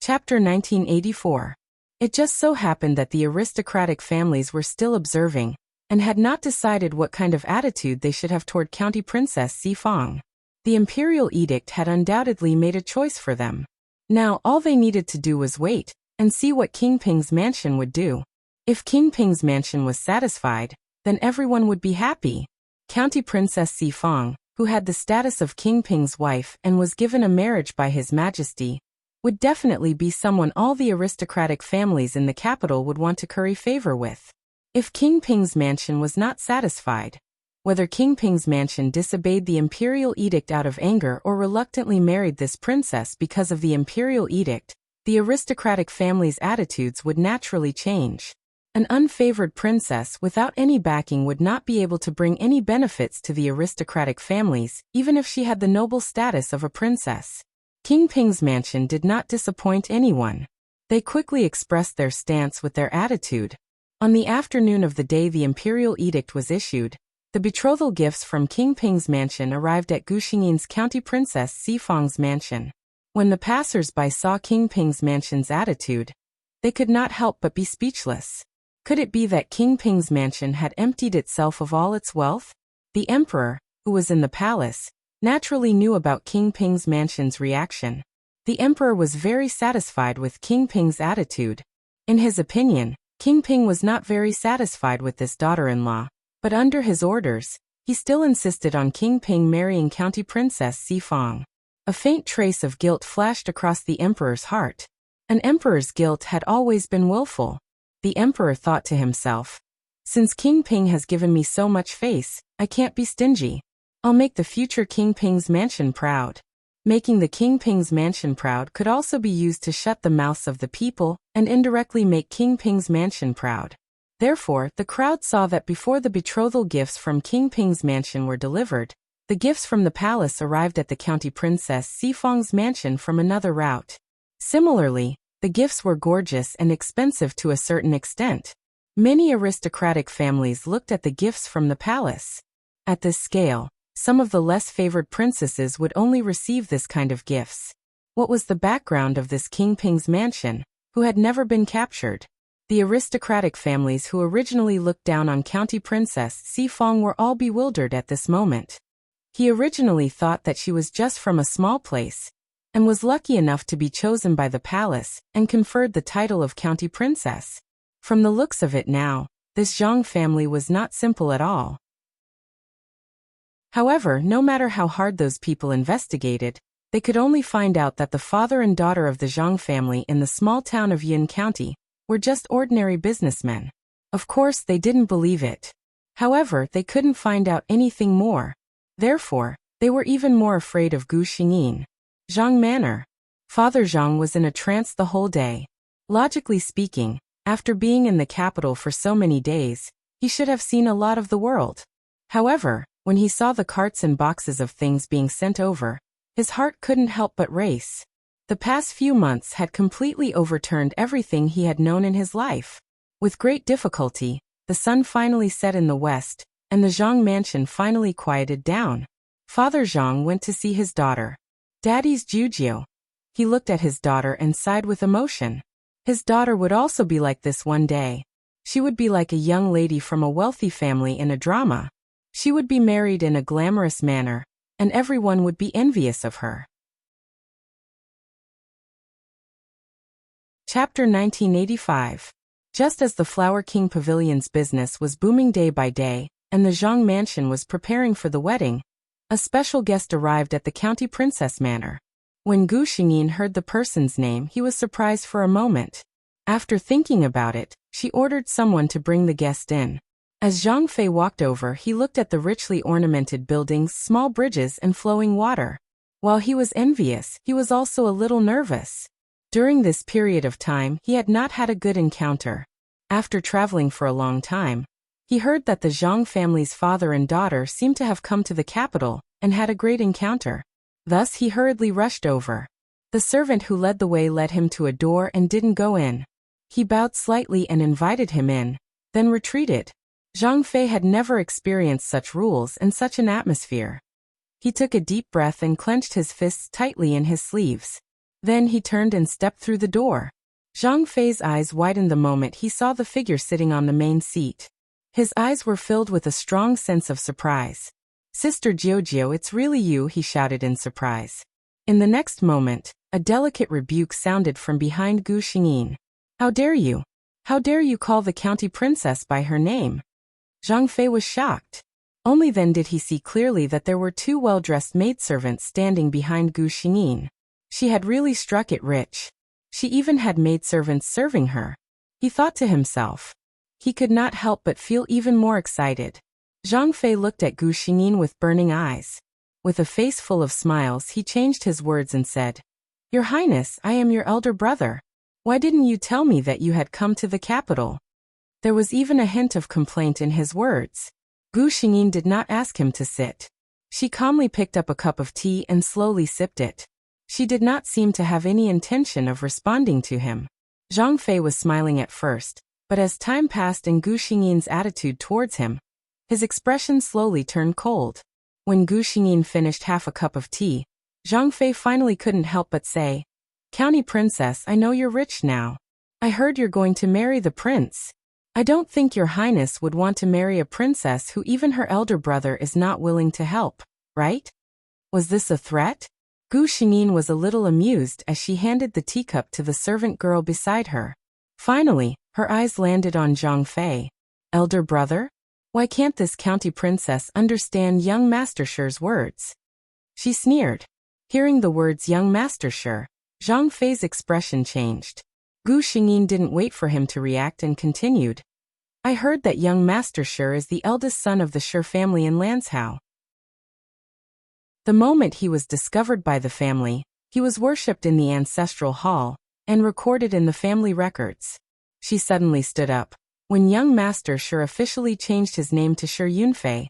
Chapter 1984. It just so happened that the aristocratic families were still observing, and had not decided what kind of attitude they should have toward County Princess Sifang. The imperial edict had undoubtedly made a choice for them. Now all they needed to do was wait, and see what King Ping's mansion would do. If King Ping's mansion was satisfied, then everyone would be happy. County Princess Sifang, who had the status of King Ping's wife and was given a marriage by His Majesty, would definitely be someone all the aristocratic families in the capital would want to curry favor with. If King Ping's mansion was not satisfied, whether King Ping's mansion disobeyed the imperial edict out of anger or reluctantly married this princess because of the imperial edict, the aristocratic family's attitudes would naturally change. An unfavored princess without any backing would not be able to bring any benefits to the aristocratic families, even if she had the noble status of a princess. King Ping's mansion did not disappoint anyone. They quickly expressed their stance with their attitude. On the afternoon of the day the imperial edict was issued, the betrothal gifts from King Ping's mansion arrived at Guxingin's County Princess Sifang's mansion. When the passers-by saw King Ping's mansion's attitude, they could not help but be speechless. Could it be that King Ping's mansion had emptied itself of all its wealth? The emperor, who was in the palace, naturally knew about King Ping's mansion's reaction. The emperor was very satisfied with King Ping's attitude. In his opinion, King Ping was not very satisfied with this daughter-in-law, but under his orders, he still insisted on King Ping marrying County Princess Sifang. A faint trace of guilt flashed across the emperor's heart. An emperor's guilt had always been willful. The emperor thought to himself, since King Ping has given me so much face, I can't be stingy. I'll make the future King Ping's mansion proud. Making the King Ping's mansion proud could also be used to shut the mouths of the people and indirectly make King Ping's mansion proud. Therefore, the crowd saw that before the betrothal gifts from King Ping's mansion were delivered, the gifts from the palace arrived at the County Princess Sifang's mansion from another route. Similarly, the gifts were gorgeous and expensive to a certain extent. Many aristocratic families looked at the gifts from the palace. At this scale, some of the less favored princesses would only receive this kind of gifts. What was the background of this King Ping's mansion, who had never been captured? The aristocratic families who originally looked down on County Princess Sifang were all bewildered at this moment. He originally thought that she was just from a small place, and was lucky enough to be chosen by the palace and conferred the title of County Princess. From the looks of it now, this Zhang family was not simple at all. However, no matter how hard those people investigated, they could only find out that the father and daughter of the Zhang family in the small town of Yun County were just ordinary businessmen. Of course, they didn't believe it. However, they couldn't find out anything more. Therefore, they were even more afraid of Guxingin. Zhang Manor. Father Zhang was in a trance the whole day. Logically speaking, after being in the capital for so many days, he should have seen a lot of the world. However, when he saw the carts and boxes of things being sent over, his heart couldn't help but race. The past few months had completely overturned everything he had known in his life. With great difficulty, the sun finally set in the west, and the Zhang mansion finally quieted down. Father Zhang went to see his daughter. Daddy's Jujio. He looked at his daughter and sighed with emotion. His daughter would also be like this one day. She would be like a young lady from a wealthy family in a drama. She would be married in a glamorous manner, and everyone would be envious of her. Chapter 1985. Just as the Flower King Pavilion's business was booming day by day, and the Zhang mansion was preparing for the wedding, a special guest arrived at the County Princess Manor. When Gu Xingyin heard the person's name, he was surprised for a moment. After thinking about it, she ordered someone to bring the guest in. As Zhang Fei walked over, he looked at the richly ornamented buildings, small bridges, and flowing water. While he was envious, he was also a little nervous. During this period of time, he had not had a good encounter. After traveling for a long time, he heard that the Zhang family's father and daughter seemed to have come to the capital and had a great encounter. Thus he hurriedly rushed over. The servant who led the way led him to a door and didn't go in. He bowed slightly and invited him in, then retreated. Zhang Fei had never experienced such rules and such an atmosphere. He took a deep breath and clenched his fists tightly in his sleeves. Then he turned and stepped through the door. Zhang Fei's eyes widened the moment he saw the figure sitting on the main seat. His eyes were filled with a strong sense of surprise. "Sister Jiujio, it's really you," he shouted in surprise. In the next moment, a delicate rebuke sounded from behind Gu Xingyin. "How dare you? How dare you call the county princess by her name?" Zhang Fei was shocked. Only then did he see clearly that there were two well-dressed maidservants standing behind Gu Xingyin. She had really struck it rich. She even had maidservants serving her. He thought to himself. He could not help but feel even more excited. Zhang Fei looked at Gu Xingyin with burning eyes. With a face full of smiles, he changed his words and said, "Your Highness, I am your elder brother. Why didn't you tell me that you had come to the capital?" There was even a hint of complaint in his words. Gu Xingyin did not ask him to sit. She calmly picked up a cup of tea and slowly sipped it. She did not seem to have any intention of responding to him. Zhang Fei was smiling at first, but as time passed and Gu Xingyin's attitude towards him, his expression slowly turned cold. When Gu Xingyin finished half a cup of tea, Zhang Fei finally couldn't help but say, "County princess, I know you're rich now. I heard you're going to marry the prince. I don't think your highness would want to marry a princess who even her elder brother is not willing to help, right?" Was this a threat? Gu Xingyin was a little amused as she handed the teacup to the servant girl beside her. Finally, her eyes landed on Zhang Fei. "Elder brother? Why can't this county princess understand young Master Shi's words?" She sneered. Hearing the words young Master Shi, Zhang Fei's expression changed. Gu Xingyin didn't wait for him to react and continued. "I heard that young Master Shi is the eldest son of the Shi family in Lanzhou. The moment he was discovered by the family, he was worshipped in the ancestral hall and recorded in the family records." She suddenly stood up. "When young Master Shi officially changed his name to Shi Yunfei,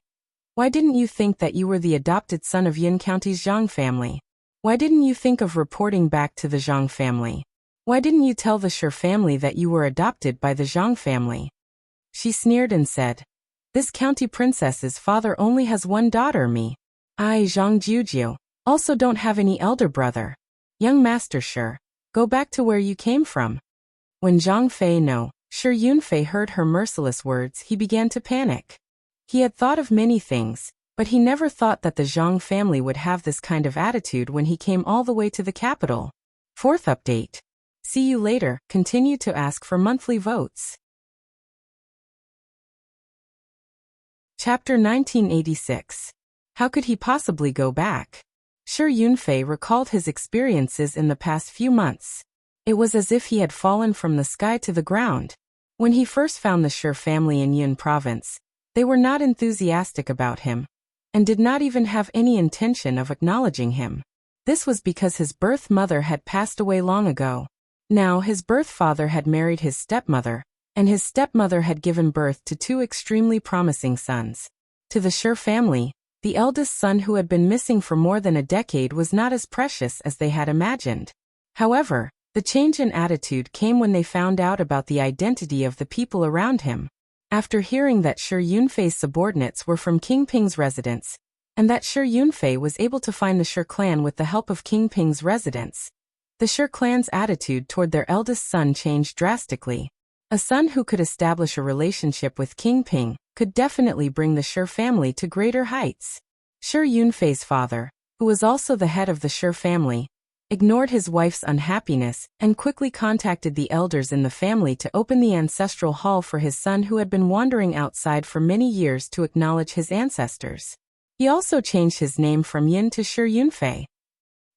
why didn't you think that you were the adopted son of Yun County's Zhang family? Why didn't you think of reporting back to the Zhang family? Why didn't you tell the Shi family that you were adopted by the Zhang family?" She sneered and said, "This county princess's father only has one daughter, me. I, Zhang Jiujio, also don't have any elder brother. Young Master Shi, go back to where you came from." When Zhang Fei no, Shi Yunfei heard her merciless words, he began to panic. He had thought of many things, but he never thought that the Zhang family would have this kind of attitude when he came all the way to the capital. Fourth update. See you later. Continue to ask for monthly votes. Chapter 1986. How could he possibly go back? Shi Yunfei recalled his experiences in the past few months. It was as if he had fallen from the sky to the ground. When he first found the Shi family in Yun province, they were not enthusiastic about him, and did not even have any intention of acknowledging him. This was because his birth mother had passed away long ago. Now his birth father had married his stepmother, and his stepmother had given birth to two extremely promising sons. To the Shi family, the eldest son who had been missing for more than a decade was not as precious as they had imagined. However, the change in attitude came when they found out about the identity of the people around him. After hearing that Shi Yunfei's subordinates were from King Ping's residence, and that Shi Yunfei was able to find the Shi clan with the help of King Ping's residence, the Shi clan's attitude toward their eldest son changed drastically. A son who could establish a relationship with King Ping could definitely bring the Shi family to greater heights. Shi Yunfei's father, who was also the head of the Shi family, ignored his wife's unhappiness and quickly contacted the elders in the family to open the ancestral hall for his son who had been wandering outside for many years to acknowledge his ancestors. He also changed his name from Yin to Shi Yunfei.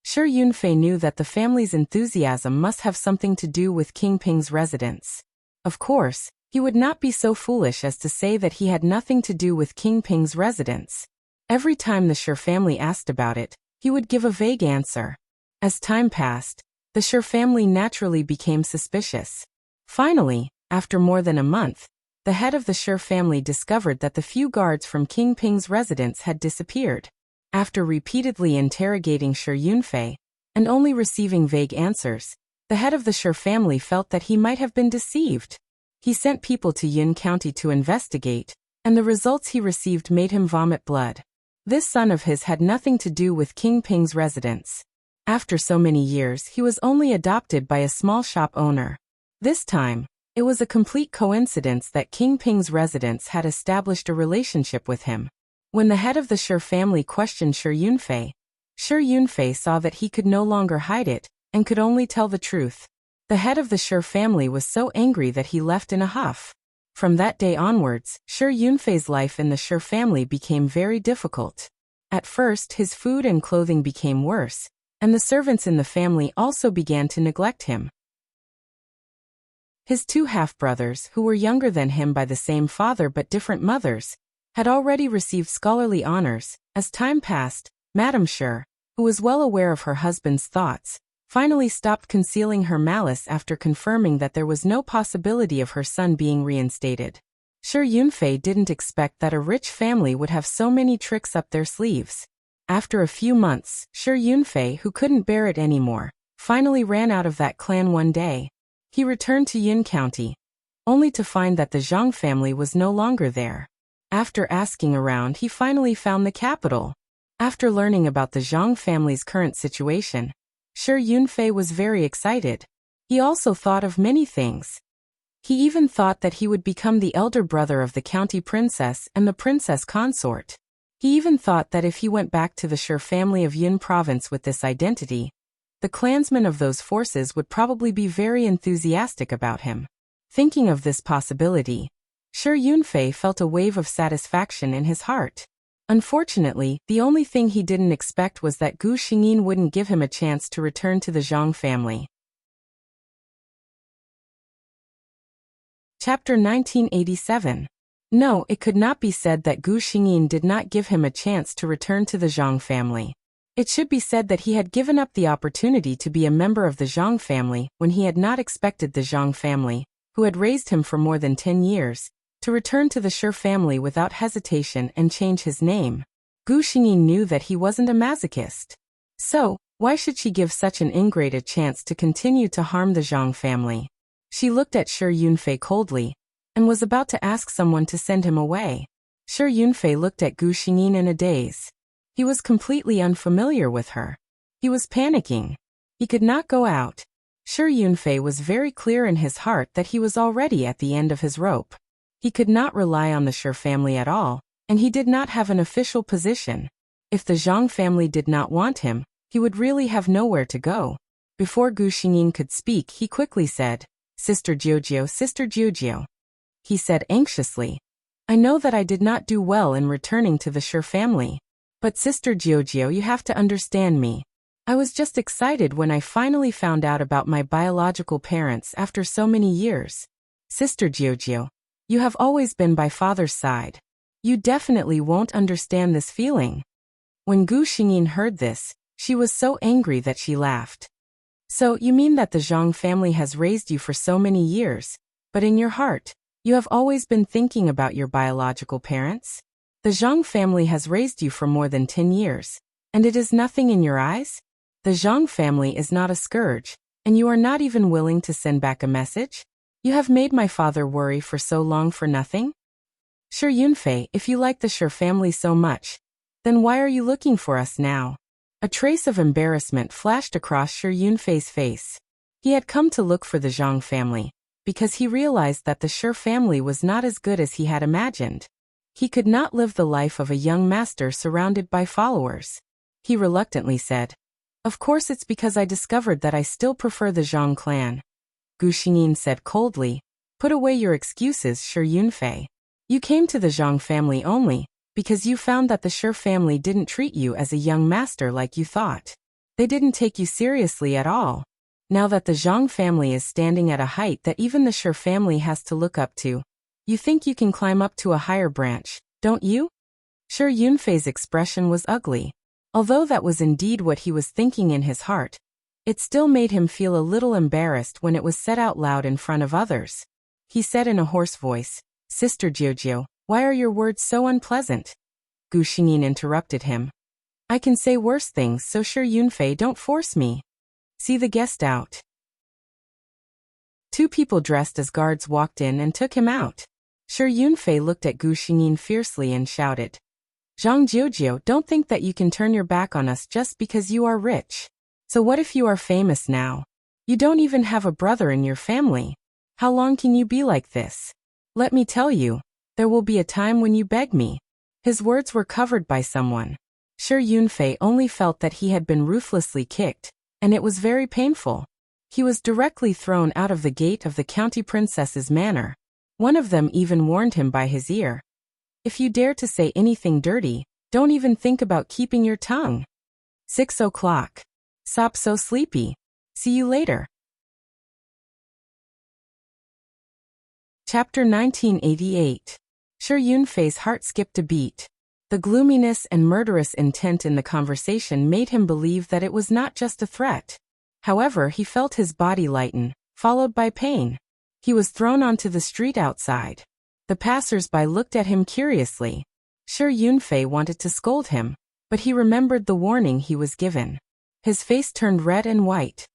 Shi Yunfei knew that the family's enthusiasm must have something to do with King Ping's residence. Of course, he would not be so foolish as to say that he had nothing to do with King Ping's residence. Every time the Shi family asked about it, he would give a vague answer. As time passed, the Shi family naturally became suspicious. Finally, after more than a month, the head of the Shi family discovered that the few guards from King Ping's residence had disappeared. After repeatedly interrogating Shi Yunfei, and only receiving vague answers, the head of the Shi family felt that he might have been deceived. He sent people to Yun County to investigate, and the results he received made him vomit blood. This son of his had nothing to do with King Ping's residence. After so many years, he was only adopted by a small shop owner. This time, it was a complete coincidence that King Ping's residents had established a relationship with him. When the head of the Shi family questioned Shi Yunfei saw that he could no longer hide it, and could only tell the truth. The head of the Shi family was so angry that he left in a huff. From that day onwards, Shi Yunfei's life in the Shi family became very difficult. At first, his food and clothing became worse, and the servants in the family also began to neglect him. His two half-brothers, who were younger than him by the same father but different mothers, had already received scholarly honors. As time passed, Madame Shi, who was well aware of her husband's thoughts, finally stopped concealing her malice after confirming that there was no possibility of her son being reinstated. Shi Yunfei didn't expect that a rich family would have so many tricks up their sleeves. After a few months, Shi Yunfei, who couldn't bear it anymore, finally ran out of that clan one day. He returned to Yun County, only to find that the Zhang family was no longer there. After asking around, he finally found the capital. After learning about the Zhang family's current situation, Shi Yunfei was very excited. He also thought of many things. He even thought that he would become the elder brother of the county princess and the princess consort. He even thought that if he went back to the Shi family of Yun province with this identity, the clansmen of those forces would probably be very enthusiastic about him. Thinking of this possibility, Shi Yunfei felt a wave of satisfaction in his heart. Unfortunately, the only thing he didn't expect was that Gu Xingyin wouldn't give him a chance to return to the Zhang family. Chapter 1987. No, it could not be said that Gu Xingyin did not give him a chance to return to the Zhang family. It should be said that he had given up the opportunity to be a member of the Zhang family when he had not expected the Zhang family, who had raised him for more than 10 years, to return to the Shi family without hesitation and change his name. Gu Xingyin knew that he wasn't a masochist. So, why should she give such an ingrate a chance to continue to harm the Zhang family? She looked at Shi Yunfei coldly, and was about to ask someone to send him away. Shi Yunfei looked at Gu Xingyin in a daze. He was completely unfamiliar with her. He was panicking. He could not go out. Shi Yunfei was very clear in his heart that he was already at the end of his rope. He could not rely on the Shi family at all, and he did not have an official position. If the Zhang family did not want him, he would really have nowhere to go. Before Gu Xingyin could speak, he quickly said, Sister Jiujiu, Sister Jiujiu. He said anxiously, I know that I did not do well in returning to the Shi family. But Sister Jiujiu, you have to understand me. I was just excited when I finally found out about my biological parents after so many years. Sister Jiujiu, you have always been by father's side. You definitely won't understand this feeling. When Gu Xingyin heard this, she was so angry that she laughed. So, you mean that the Zhang family has raised you for so many years, but in your heart, you have always been thinking about your biological parents? The Zhang family has raised you for more than 10 years, and it is nothing in your eyes? The Zhang family is not a scourge, and you are not even willing to send back a message? You have made my father worry for so long for nothing? Shi Yunfei, if you like the Shi family so much, then why are you looking for us now? A trace of embarrassment flashed across Shi Yunfei's face. He had come to look for the Zhang family, because he realized that the Shi family was not as good as he had imagined. He could not live the life of a young master surrounded by followers. He reluctantly said, Of course it's because I discovered that I still prefer the Zhang clan. Gu Xingyin said coldly, Put away your excuses, Shi Yunfei. You came to the Zhang family only because you found that the Shi family didn't treat you as a young master like you thought. They didn't take you seriously at all. Now that the Zhang family is standing at a height that even the Shi family has to look up to, you think you can climb up to a higher branch, don't you? Shi Yunfei's expression was ugly. Although that was indeed what he was thinking in his heart, it still made him feel a little embarrassed when it was said out loud in front of others. He said in a hoarse voice, Sister Jiujiu, why are your words so unpleasant? Gu Xingyin interrupted him. I can say worse things, so Shi Yunfei, don't force me. See the guest out. Two people dressed as guards walked in and took him out. Shi Yunfei looked at Gu Xingyin fiercely and shouted, Zhang Jiujiu, don't think that you can turn your back on us just because you are rich. So what if you are famous now? You don't even have a brother in your family. How long can you be like this? Let me tell you, there will be a time when you beg me. His words were covered by someone. Shi Yunfei only felt that he had been ruthlessly kicked, and it was very painful. He was directly thrown out of the gate of the county princess's manor. One of them even warned him by his ear. If you dare to say anything dirty, don't even think about keeping your tongue. 6 o'clock. Stop so sleepy. See you later. Chapter 1988. Shi Yunfei's heart skipped a beat. The gloominess and murderous intent in the conversation made him believe that it was not just a threat. However, he felt his body lighten, followed by pain. He was thrown onto the street outside. The passers-by looked at him curiously. Shi Yunfei wanted to scold him, but he remembered the warning he was given. His face turned red and white.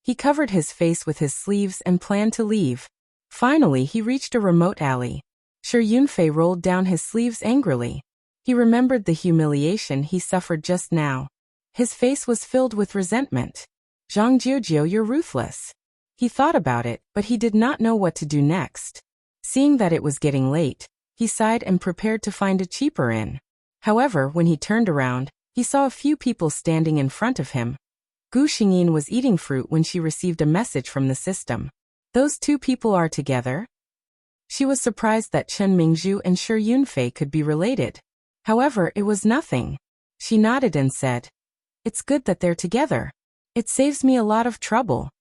He covered his face with his sleeves and planned to leave. Finally, he reached a remote alley. Shi Yunfei rolled down his sleeves angrily. He remembered the humiliation he suffered just now. His face was filled with resentment. Zhang Jiujiu, you're ruthless. He thought about it, but he did not know what to do next. Seeing that it was getting late, he sighed and prepared to find a cheaper inn. However, when he turned around, he saw a few people standing in front of him. Gu Xingyin was eating fruit when she received a message from the system. Those two people are together? She was surprised that Chen Mingzhu and Shi Yunfei could be related. However, it was nothing. She nodded and said, "It's good that they're together. It saves me a lot of trouble."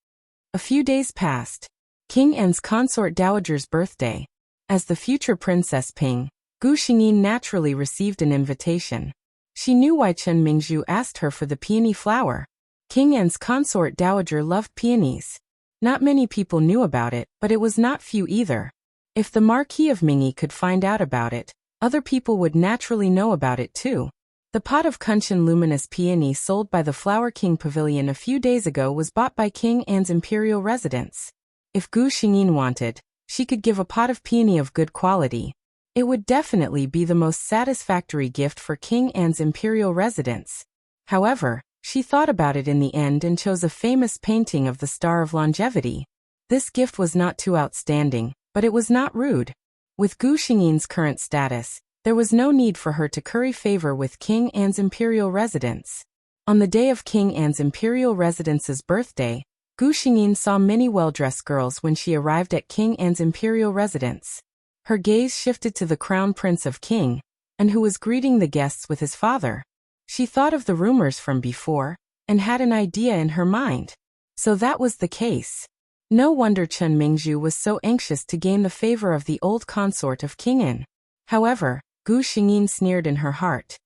A few days passed. King An's consort dowager's birthday. As the future Princess Ping, Gu Xingyin naturally received an invitation. She knew why Chen Mingzhu asked her for the peony flower. King An's consort dowager loved peonies. Not many people knew about it, but it was not few either. If the Marquis of Mingyi could find out about it, other people would naturally know about it too. The pot of Kunshan luminous peony sold by the Flower King Pavilion a few days ago was bought by King An's imperial residence. If Gu Xingyin wanted, she could give a pot of peony of good quality. It would definitely be the most satisfactory gift for King An's imperial residence. However, she thought about it in the end and chose a famous painting of the Star of Longevity. This gift was not too outstanding, but it was not rude. With Gu Xingyin's current status, there was no need for her to curry favor with King An's imperial residence. On the day of King An's imperial residence's birthday, Gu Xingyin saw many well-dressed girls when she arrived at King An's imperial residence. Her gaze shifted to the crown prince of King, and who was greeting the guests with his father. She thought of the rumors from before, and had an idea in her mind. So that was the case. No wonder Chen Mingzhu was so anxious to gain the favor of the old consort of King An. However, Gu Xingyin sneered in her heart.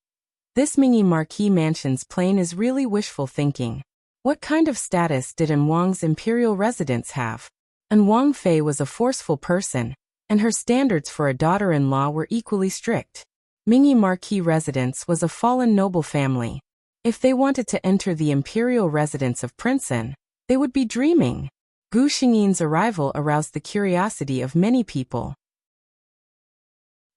This Mingyi Marquis Mansion's plane is really wishful thinking. What kind of status did An Wang's imperial residence have? An Wang Fei was a forceful person, and her standards for a daughter-in-law were equally strict. Mingyi Marquis residence was a fallen noble family. If they wanted to enter the imperial residence of Prince An, they would be dreaming. Gu Xingyin's arrival aroused the curiosity of many people.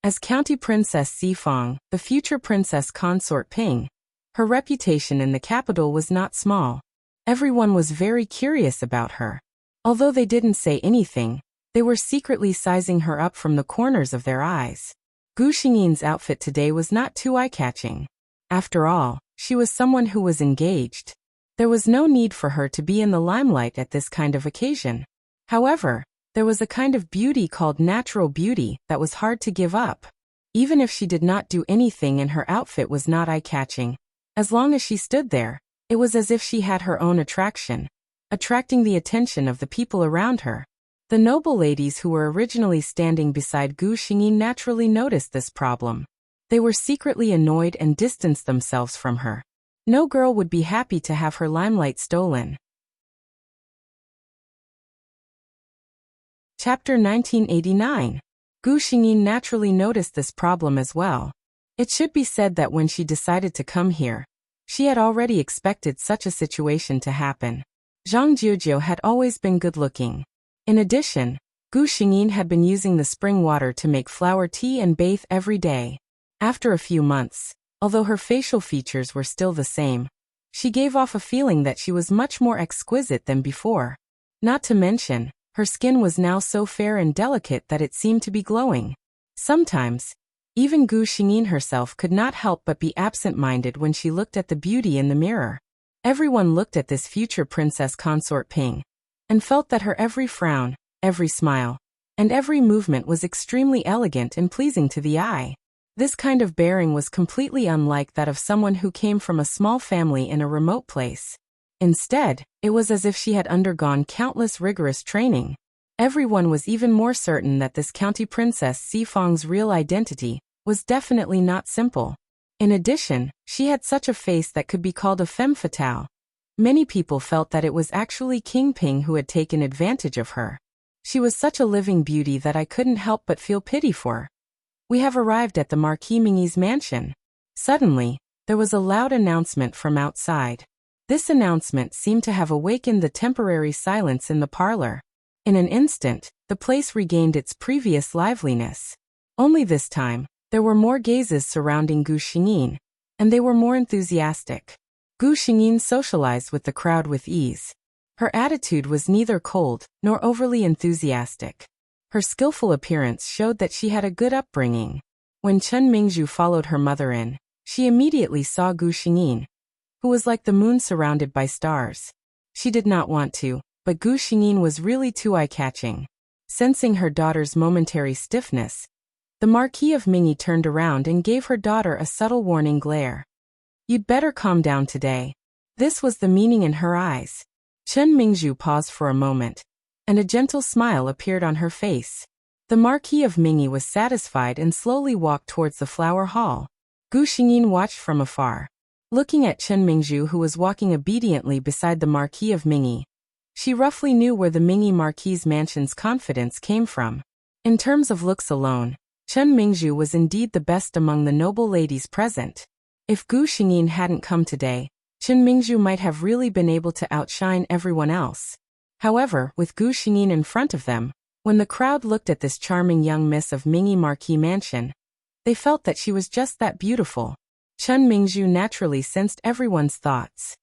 As County Princess Xifang, the future princess consort Ping, her reputation in the capital was not small. Everyone was very curious about her. Although they didn't say anything, they were secretly sizing her up from the corners of their eyes. Gu Xingyin's outfit today was not too eye-catching. After all, she was someone who was engaged. There was no need for her to be in the limelight at this kind of occasion. However, there was a kind of beauty called natural beauty that was hard to give up. Even if she did not do anything and her outfit was not eye-catching, as long as she stood there, it was as if she had her own attraction, attracting the attention of the people around her. The noble ladies who were originally standing beside Gu Xingyin naturally noticed this problem. They were secretly annoyed and distanced themselves from her. No girl would be happy to have her limelight stolen. Chapter 1989. Gu Xingyin naturally noticed this problem as well. It should be said that when she decided to come here, she had already expected such a situation to happen. Zhang Jiujiu had always been good-looking. In addition, Gu Xingyin had been using the spring water to make flower tea and bathe every day. After a few months, although her facial features were still the same, She gave off a feeling that she was much more exquisite than before. Not to mention, her skin was now so fair and delicate that it seemed to be glowing. Sometimes, even Gu Xingyin herself could not help but be absent-minded when she looked at the beauty in the mirror. Everyone looked at this future princess consort Ping, and felt that her every frown, every smile, and every movement was extremely elegant and pleasing to the eye. This kind of bearing was completely unlike that of someone who came from a small family in a remote place. Instead, it was as if she had undergone countless rigorous training. Everyone was even more certain that this county princess Xifang's real identity was definitely not simple. In addition, she had such a face that could be called a femme fatale. Many people felt that it was actually King Ping who had taken advantage of her. She was such a living beauty that I couldn't help but feel pity for her. We have arrived at the Marquis Mingyi's mansion. Suddenly, there was a loud announcement from outside. This announcement seemed to have awakened the temporary silence in the parlor. In an instant, the place regained its previous liveliness. Only this time, there were more gazes surrounding Gu Xingyin, and they were more enthusiastic. Gu Xingyin socialized with the crowd with ease. Her attitude was neither cold nor overly enthusiastic. Her skillful appearance showed that she had a good upbringing. When Chen Mingzhu followed her mother in, she immediately saw Gu Xingyin, who was like the moon surrounded by stars. She did not want to, but Gu Xingyin was really too eye-catching. Sensing her daughter's momentary stiffness, the Marquis of Mingyi turned around and gave her daughter a subtle warning glare. "You'd better calm down today." This was the meaning in her eyes. Chen Mingzhu paused for a moment, and a gentle smile appeared on her face. The Marquis of Mingyi was satisfied and slowly walked towards the flower hall. Gu Xingyin watched from afar. Looking at Chen Mingzhu, who was walking obediently beside the Marquis of Mingyi, she roughly knew where the Mingyi Marquis' mansion's confidence came from. In terms of looks alone, Chen Mingzhu was indeed the best among the noble ladies present. If Gu Xingyin hadn't come today, Chen Mingzhu might have really been able to outshine everyone else. However, with Gu Xingyin in front of them, when the crowd looked at this charming young miss of Mingyi Marquis Mansion, they felt that she was just that beautiful. Chen Mingzhu naturally sensed everyone's thoughts.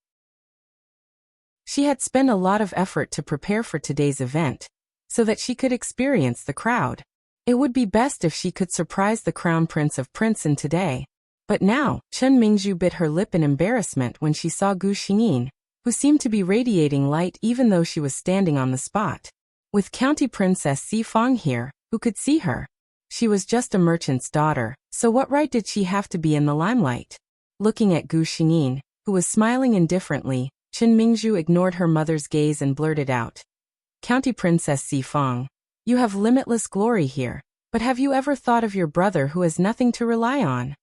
She had spent a lot of effort to prepare for today's event, so that she could experience the crowd. It would be best if she could surprise the crown prince of Princeton today. But now, Chen Mingzhu bit her lip in embarrassment when she saw Gu Xingyin, who seemed to be radiating light even though she was standing on the spot. With County Princess Xifang here, who could see her? She was just a merchant's daughter, so what right did she have to be in the limelight? Looking at Gu Xingyin, who was smiling indifferently, Chen Mingzhu ignored her mother's gaze and blurted out, "County Princess Xifang, you have limitless glory here, but have you ever thought of your brother who has nothing to rely on?"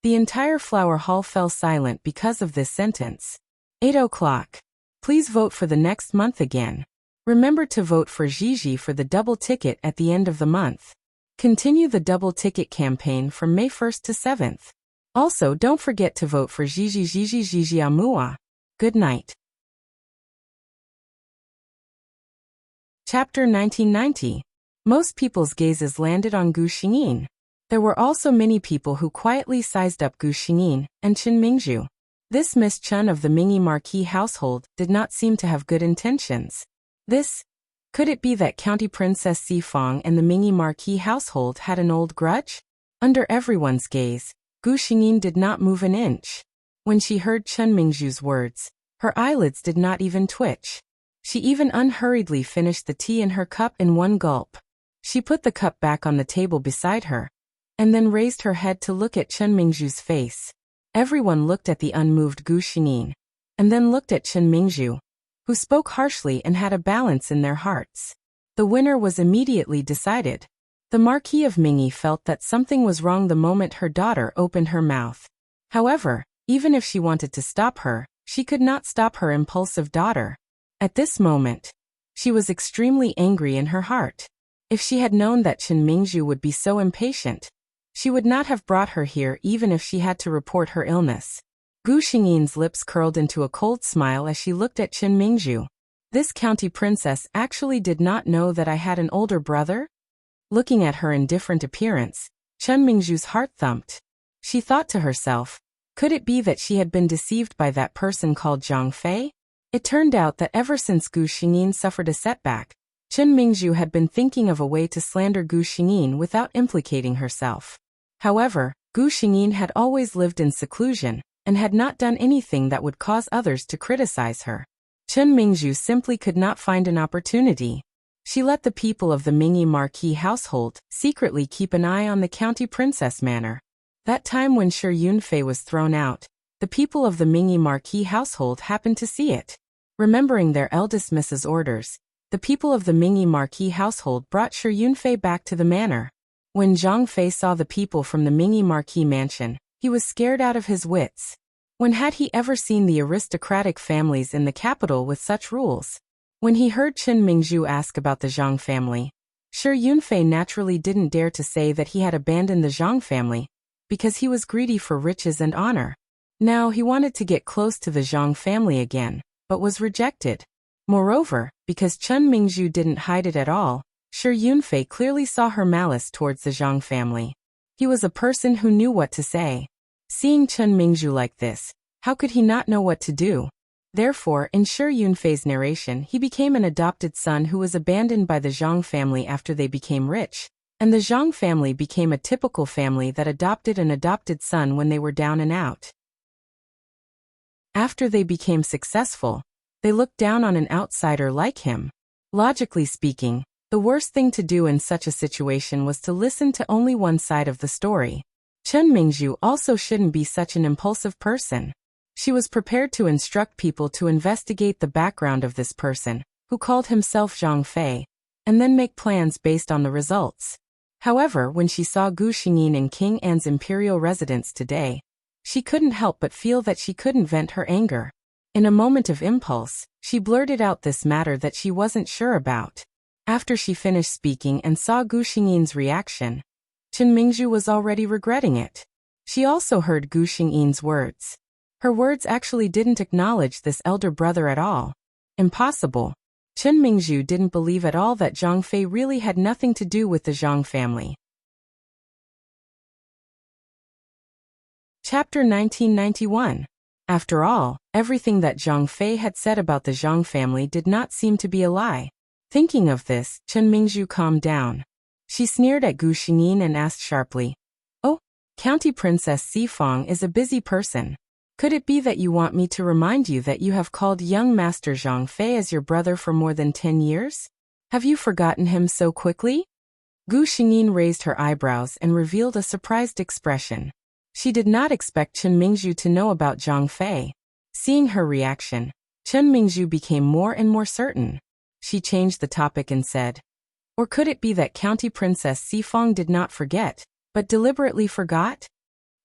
The entire flower hall fell silent because of this sentence. 8 o'clock. Please vote for the next month again. Remember to vote for Gigi for the double ticket at the end of the month. Continue the double ticket campaign from May 1st to 7th. Also, don't forget to vote for Gigi Amua. Good night. Chapter 1990. Most people's gazes landed on Gu Xingyin. There were also many people who quietly sized up Gu Xingyin and Chen Mingzhu. This Miss Chen of the Mingyi Marquis household did not seem to have good intentions. Could it be that County Princess Xifang and the Mingyi Marquis household had an old grudge? Under everyone's gaze, Gu Xingyin did not move an inch. When she heard Chen Mingzhu's words, her eyelids did not even twitch. She even unhurriedly finished the tea in her cup in one gulp. She put the cup back on the table beside her, and then raised her head to look at Chen Mingzhu's face. Everyone looked at the unmoved Gu Xingyin, and then looked at Chen Mingzhu, who spoke harshly and had a balance in their hearts. The winner was immediately decided. The Marquis of Mingyi felt that something was wrong the moment her daughter opened her mouth. However, even if she wanted to stop her, she could not stop her impulsive daughter. At this moment, she was extremely angry in her heart. If she had known that Chen Mingzhu would be so impatient, she would not have brought her here even if she had to report her illness. Gu Xingyin's lips curled into a cold smile as she looked at Chen Mingzhu. This county princess actually did not know that I had an older brother? Looking at her indifferent appearance, Chen Mingzhu's heart thumped. She thought to herself, Could it be that she had been deceived by that person called Zhang Fei? It turned out that ever since Gu Xingyin suffered a setback, Chen Mingzhu had been thinking of a way to slander Gu Xingyin without implicating herself. However, Gu Xingyin had always lived in seclusion and had not done anything that would cause others to criticize her. Chen Mingzhu simply could not find an opportunity. She let the people of the Mingyi Marquis household secretly keep an eye on the County Princess Manor. That time when Shi Yunfei was thrown out, the people of the Mingyi Marquis household happened to see it. Remembering their eldest Mrs. orders, the people of the Mingyi Marquis household brought Shi Yunfei back to the manor. When Zhang Fei saw the people from the Mingyi Marquis mansion, he was scared out of his wits. When had he ever seen the aristocratic families in the capital with such rules? When he heard Chen Mingzhu ask about the Zhang family, Shi Yunfei naturally didn't dare to say that he had abandoned the Zhang family, because he was greedy for riches and honor. Now he wanted to get close to the Zhang family again, but was rejected. Moreover, because Chen Mingzhu didn't hide it at all, Shi Yunfei clearly saw her malice towards the Zhang family. He was a person who knew what to say. Seeing Chen Mingzhu like this, how could he not know what to do? Therefore, in Shi Yunfei's narration, he became an adopted son who was abandoned by the Zhang family after they became rich, and the Zhang family became a typical family that adopted an adopted son when they were down and out. After they became successful, they looked down on an outsider like him. Logically speaking, the worst thing to do in such a situation was to listen to only one side of the story. Chen Mingzhu also shouldn't be such an impulsive person. She was prepared to instruct people to investigate the background of this person, who called himself Zhang Fei, and then make plans based on the results. However, when she saw Gu Xingyin in King An's imperial residence today, she couldn't help but feel that she couldn't vent her anger. In a moment of impulse, she blurted out this matter that she wasn't sure about. After she finished speaking and saw Gu Xingyin's reaction, Chen Mingzhu was already regretting it. She also heard Gu Xingyin's words. Her words actually didn't acknowledge this elder brother at all. Impossible. Chen Mingzhu didn't believe at all that Zhang Fei really had nothing to do with the Zhang family. Chapter 1991. After all, everything that Zhang Fei had said about the Zhang family did not seem to be a lie. Thinking of this, Chen Mingzhu calmed down. She sneered at Gu Xingyin and asked sharply, "Oh, County Princess Sifang is a busy person. Could it be that you want me to remind you that you have called young Master Zhang Fei as your brother for more than 10 years? Have you forgotten him so quickly?" Gu Xingyin raised her eyebrows and revealed a surprised expression. She did not expect Chen Mingzhu to know about Zhang Fei. Seeing her reaction, Chen Mingzhu became more and more certain. She changed the topic and said, "Or could it be that County Princess Sifang did not forget, but deliberately forgot?"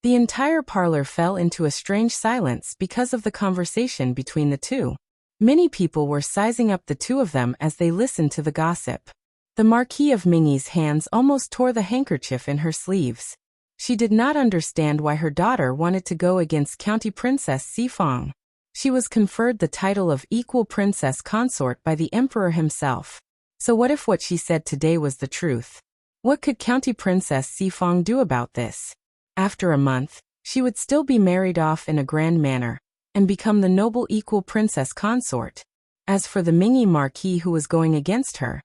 The entire parlor fell into a strange silence because of the conversation between the two. Many people were sizing up the two of them as they listened to the gossip. The Marquis of Mingyi's hands almost tore the handkerchief in her sleeves. She did not understand why her daughter wanted to go against County Princess Sifang. She was conferred the title of equal princess consort by the emperor himself. So what if what she said today was the truth? What could County Princess Sifang do about this? After a month, she would still be married off in a grand manner, and become the noble equal princess consort. As for the Mingyi Marquis who was going against her,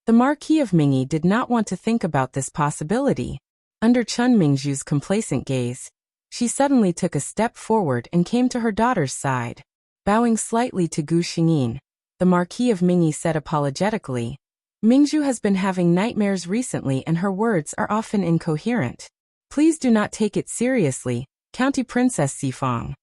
the Marquis of Mingyi did not want to think about this possibility. Under Chen Mingzhu's complacent gaze, she suddenly took a step forward and came to her daughter's side. Bowing slightly to Gu Xingyin, the Marquis of Mingyi said apologetically, "Mingzhu has been having nightmares recently and her words are often incoherent. Please do not take it seriously, County Princess Sifang."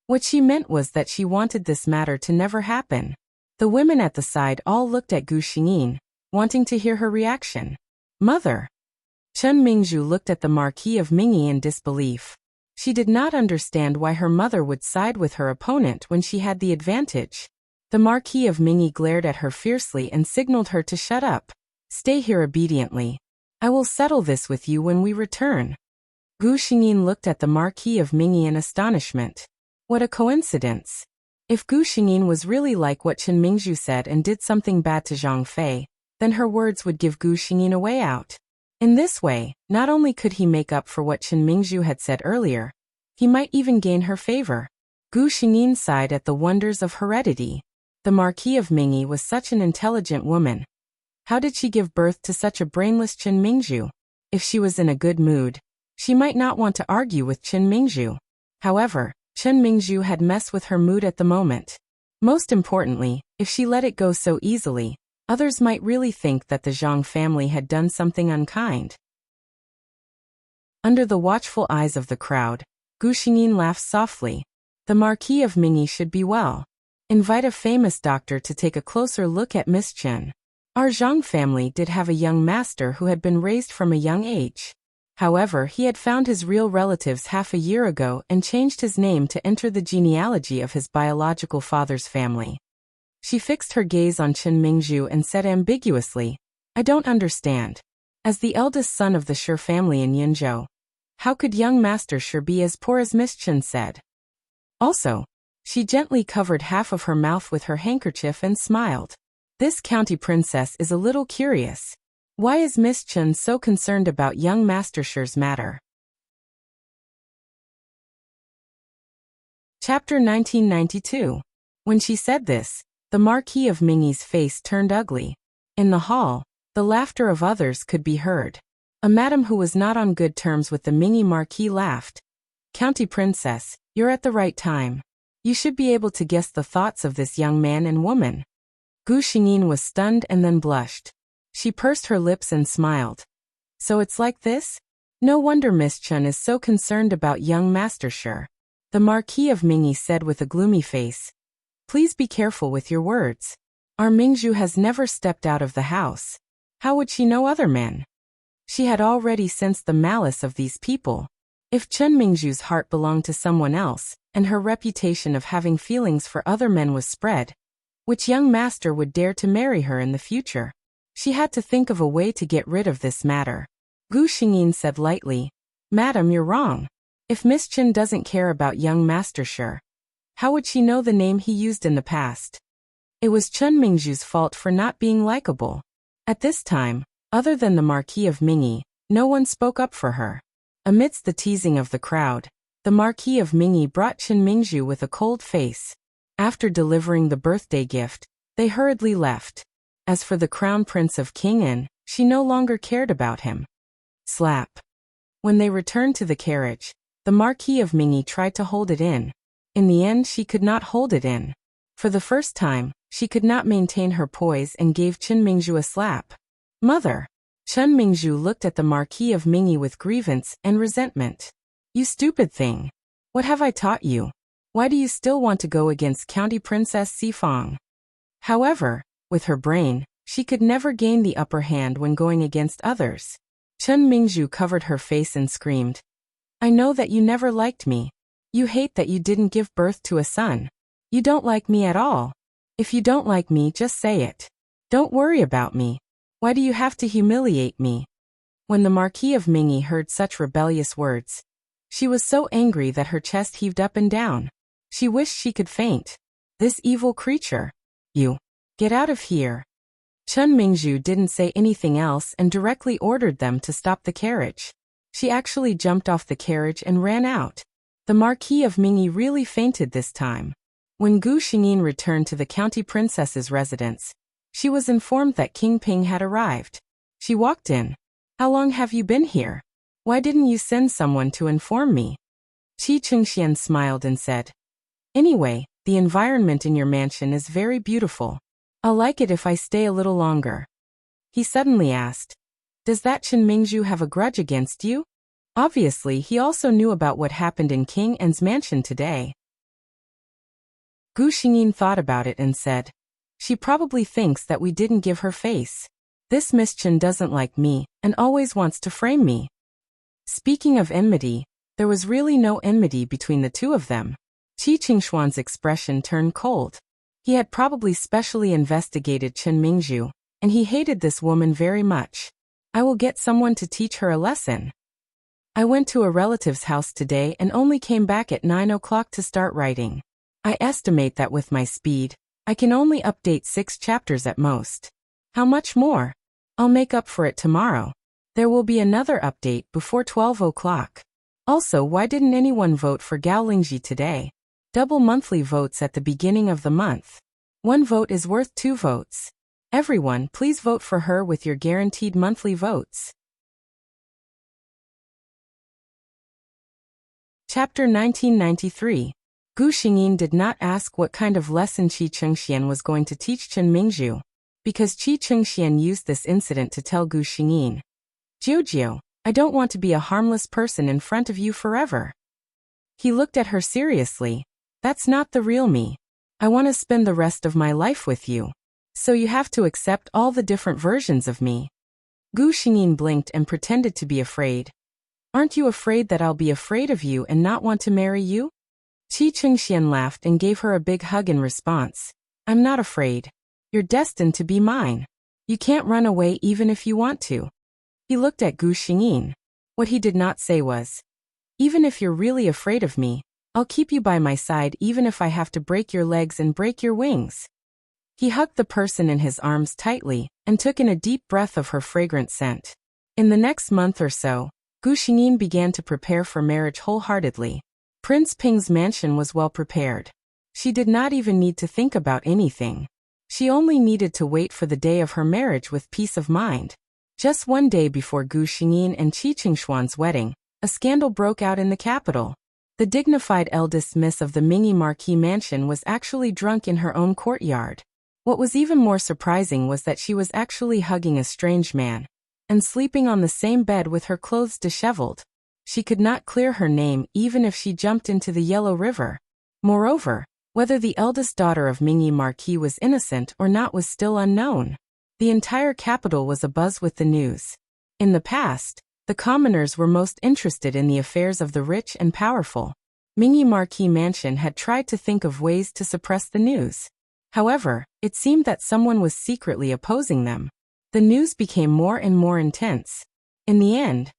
What she meant was that she wanted this matter to never happen. The women at the side all looked at Gu Xingyin, wanting to hear her reaction. "Mother." Chen Mingzhu looked at the Marquis of Mingyi in disbelief. She did not understand why her mother would side with her opponent when she had the advantage. The Marquis of Mingyi glared at her fiercely and signaled her to shut up. "Stay here obediently. I will settle this with you when we return." Gu Xingyin looked at the Marquis of Mingyi in astonishment. What a coincidence. If Gu Xingyin was really like what Chen Mingzhu said and did something bad to Zhang Fei, then her words would give Gu Xingyin a way out. In this way, not only could he make up for what Chen Mingzhu had said earlier, He might even gain her favor. Gu Xingyin sighed at the wonders of heredity. The Marquis of Mingyi was such an intelligent woman. How did she give birth to such a brainless Chen Mingzhu? If she was in a good mood, she might not want to argue with Chen Mingzhu. However, Chen Mingzhu had messed with her mood at the moment. Most importantly, if she let it go so easily, others might really think that the Zhang family had done something unkind. Under the watchful eyes of the crowd, Gu Xingyin laughed softly. The Marquis of Mingyi should be well. Invite a famous doctor to take a closer look at Miss Chen. Our Zhang family did have a young master who had been raised from a young age. However, he had found his real relatives half a year ago and changed his name to enter the genealogy of his biological father's family. She fixed her gaze on Chen Mingzhu and said ambiguously, I don't understand. As the eldest son of the Shi family in Yunzhou, how could young Master Shi be as poor as Miss Chen said? Also, she gently covered half of her mouth with her handkerchief and smiled. This county princess is a little curious. Why is Miss Chen so concerned about young Master Shi's matter? Chapter 1992. When she said this, the Marquis of Mingyi's face turned ugly. In the hall, the laughter of others could be heard. A madam who was not on good terms with the Mingyi Marquis laughed. County princess, you're at the right time. You should be able to guess the thoughts of this young man and woman. Gu Xingyin was stunned and then blushed. She pursed her lips and smiled. So it's like this? No wonder Miss Chen is so concerned about young Master Shi. The Marquis of Mingyi said with a gloomy face. Please be careful with your words. Our Mingzhu has never stepped out of the house. How would she know other men? She had already sensed the malice of these people. If Chen Mingzhu's heart belonged to someone else, and her reputation of having feelings for other men was spread, which young master would dare to marry her in the future? She had to think of a way to get rid of this matter. Gu Xingyin said lightly, Madam, you're wrong. If Miss Chen doesn't care about young Master Shi, how would she know the name he used in the past? It was Chen Mingzhu's fault for not being likable. At this time, other than the Marquis of Mingyi, no one spoke up for her. Amidst the teasing of the crowd, the Marquis of Mingyi brought Chen Mingzhu with a cold face. After delivering the birthday gift, they hurriedly left. As for the Crown Prince of Qing'an, she no longer cared about him. Slap. When they returned to the carriage, the Marquis of Mingyi tried to hold it in. In the end, she could not hold it in. For the first time, she could not maintain her poise and gave Chen Mingzhu a slap. Mother! Chen Mingzhu looked at the Marquis of Mingyi with grievance and resentment. You stupid thing! What have I taught you? Why do you still want to go against County Princess Xifang? However, with her brain, she could never gain the upper hand when going against others. Chen Mingzhu covered her face and screamed. I know that you never liked me. You hate that you didn't give birth to a son. You don't like me at all. If you don't like me, just say it. Don't worry about me. Why do you have to humiliate me? When the Marquis of Mingyi heard such rebellious words, she was so angry that her chest heaved up and down. She wished she could faint. This evil creature. You. Get out of here. Chen Mingzhu didn't say anything else and directly ordered them to stop the carriage. She actually jumped off the carriage and ran out. The Marquis of Mingyi really fainted this time. When Gu Xingyin returned to the county princess's residence, she was informed that King Ping had arrived. She walked in. How long have you been here? Why didn't you send someone to inform me? Qi Chengxian smiled and said, Anyway, the environment in your mansion is very beautiful. I'll like it if I stay a little longer. He suddenly asked, Does that Chen Mingzhu have a grudge against you? Obviously, he also knew about what happened in King An's mansion today. Gu Xingyin thought about it and said, She probably thinks that we didn't give her face. This Miss Chen doesn't like me and always wants to frame me. Speaking of enmity, there was really no enmity between the two of them. Qi Qingshuan's expression turned cold. He had probably specially investigated Chen Mingzhu, and he hated this woman very much. I will get someone to teach her a lesson. I went to a relative's house today and only came back at 9 o'clock to start writing. I estimate that with my speed, I can only update 6 chapters at most. How much more? I'll make up for it tomorrow. There will be another update before 12 o'clock. Also, why didn't anyone vote for Gao Lingji today? Double monthly votes at the beginning of the month. 1 vote is worth 2 votes. Everyone, please vote for her with your guaranteed monthly votes. Chapter 1993. Gu Xingyin did not ask what kind of lesson Qi Chengxian was going to teach Chen Mingzhu, because Qi Chengxian used this incident to tell Gu Xingyin, "Jiujiu, I don't want to be a harmless person in front of you forever." He looked at her seriously. "That's not the real me. I want to spend the rest of my life with you. So you have to accept all the different versions of me." Gu Xingyin blinked and pretended to be afraid. "Aren't you afraid that I'll be afraid of you and not want to marry you?" Qi Chengxian laughed and gave her a big hug in response. "I'm not afraid. You're destined to be mine. You can't run away even if you want to." He looked at Gu Xingyin. What he did not say was, "Even if you're really afraid of me, I'll keep you by my side even if I have to break your legs and break your wings." He hugged the person in his arms tightly and took in a deep breath of her fragrant scent. In the next month or so, Gu Xingyin began to prepare for marriage wholeheartedly. Prince Ping's mansion was well prepared. She did not even need to think about anything. She only needed to wait for the day of her marriage with peace of mind. Just 1 day before Gu Xingyin and Qi Qingshuan's wedding, a scandal broke out in the capital. The dignified eldest miss of the Mingyi Marquis mansion was actually drunk in her own courtyard. What was even more surprising was that she was actually hugging a strange man and sleeping on the same bed with her clothes disheveled. She could not clear her name even if she jumped into the Yellow River. Moreover, whether the eldest daughter of Mingyi Marquis was innocent or not was still unknown. The entire capital was abuzz with the news. In the past, the commoners were most interested in the affairs of the rich and powerful. Mingyi Marquis mansion had tried to think of ways to suppress the news. However, it seemed that someone was secretly opposing them. The news became more and more intense. In the end,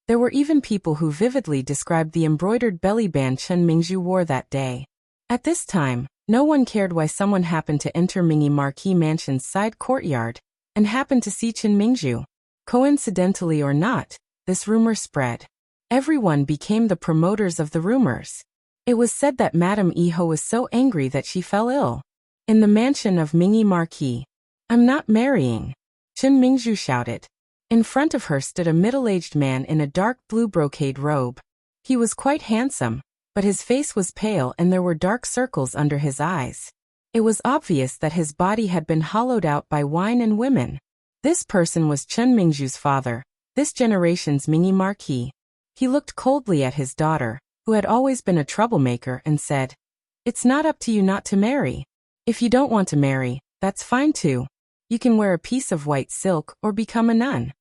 there were even people who vividly described the embroidered belly band Chen Mingzhu wore that day. At this time, no one cared why someone happened to enter Mingyi Marquis mansion's side courtyard and happened to see Chen Mingzhu. Coincidentally or not, this rumor spread. Everyone became the promoters of the rumors. It was said that Madame Iho was so angry that she fell ill. In the mansion of Mingyi Marquis. "I'm not marrying," Chen Mingzhu shouted. In front of her stood a middle-aged man in a dark blue brocade robe. He was quite handsome, but his face was pale and there were dark circles under his eyes. It was obvious that his body had been hollowed out by wine and women. This person was Chen Mingzhu's father, this generation's Mingyi Marquis. He looked coldly at his daughter, who had always been a troublemaker, and said, "It's not up to you not to marry. If you don't want to marry, that's fine too. You can wear a piece of white silk or become a nun.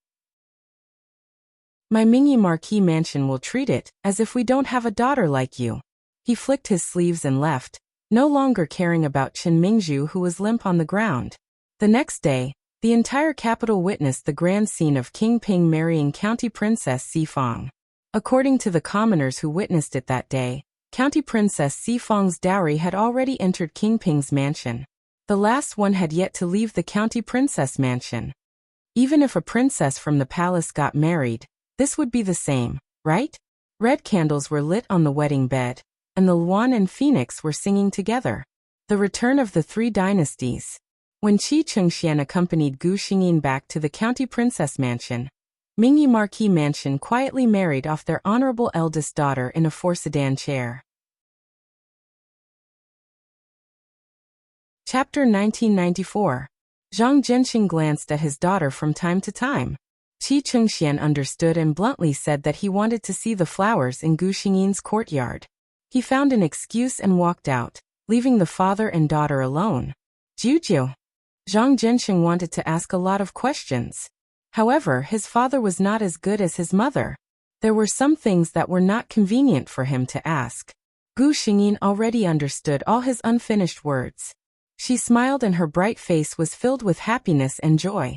My Mingyi Marquis mansion will treat it as if we don't have a daughter like you." He flicked his sleeves and left, no longer caring about Chen Mingzhu, who was limp on the ground. The next day, the entire capital witnessed the grand scene of King Ping marrying County Princess Xifang. According to the commoners who witnessed it that day, County Princess Xifang's dowry had already entered King Ping's mansion. The last one had yet to leave the County Princess mansion. Even if a princess from the palace got married, this would be the same, right? Red candles were lit on the wedding bed, and the Luan and Phoenix were singing together. The return of the 3 dynasties. When Qi Chengxian accompanied Gu Xingyin back to the County Princess mansion, Mingyi Marquis mansion quietly married off their honorable eldest daughter in a 4-sedan chair. Chapter 1994. Zhang Zhenxing glanced at his daughter from time to time. Qi Chengxian understood and bluntly said that he wanted to see the flowers in Gu Xingyin's courtyard. He found an excuse and walked out, leaving the father and daughter alone. Jiujiu. Zhang Zhenxing wanted to ask a lot of questions. However, his father was not as good as his mother. There were some things that were not convenient for him to ask. Gu Xingyin already understood all his unfinished words. She smiled and her bright face was filled with happiness and joy.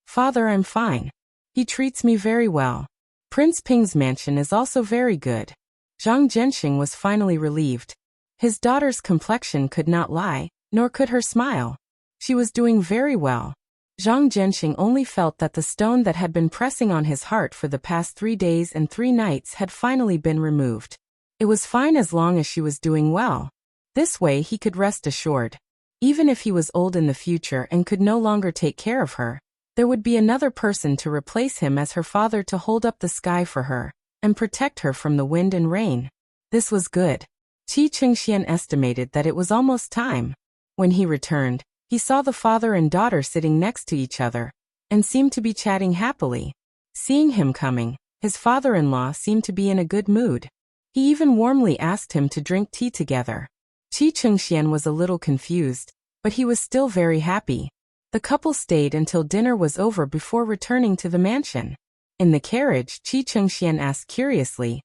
"Father, I'm fine. He treats me very well. Prince Ping's mansion is also very good." Zhang Zhenxing was finally relieved. His daughter's complexion could not lie, nor could her smile. She was doing very well. Zhang Zhenxing only felt that the stone that had been pressing on his heart for the past 3 days and 3 nights had finally been removed. It was fine as long as she was doing well. This way he could rest assured. Even if he was old in the future and could no longer take care of her, there would be another person to replace him as her father to hold up the sky for her and protect her from the wind and rain. This was good. Qi Chengxian estimated that it was almost time. When he returned, he saw the father and daughter sitting next to each other and seemed to be chatting happily. Seeing him coming, his father-in-law seemed to be in a good mood. He even warmly asked him to drink tea together. Qi Chengxian was a little confused, but he was still very happy. The couple stayed until dinner was over before returning to the mansion. In the carriage, Qi Chengxian asked curiously,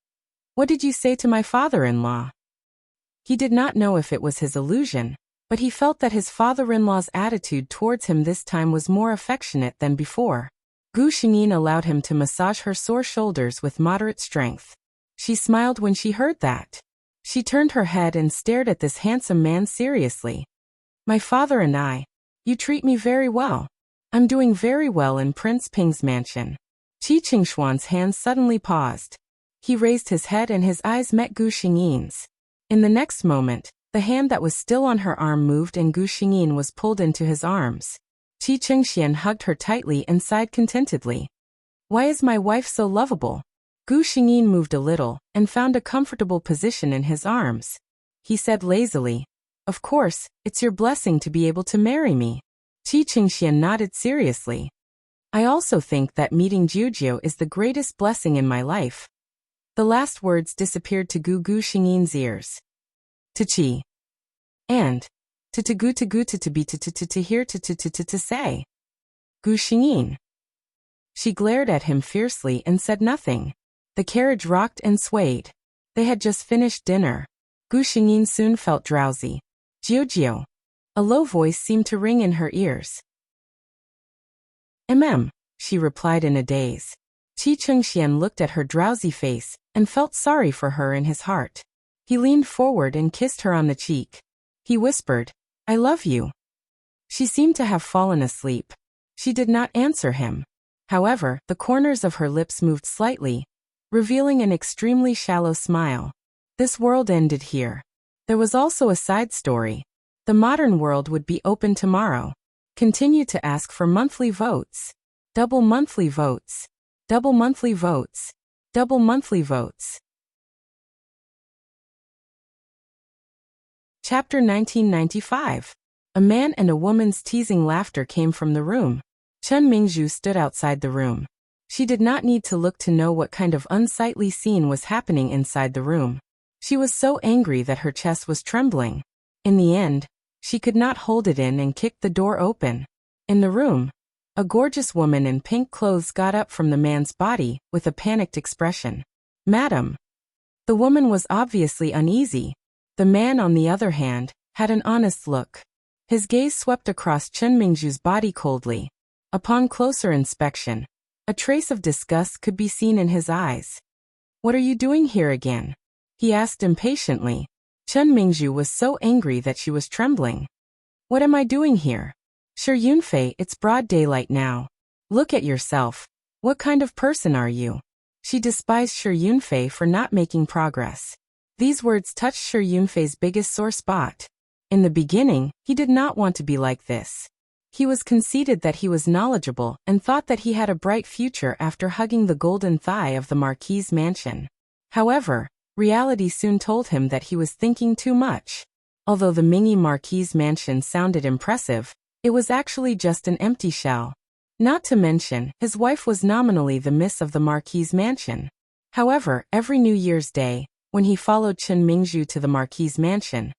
"What did you say to my father-in-law?" He did not know if it was his illusion, but he felt that his father-in-law's attitude towards him this time was more affectionate than before. Gu Xingyin allowed him to massage her sore shoulders with moderate strength. She smiled when she heard that. She turned her head and stared at this handsome man seriously. "My father and I, you treat me very well. I'm doing very well in Prince Ping's mansion." Qi Qingshuan's hands suddenly paused. He raised his head and his eyes met Gu Xingyin's. In the next moment, the hand that was still on her arm moved and Gu Xingyin was pulled into his arms. Qi Chengxian hugged her tightly and sighed contentedly. "Why is my wife so lovable?" Gu Xingyin moved a little and found a comfortable position in his arms. He said lazily, "Of course, it's your blessing to be able to marry me." Qi Chengxian nodded seriously. "I also think that meeting Jiujiu is the greatest blessing in my life." The last words disappeared to Gu Xingyin's ears. To Qi. And. To gu to be to hear to say. Gu Xingyin. She glared at him fiercely and said nothing. The carriage rocked and swayed. They had just finished dinner. Gu Xingyin soon felt drowsy. "Jiujiu." A low voice seemed to ring in her ears. She replied in a daze. Qi Chengxian looked at her drowsy face and felt sorry for her in his heart. He leaned forward and kissed her on the cheek. He whispered, "I love you." She seemed to have fallen asleep. She did not answer him. However, the corners of her lips moved slightly, revealing an extremely shallow smile. This world ended here. There was also a side story. The modern world would be open tomorrow. Continue to ask for monthly votes. Double monthly votes. Double monthly votes. Double monthly votes. Chapter 1995. A man and a woman's teasing laughter came from the room. Chen Mingzhu stood outside the room. She did not need to look to know what kind of unsightly scene was happening inside the room. She was so angry that her chest was trembling. In the end, she could not hold it in and kicked the door open. In the room, a gorgeous woman in pink clothes got up from the man's body with a panicked expression. "Madam." The woman was obviously uneasy. The man, on the other hand, had an honest look. His gaze swept across Chen Mingzhu's body coldly. Upon closer inspection, a trace of disgust could be seen in his eyes. "What are you doing here again?" he asked impatiently. Chen Mingzhu was so angry that she was trembling. "What am I doing here? Sure Yunfei, it's broad daylight now. Look at yourself. What kind of person are you?" She despised Shi Yunfei for not making progress. These words touched Shi Yunfei's biggest sore spot. In the beginning, he did not want to be like this. He was conceited that he was knowledgeable and thought that he had a bright future after hugging the golden thigh of the Marquis's mansion. However, reality soon told him that he was thinking too much. Although the Mingyi Marquis's mansion sounded impressive, it was actually just an empty shell. Not to mention, his wife was nominally the miss of the Marquis's mansion. However, every New Year's Day, when he followed Chen Mingzhu to the Marquis's mansion,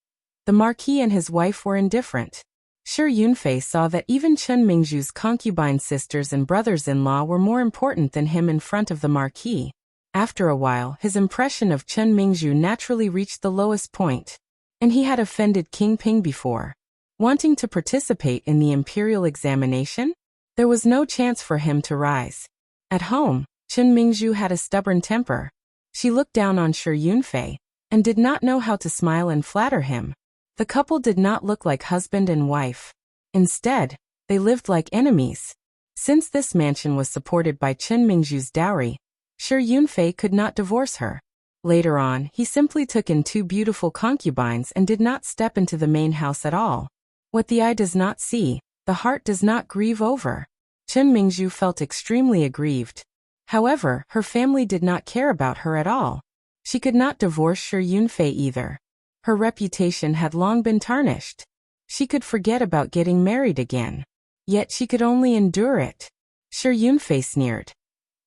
the Marquis and his wife were indifferent. Shi Yunfei saw that even Chen Mingzhu's concubine sisters and brothers-in-law were more important than him in front of the Marquis. After a while, his impression of Chen Mingzhu naturally reached the lowest point. And he had offended King Ping before. Wanting to participate in the imperial examination, there was no chance for him to rise. At home, Chen Mingzhu had a stubborn temper. She looked down on Shi Yunfei and did not know how to smile and flatter him. The couple did not look like husband and wife. Instead, They lived like enemies. Since this mansion was supported by Chen Mingzhu's dowry, Shi Yunfei could not divorce her. Later on, he simply took in 2 beautiful concubines and did not step into the main house at all. What the eye does not see, the heart does not grieve over. Chen Mingzhu felt extremely aggrieved. However, her family did not care about her at all. She could not divorce Shi Yunfei either. Her reputation had long been tarnished. She could forget about getting married again. Yet she could only endure it. Shi Yunfei sneered.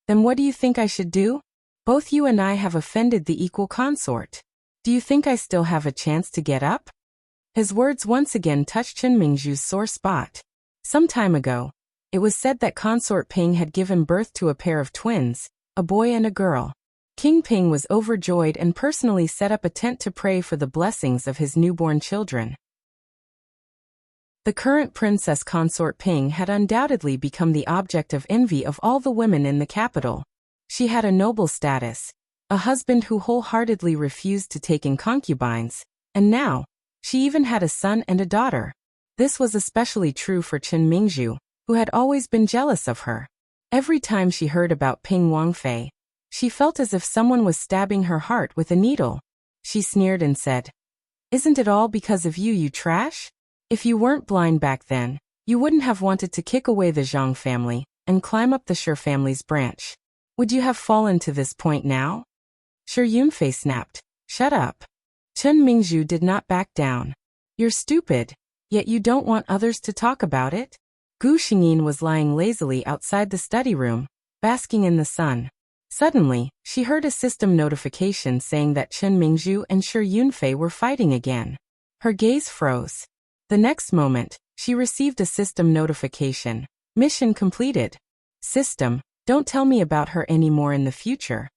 Then what do you think I should do? Both you and I have offended the equal consort. Do you think I still have a chance to get up? His words once again touched Chen Mingzhu's sore spot. Some time ago, it was said that Consort Ping had given birth to a pair of twins, a boy and a girl. King Ping was overjoyed and personally set up a tent to pray for the blessings of his newborn children. The current Princess Consort Ping had undoubtedly become the object of envy of all the women in the capital. She had a noble status, a husband who wholeheartedly refused to take in concubines, and now, she even had a son and a daughter. This was especially true for Chen Mingzhu, who had always been jealous of her. Every time she heard about Ping Wangfei, she felt as if someone was stabbing her heart with a needle. She sneered and said, "Isn't it all because of you, you trash? If you weren't blind back then, you wouldn't have wanted to kick away the Zhang family and climb up the Shi family's branch. Would you have fallen to this point now?" Shi Yunfei snapped, "Shut up." Chen Mingzhu did not back down. "You're stupid, yet you don't want others to talk about it?" Gu Xingyin was lying lazily outside the study room, basking in the sun. Suddenly, she heard a system notification saying that Chen Mingzhu and Shi Yunfei were fighting again. Her gaze froze. The next moment, she received a system notification. Mission completed. System, don't tell me about her anymore in the future.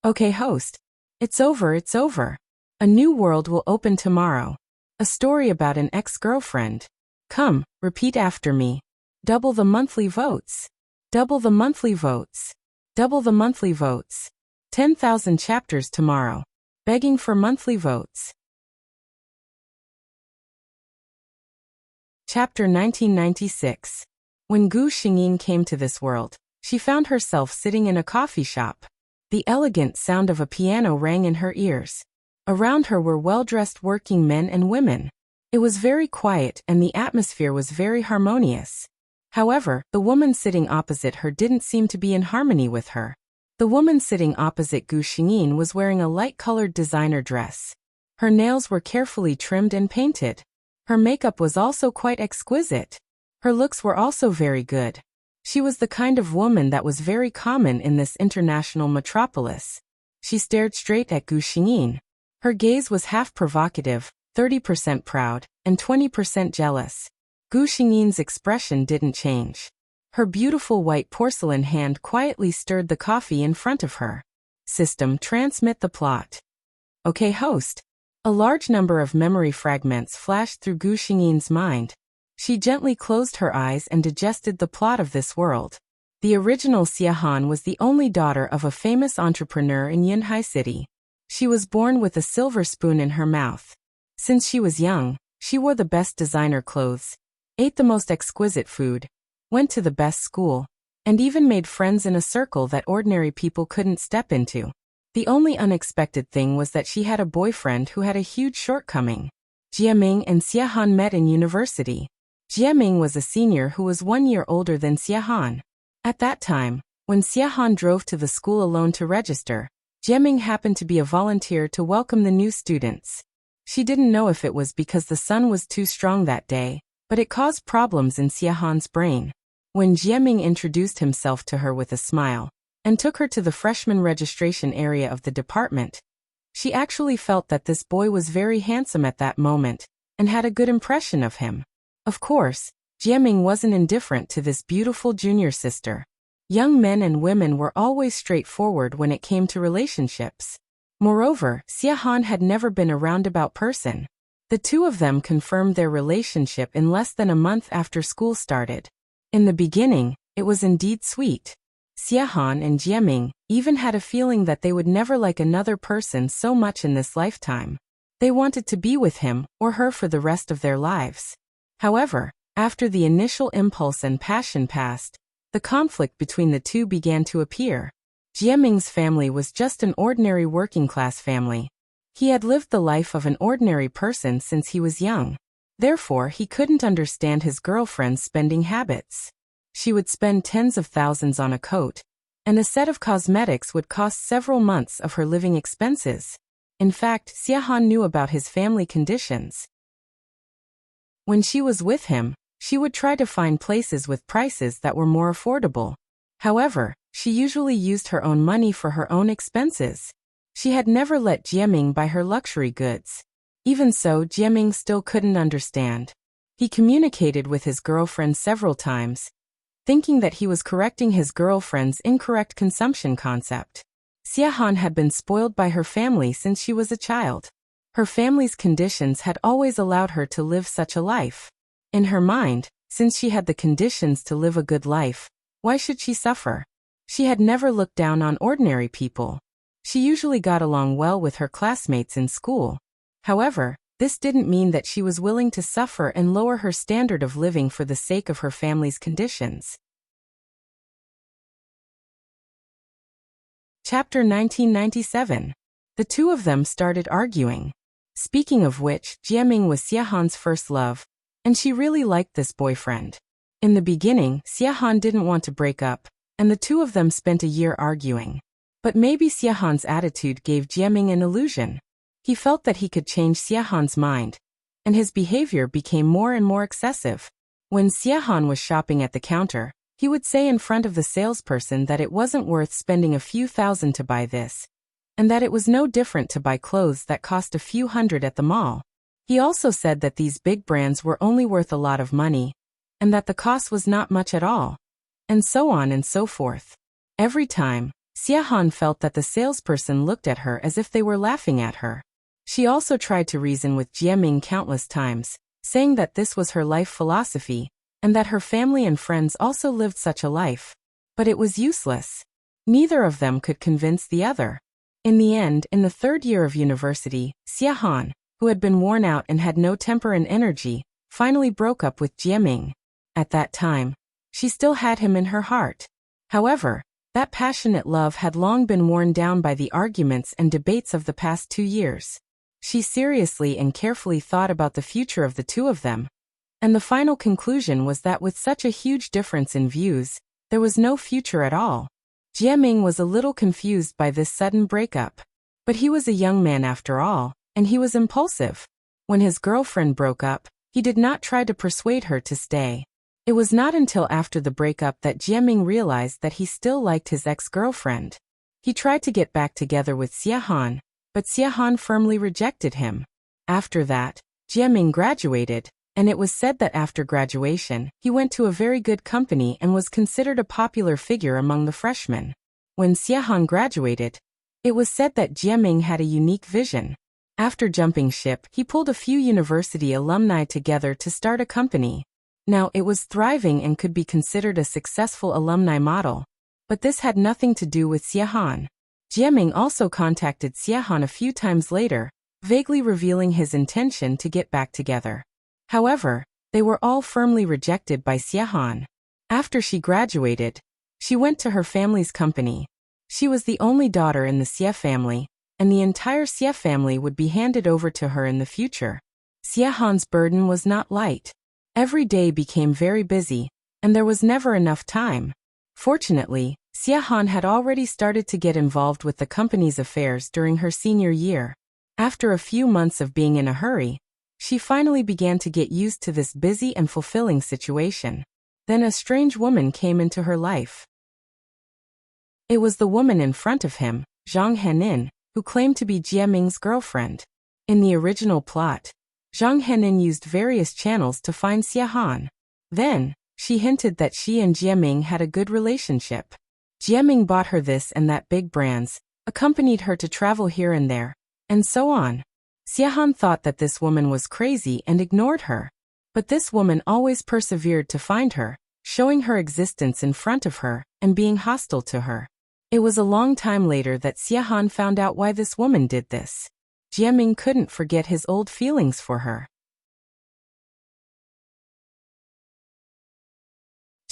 Okay, host. It's over, it's over. A new world will open tomorrow. A story about an ex-girlfriend. Come, repeat after me. Double the monthly votes. Double the monthly votes. Double the monthly votes. 10,000 chapters tomorrow. Begging for monthly votes. Chapter 1996. When Gu Xingyin came to this world, she found herself sitting in a coffee shop. The elegant sound of a piano rang in her ears. Around her were well-dressed working men and women. It was very quiet and the atmosphere was very harmonious. However, the woman sitting opposite her didn't seem to be in harmony with her. The woman sitting opposite Gu Xingyin was wearing a light-colored designer dress. Her nails were carefully trimmed and painted. Her makeup was also quite exquisite. Her looks were also very good. She was the kind of woman that was very common in this international metropolis. She stared straight at Gu Xingyin. Her gaze was half provocative, 30% proud, and 20% jealous. Gu Xingyin's expression didn't change. Her beautiful white porcelain hand quietly stirred the coffee in front of her. System, transmit the plot. Okay, host. A large number of memory fragments flashed through Gu Xingyin's mind. She gently closed her eyes and digested the plot of this world. The original Xia Han was the only daughter of a famous entrepreneur in Yunhai City. She was born with a silver spoon in her mouth. Since she was young, she wore the best designer clothes, ate the most exquisite food, went to the best school, and even made friends in a circle that ordinary people couldn't step into. The only unexpected thing was that she had a boyfriend who had a huge shortcoming. Jiaming and Xia Han met in university. Jiaming was a senior who was 1 year older than Xia Han. At that time, when Xia Han drove to the school alone to register, Jiaming happened to be a volunteer to welcome the new students. She didn't know if it was because the sun was too strong that day, but it caused problems in Xia Han's brain. When Jiaming introduced himself to her with a smile, and took her to the freshman registration area of the department, she actually felt that this boy was very handsome at that moment, and had a good impression of him. Of course, Jiaming wasn't indifferent to this beautiful junior sister. Young men and women were always straightforward when it came to relationships. Moreover, Xia Han had never been a roundabout person. The two of them confirmed their relationship in less than a month after school started. In the beginning, it was indeed sweet. Xia Han and Jiaming even had a feeling that they would never like another person so much in this lifetime. They wanted to be with him or her for the rest of their lives. However, After the initial impulse and passion passed, the conflict between the two began to appear. Jieming's family was just an ordinary working-class family. He had lived the life of an ordinary person since he was young. Therefore, he couldn't understand his girlfriend's spending habits. She would spend tens of thousands on a coat, and a set of cosmetics would cost several months of her living expenses. In fact, Xiahan knew about his family conditions. When she was with him, she would try to find places with prices that were more affordable. However, she usually used her own money for her own expenses. She had never let Jieming buy her luxury goods. Even so, Jieming still couldn't understand. He communicated with his girlfriend several times, thinking that he was correcting his girlfriend's incorrect consumption concept. Xiahan had been spoiled by her family since she was a child. Her family's conditions had always allowed her to live such a life. In her mind, since she had the conditions to live a good life, why should she suffer? She had never looked down on ordinary people. She usually got along well with her classmates in school. However, this didn't mean that she was willing to suffer and lower her standard of living for the sake of her family's conditions. Chapter 1997. The two of them started arguing. Speaking of which, Jieming was Xiahan's first love, and she really liked this boyfriend. In the beginning, Xiahan didn't want to break up, and the two of them spent a year arguing. But maybe Xiahan's attitude gave Jieming an illusion. He felt that he could change Xiahan's mind, and his behavior became more and more excessive. When Xiahan was shopping at the counter, he would say in front of the salesperson that it wasn't worth spending a few thousand to buy this, and that it was no different to buy clothes that cost a few hundred at the mall. He also said that these big brands were only worth a lot of money, and that the cost was not much at all, and so on and so forth. Every time, Xiahan felt that the salesperson looked at her as if they were laughing at her. She also tried to reason with Jieming countless times, saying that this was her life philosophy, and that her family and friends also lived such a life. But it was useless. Neither of them could convince the other. In the end, in the third year of university, Xiahan, who had been worn out and had no temper and energy, finally broke up with Jieming. At that time, she still had him in her heart. However, that passionate love had long been worn down by the arguments and debates of the past 2 years. She seriously and carefully thought about the future of the two of them, and the final conclusion was that with such a huge difference in views, there was no future at all. Jieming was a little confused by this sudden breakup. But he was a young man after all, and he was impulsive. When his girlfriend broke up, he did not try to persuade her to stay. It was not until after the breakup that Jieming realized that he still liked his ex-girlfriend. He tried to get back together with Xiahan, but Xiahan firmly rejected him. After that, Jieming graduated, and it was said that after graduation, he went to a very good company and was considered a popular figure among the freshmen. When Xiahan graduated, it was said that Jieming had a unique vision. After jumping ship, he pulled a few university alumni together to start a company. Now, it was thriving and could be considered a successful alumni model. But this had nothing to do with Xiahan. Jieming also contacted Xiahan a few times later, vaguely revealing his intention to get back together. However, they were all firmly rejected by Xiahan. After she graduated, she went to her family's company. She was the only daughter in the Xie family, and the entire Xie family would be handed over to her in the future. Xiahan's burden was not light. Every day became very busy, and there was never enough time. Fortunately, Xiahan had already started to get involved with the company's affairs during her senior year. After a few months of being in a hurry, she finally began to get used to this busy and fulfilling situation. Then a strange woman came into her life. It was the woman in front of him, Zhang Henin, who claimed to be Jieming's girlfriend. In the original plot, Zhang Henin used various channels to find Xiahan. Then, she hinted that she and Jieming had a good relationship. Jieming bought her this and that big brands, accompanied her to travel here and there, and so on. Xiahan thought that this woman was crazy and ignored her. But this woman always persevered to find her, showing her existence in front of her, and being hostile to her. It was a long time later that Xiahan found out why this woman did this. Jieming couldn't forget his old feelings for her.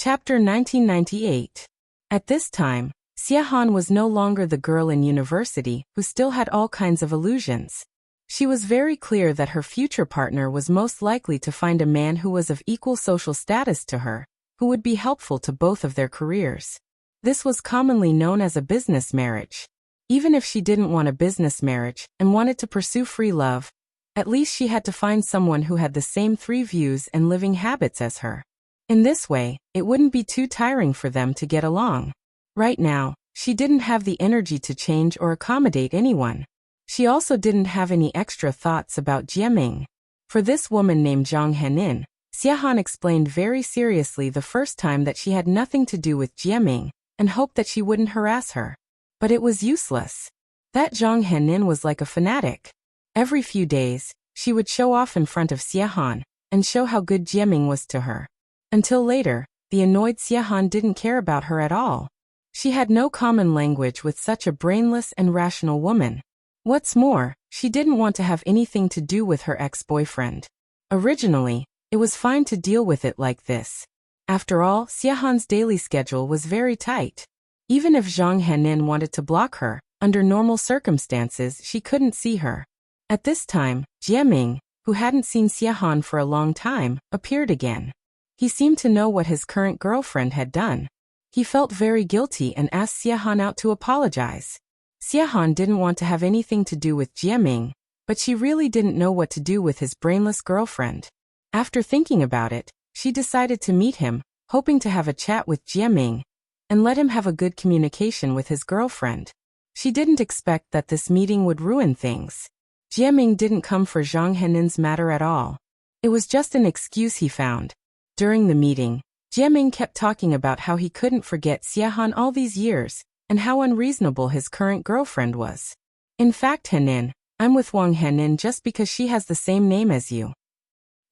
Chapter 1998. At this time, Xia was no longer the girl in university who still had all kinds of illusions. She was very clear that her future partner was most likely to find a man who was of equal social status to her, who would be helpful to both of their careers. This was commonly known as a business marriage. Even if she didn't want a business marriage and wanted to pursue free love, at least she had to find someone who had the same three views and living habits as her. In this way, it wouldn't be too tiring for them to get along. Right now, she didn't have the energy to change or accommodate anyone. She also didn't have any extra thoughts about Jiaming. For this woman named Zhang Henin, Xia explained very seriously the first time that she had nothing to do with Jiaming and hoped that she wouldn't harass her. But it was useless. That Zhang Henin was like a fanatic. Every few days, she would show off in front of Xia and show how good Jiaming was to her. Until later, the annoyed Xia didn't care about her at all. She had no common language with such a brainless and rational woman. What's more, she didn't want to have anything to do with her ex-boyfriend. Originally, it was fine to deal with it like this. After all, Xia daily schedule was very tight. Even if Zhang Henin wanted to block her, under normal circumstances she couldn't see her. At this time, Jiaming, who hadn't seen Xia for a long time, appeared again. He seemed to know what his current girlfriend had done. He felt very guilty and asked Xia out to apologize. Xia didn't want to have anything to do with Jiaming, but she really didn't know what to do with his brainless girlfriend. After thinking about it, she decided to meet him, hoping to have a chat with Jiaming and let him have a good communication with his girlfriend. She didn't expect that this meeting would ruin things. Jiaming didn't come for Zhang Henin's matter at all. It was just an excuse he found. During the meeting, Jiaming kept talking about how he couldn't forget Xia all these years, and how unreasonable his current girlfriend was. In fact, Henin, I'm with Wang Henin just because she has the same name as you,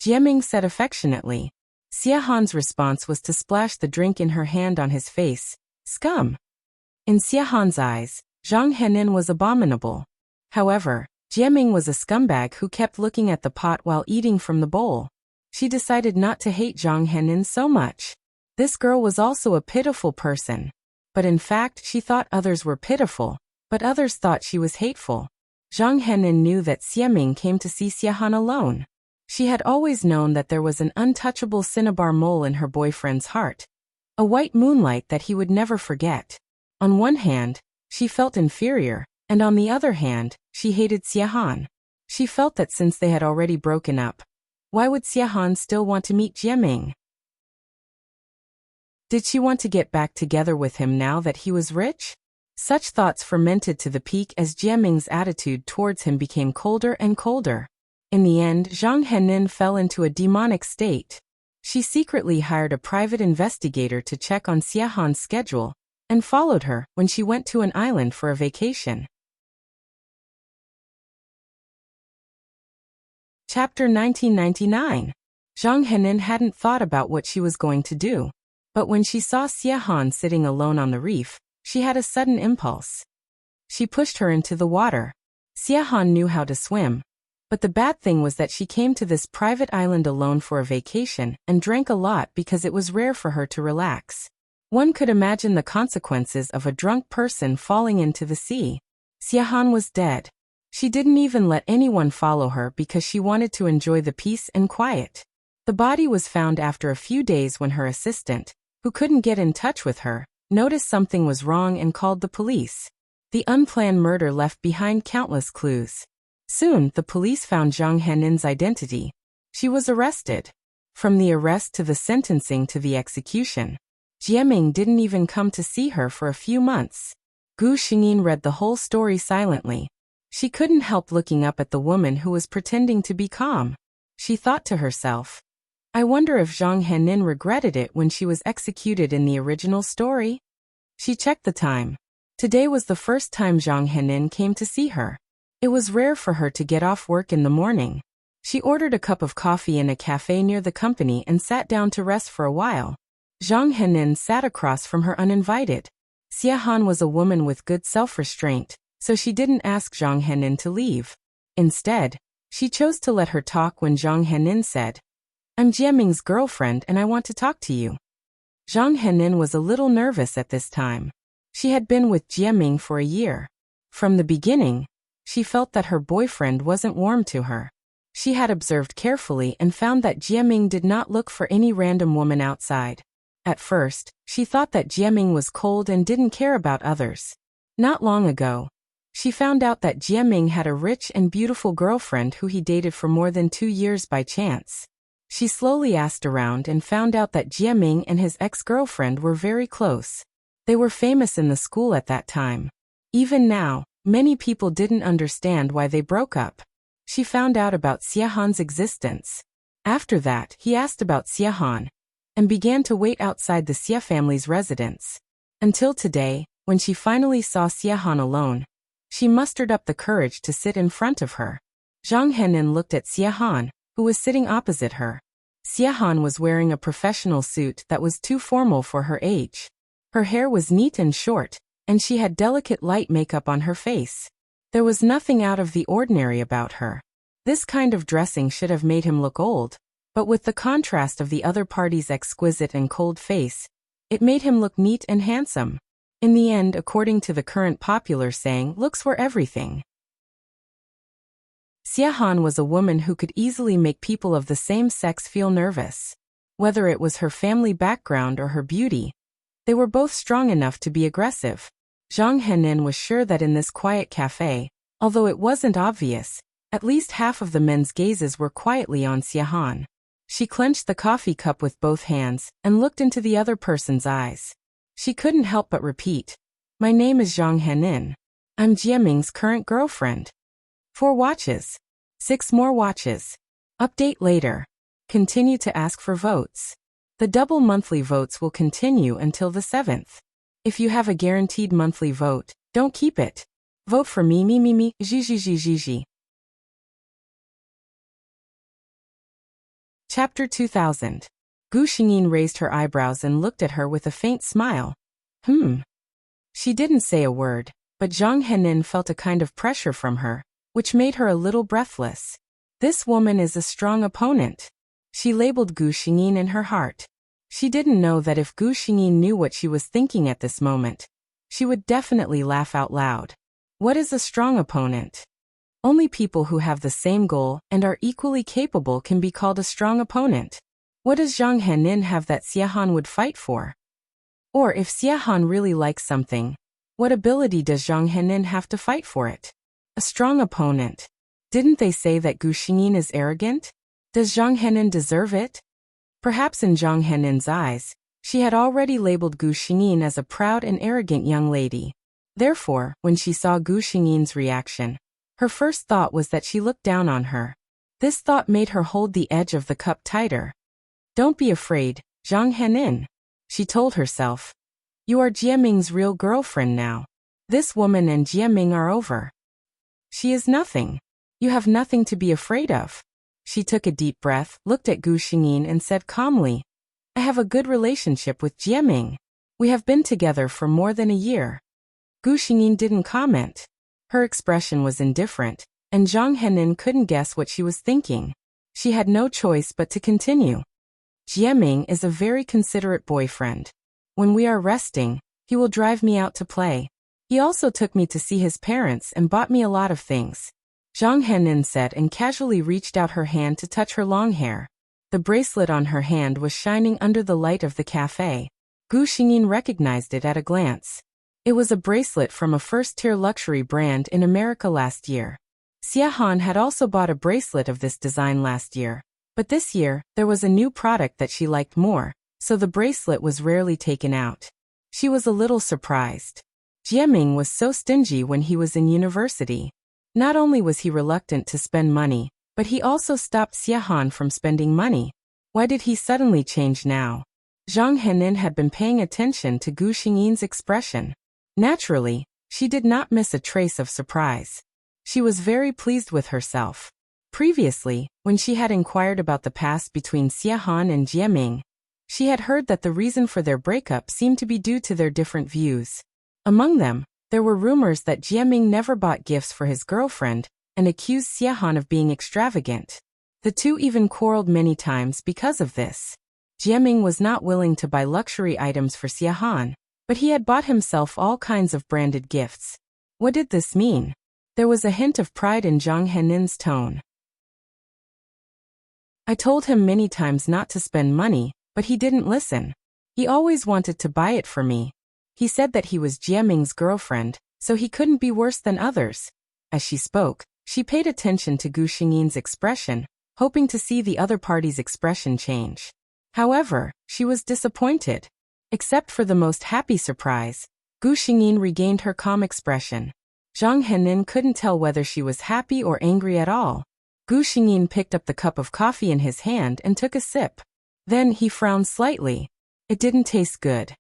Jiaming said affectionately. Xia response was to splash the drink in her hand on his face. Scum! In Xia eyes, Zhang Henin was abominable. However, Jiaming was a scumbag who kept looking at the pot while eating from the bowl. She decided not to hate Zhang Henin so much. This girl was also a pitiful person. But in fact she thought others were pitiful, but others thought she was hateful. Zhang Henin knew that Jiaming came to see Xia alone. She had always known that there was an untouchable cinnabar mole in her boyfriend's heart. A white moonlight that he would never forget. On one hand, she felt inferior, and on the other hand, she hated Xia. She felt that since they had already broken up, why would Xia still want to meet Jiaming? Did she want to get back together with him now that he was rich? Such thoughts fermented to the peak as Jiaming's attitude towards him became colder and colder. In the end, Zhang Henin fell into a demonic state. She secretly hired a private investigator to check on Xia schedule, and followed her when she went to an island for a vacation. Chapter 1999. Zhang Henin hadn't thought about what she was going to do. But when she saw Xia sitting alone on the reef, she had a sudden impulse. She pushed her into the water. Xia knew how to swim. But the bad thing was that she came to this private island alone for a vacation and drank a lot because it was rare for her to relax. One could imagine the consequences of a drunk person falling into the sea. Xia was dead. She didn't even let anyone follow her because she wanted to enjoy the peace and quiet. The body was found after a few days when her assistant, who couldn't get in touch with her, noticed something was wrong and called the police. The unplanned murder left behind countless clues. Soon, the police found Zhang Henin's identity. She was arrested. From the arrest to the sentencing to the execution, Jiaming didn't even come to see her for a few months. Gu Xingyin read the whole story silently. She couldn't help looking up at the woman who was pretending to be calm. She thought to herself, I wonder if Zhang Henin regretted it when she was executed in the original story? She checked the time. Today was the first time Zhang Henin came to see her. It was rare for her to get off work in the morning. She ordered a cup of coffee in a cafe near the company and sat down to rest for a while. Zhang Henin sat across from her uninvited. Xia was a woman with good self-restraint, so she didn't ask Zhang Henin to leave. Instead, she chose to let her talk when Zhang Henin said, I'm Jiaming's girlfriend and I want to talk to you. Zhang Henin was a little nervous at this time. She had been with Jiaming for a year. From the beginning, she felt that her boyfriend wasn't warm to her. She had observed carefully and found that Jiaming did not look for any random woman outside. At first, she thought that Jiaming was cold and didn't care about others. Not long ago, she found out that Jiaming had a rich and beautiful girlfriend who he dated for more than 2 years by chance. She slowly asked around and found out that Jiaming and his ex-girlfriend were very close. They were famous in the school at that time. Even now, many people didn't understand why they broke up. She found out about Xiahan's existence. After that, he asked about Xiahan and began to wait outside the Xia family's residence. Until today, when she finally saw Xiahan alone, she mustered up the courage to sit in front of her. Zhang Henin looked at Xiahan, who was sitting opposite her. Xiahan was wearing a professional suit that was too formal for her age. Her hair was neat and short, and she had delicate light makeup on her face. There was nothing out of the ordinary about her. This kind of dressing should have made him look old, but with the contrast of the other party's exquisite and cold face, it made him look neat and handsome. In the end, according to the current popular saying, looks were everything. Xiahan was a woman who could easily make people of the same sex feel nervous. Whether it was her family background or her beauty, they were both strong enough to be aggressive. Zhang Henin was sure that in this quiet cafe, although it wasn't obvious, at least half of the men's gazes were quietly on Xiahan. She clenched the coffee cup with both hands and looked into the other person's eyes. She couldn't help but repeat, "My name is Zhang Henin. I'm Jiaming's current girlfriend." 4 watches. 6 more watches. Update later. Continue to ask for votes. The double monthly votes will continue until the 7th. If you have a guaranteed monthly vote, don't keep it. Vote for me, Gigi. Chapter 2000. Gu Xingyin raised her eyebrows and looked at her with a faint smile. She didn't say a word, but Zhang Henin felt a kind of pressure from her, which made her a little breathless. This woman is a strong opponent. She labeled Gu Xingyin in her heart. She didn't know that if Gu Xingyin knew what she was thinking at this moment, she would definitely laugh out loud. What is a strong opponent? Only people who have the same goal and are equally capable can be called a strong opponent. What does Zhang Henin have that Xiahan would fight for? Or if Xiahan really likes something, what ability does Zhang Henin have to fight for it? A strong opponent. Didn't they say that Gu Xingyin is arrogant? Does Zhang Henin deserve it? Perhaps in Zhang Henin's eyes, she had already labeled Gu Xingyin as a proud and arrogant young lady. Therefore, when she saw Gu Xingyin's reaction, her first thought was that she looked down on her. This thought made her hold the edge of the cup tighter. Don't be afraid, Zhang Henin, she told herself. You are Jiaming's real girlfriend now. This woman and Jiaming are over. She is nothing. You have nothing to be afraid of. She took a deep breath, looked at Gu Xingyin and said calmly, I have a good relationship with Jiaming. We have been together for more than a year. Gu Xingyin didn't comment. Her expression was indifferent, and Zhang Henin couldn't guess what she was thinking. She had no choice but to continue. Jiaming is a very considerate boyfriend. When we are resting, he will drive me out to play. He also took me to see his parents and bought me a lot of things. Zhang Henin said and casually reached out her hand to touch her long hair. The bracelet on her hand was shining under the light of the cafe. Gu Xingyin recognized it at a glance. It was a bracelet from a first-tier luxury brand in America last year. Xiahan had also bought a bracelet of this design last year, but this year, there was a new product that she liked more, so the bracelet was rarely taken out. She was a little surprised. Jiaming was so stingy when he was in university. Not only was he reluctant to spend money, but he also stopped Xiahan from spending money. Why did he suddenly change now? Zhang Henin had been paying attention to Gu Xingyin's expression. Naturally, she did not miss a trace of surprise. She was very pleased with herself. Previously, when she had inquired about the past between Xiahan and Jiaming, she had heard that the reason for their breakup seemed to be due to their different views. Among them, there were rumors that Jiaming never bought gifts for his girlfriend and accused Xiahan of being extravagant. The two even quarreled many times because of this. Jieming was not willing to buy luxury items for Xiahan, but he had bought himself all kinds of branded gifts. What did this mean? There was a hint of pride in Zhang Henin's tone. I told him many times not to spend money, but he didn't listen. He always wanted to buy it for me. He said that he was Jieming's girlfriend, so he couldn't be worse than others. As she spoke, she paid attention to Gu Xingyin's expression, hoping to see the other party's expression change. However, she was disappointed. Except for the most happy surprise, Gu Xingyin regained her calm expression. Zhang Henin couldn't tell whether she was happy or angry at all. Gu Xingyin picked up the cup of coffee in his hand and took a sip. Then he frowned slightly. It didn't taste good.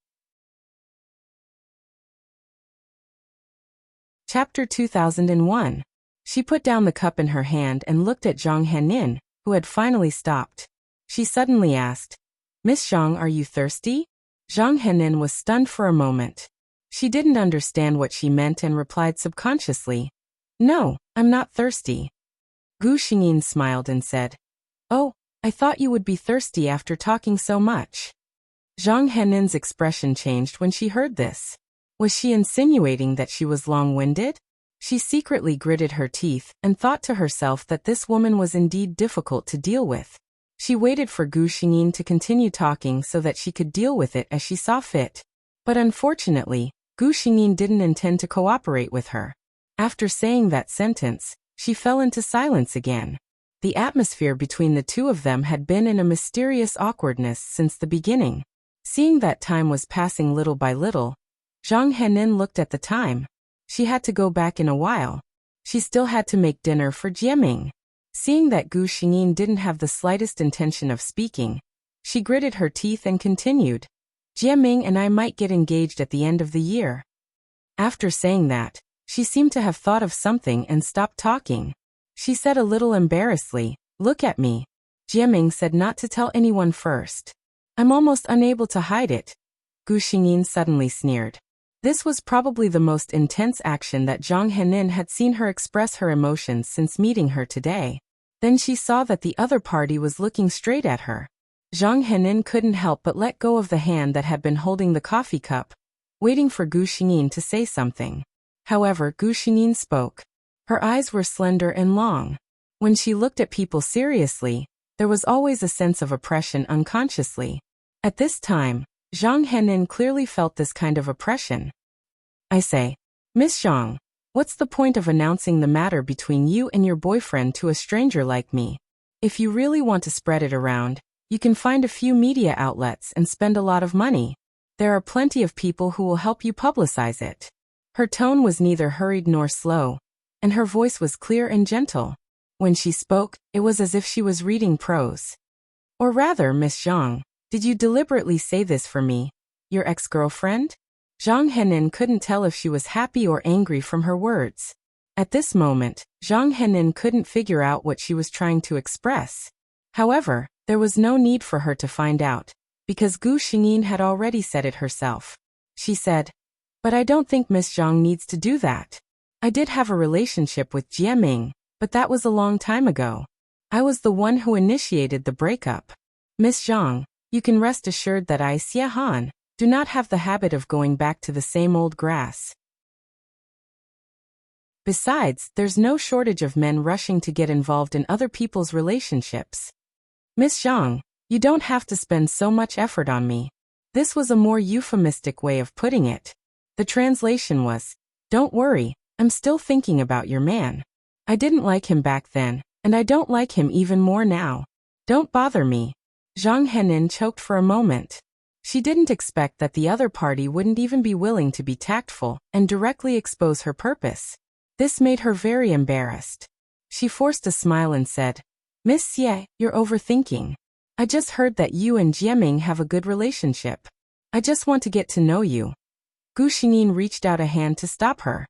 Chapter 2001. She put down the cup in her hand and looked at Zhang Henin, who had finally stopped. She suddenly asked, "Miss Zhang, are you thirsty?" Zhang Henin was stunned for a moment. She didn't understand what she meant and replied subconsciously, "No, I'm not thirsty." Gu Xingyin smiled and said, "Oh, I thought you would be thirsty after talking so much." Zhang Henin's expression changed when she heard this. Was she insinuating that she was long-winded? She secretly gritted her teeth and thought to herself that this woman was indeed difficult to deal with. She waited for Gu Xingyin to continue talking so that she could deal with it as she saw fit. But unfortunately, Gu Xingyin didn't intend to cooperate with her. After saying that sentence, she fell into silence again. The atmosphere between the two of them had been in a mysterious awkwardness since the beginning. Seeing that time was passing little by little, Zhang Henin looked at the time. She had to go back in a while. She still had to make dinner for Jieming. Seeing that Gu Xingyin didn't have the slightest intention of speaking, she gritted her teeth and continued, "Jieming and I might get engaged at the end of the year." After saying that, she seemed to have thought of something and stopped talking. She said a little embarrassedly, "Look at me." Jieming said not to tell anyone first. "I'm almost unable to hide it." Gu Xingyin suddenly sneered. This was probably the most intense action that Zhang Henin had seen her express her emotions since meeting her today. Then she saw that the other party was looking straight at her. Zhang Henin couldn't help but let go of the hand that had been holding the coffee cup, waiting for Gu Xingyin to say something. However, Gu Xingyin spoke. Her eyes were slender and long. When she looked at people seriously, there was always a sense of oppression unconsciously. At this time, Zhang Henin clearly felt this kind of oppression. "I say, Miss Zhang, what's the point of announcing the matter between you and your boyfriend to a stranger like me? If you really want to spread it around, you can find a few media outlets and spend a lot of money. There are plenty of people who will help you publicize it." Her tone was neither hurried nor slow, and her voice was clear and gentle. When she spoke, it was as if she was reading prose. "Or rather, Miss Zhang, did you deliberately say this for me, your ex-girlfriend?" Zhang Henin couldn't tell if she was happy or angry from her words. At this moment, Zhang Henin couldn't figure out what she was trying to express. However, there was no need for her to find out, because Gu Xingyin had already said it herself. She said, "But I don't think Miss Zhang needs to do that. I did have a relationship with Jieming, but that was a long time ago. I was the one who initiated the breakup. Miss Zhang, you can rest assured that I, Xiahan, do not have the habit of going back to the same old grass. Besides, there's no shortage of men rushing to get involved in other people's relationships. Miss Zhang, you don't have to spend so much effort on me." This was a more euphemistic way of putting it. The translation was, "Don't worry, I'm still thinking about your man. I didn't like him back then, and I don't like him even more now. Don't bother me." Zhang Henin choked for a moment. She didn't expect that the other party wouldn't even be willing to be tactful and directly expose her purpose. This made her very embarrassed. She forced a smile and said, "Miss Xie, you're overthinking. I just heard that you and Jieming have a good relationship. I just want to get to know you." Gu Xingyin reached out a hand to stop her.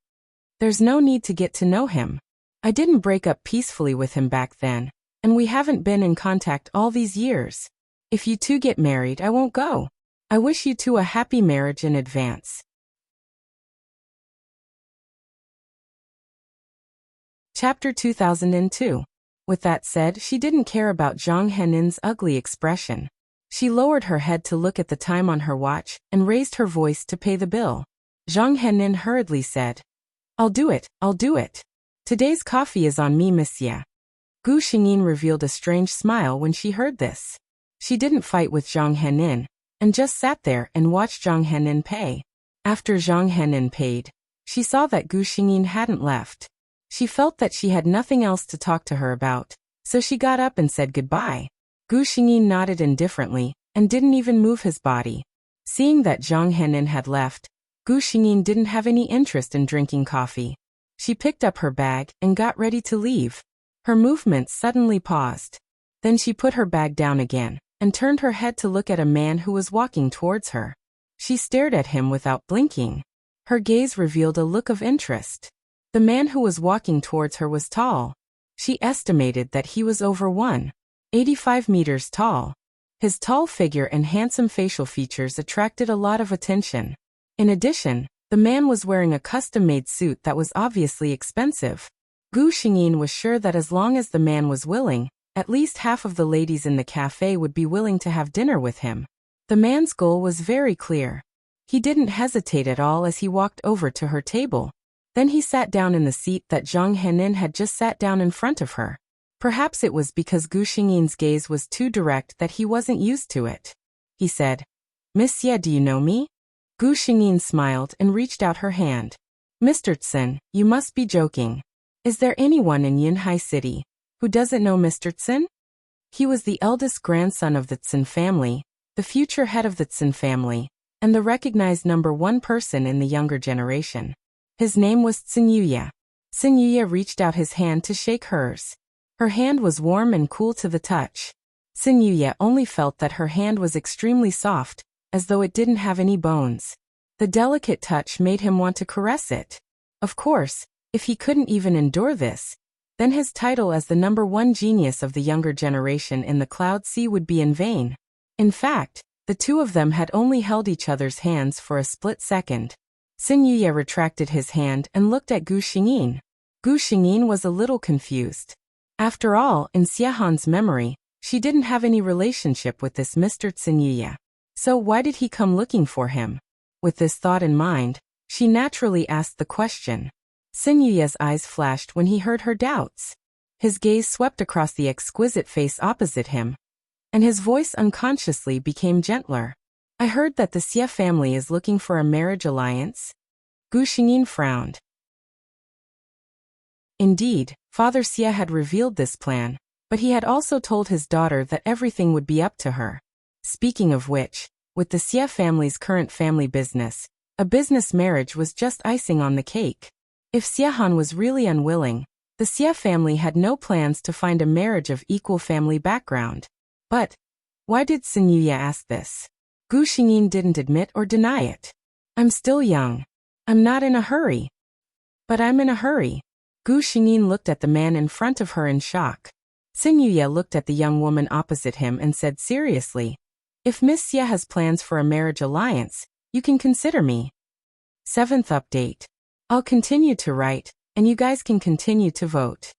"There's no need to get to know him. I didn't break up peacefully with him back then, and we haven't been in contact all these years. If you two get married, I won't go. I wish you two a happy marriage in advance." Chapter 2002. With that said, she didn't care about Zhang Henin's ugly expression. She lowered her head to look at the time on her watch and raised her voice to pay the bill. Zhang Henin hurriedly said, I'll do it, I'll do it. Today's coffee is on me, monsieur. Gu Xingyin revealed a strange smile when she heard this. She didn't fight with Zhang Henin, and just sat there and watched Zhang Henin pay. After Zhang Henin paid, she saw that Gu Xingyin hadn't left. She felt that she had nothing else to talk to her about, so she got up and said goodbye. Gu Xingyin nodded indifferently, and didn't even move his body. Seeing that Zhang Henin had left, Gu Xingyin didn't have any interest in drinking coffee. She picked up her bag and got ready to leave. Her movements suddenly paused. Then she put her bag down again, and turned her head to look at a man who was walking towards her. She stared at him without blinking. Her gaze revealed a look of interest. The man who was walking towards her was tall. She estimated that he was over 185 meters tall. His tall figure and handsome facial features attracted a lot of attention. In addition, the man was wearing a custom-made suit that was obviously expensive. Gu Xingyin was sure that as long as the man was willing, at least half of the ladies in the cafe would be willing to have dinner with him. The man's goal was very clear. He didn't hesitate at all as he walked over to her table. Then he sat down in the seat that Zhang Henin had just sat down in front of her. Perhaps it was because Gu Xingyin's gaze was too direct that he wasn't used to it. He said, Monsieur, do you know me? Gu Xingyin smiled and reached out her hand. Mr. Tsin, you must be joking. Is there anyone in Yinhai City who doesn't know Mr. Tsin? He was the eldest grandson of the Tsin family, the future head of the Tsin family, and the recognized #1 person in the younger generation. His name was Tsin Yuya. Tsin Yuya reached out his hand to shake hers. Her hand was warm and cool to the touch. Tsin Yuya only felt that her hand was extremely soft, as though it didn't have any bones. The delicate touch made him want to caress it. Of course, if he couldn't even endure this, then his title as the #1 genius of the younger generation in the Cloud Sea would be in vain. In fact, the two of them had only held each other's hands for a split second. Tsin Yuya retracted his hand and looked at Gu Xingyin. Gu Xingyin was a little confused. After all, in Xiehan's memory, she didn't have any relationship with this Mr. Tsin Yuya. So why did he come looking for him? With this thought in mind, she naturally asked the question. Tsin Yuya's eyes flashed when he heard her doubts. His gaze swept across the exquisite face opposite him, and his voice unconsciously became gentler. I heard that the Xie family is looking for a marriage alliance. Gu Xingyin frowned. Indeed, Father Xie had revealed this plan, but he had also told his daughter that everything would be up to her. Speaking of which, with the Xie family's current family business, a business marriage was just icing on the cake. If Xiehan was really unwilling, the Xie family had no plans to find a marriage of equal family background. But why did Tsin Yuya ask this? Gu Xingyin didn't admit or deny it. I'm still young. I'm not in a hurry. But I'm in a hurry. Gu Xingyin looked at the man in front of her in shock. Tsin Yuya looked at the young woman opposite him and said seriously, If Miss Xie has plans for a marriage alliance, you can consider me. 7th update. I'll continue to write, and you guys can continue to vote.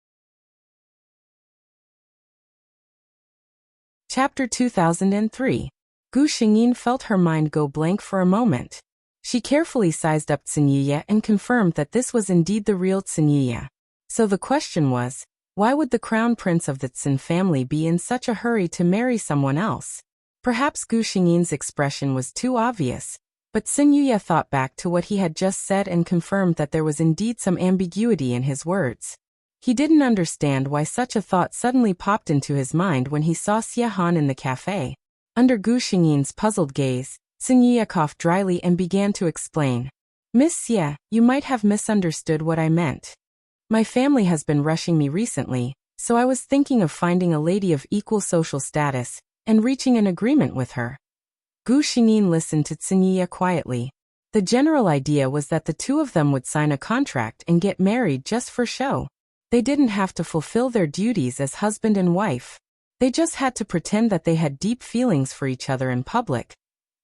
Chapter 2003. Gu Xingyin felt her mind go blank for a moment. She carefully sized up Tsin Yuya and confirmed that this was indeed the real Tsin Yuya. So the question was, why would the crown prince of the Tsin family be in such a hurry to marry someone else? Perhaps Gu Xingyin's expression was too obvious, but Tsin Yuya thought back to what he had just said and confirmed that there was indeed some ambiguity in his words. He didn't understand why such a thought suddenly popped into his mind when he saw Xiehan in the cafe. Under Gu Xingyin's puzzled gaze, Tsin Yuya coughed dryly and began to explain. Miss Xie, you might have misunderstood what I meant. My family has been rushing me recently, so I was thinking of finding a lady of equal social status and reaching an agreement with her. Gu Xingyin listened to Tsin Yuya quietly. The general idea was that the two of them would sign a contract and get married just for show. They didn't have to fulfill their duties as husband and wife. They just had to pretend that they had deep feelings for each other in public.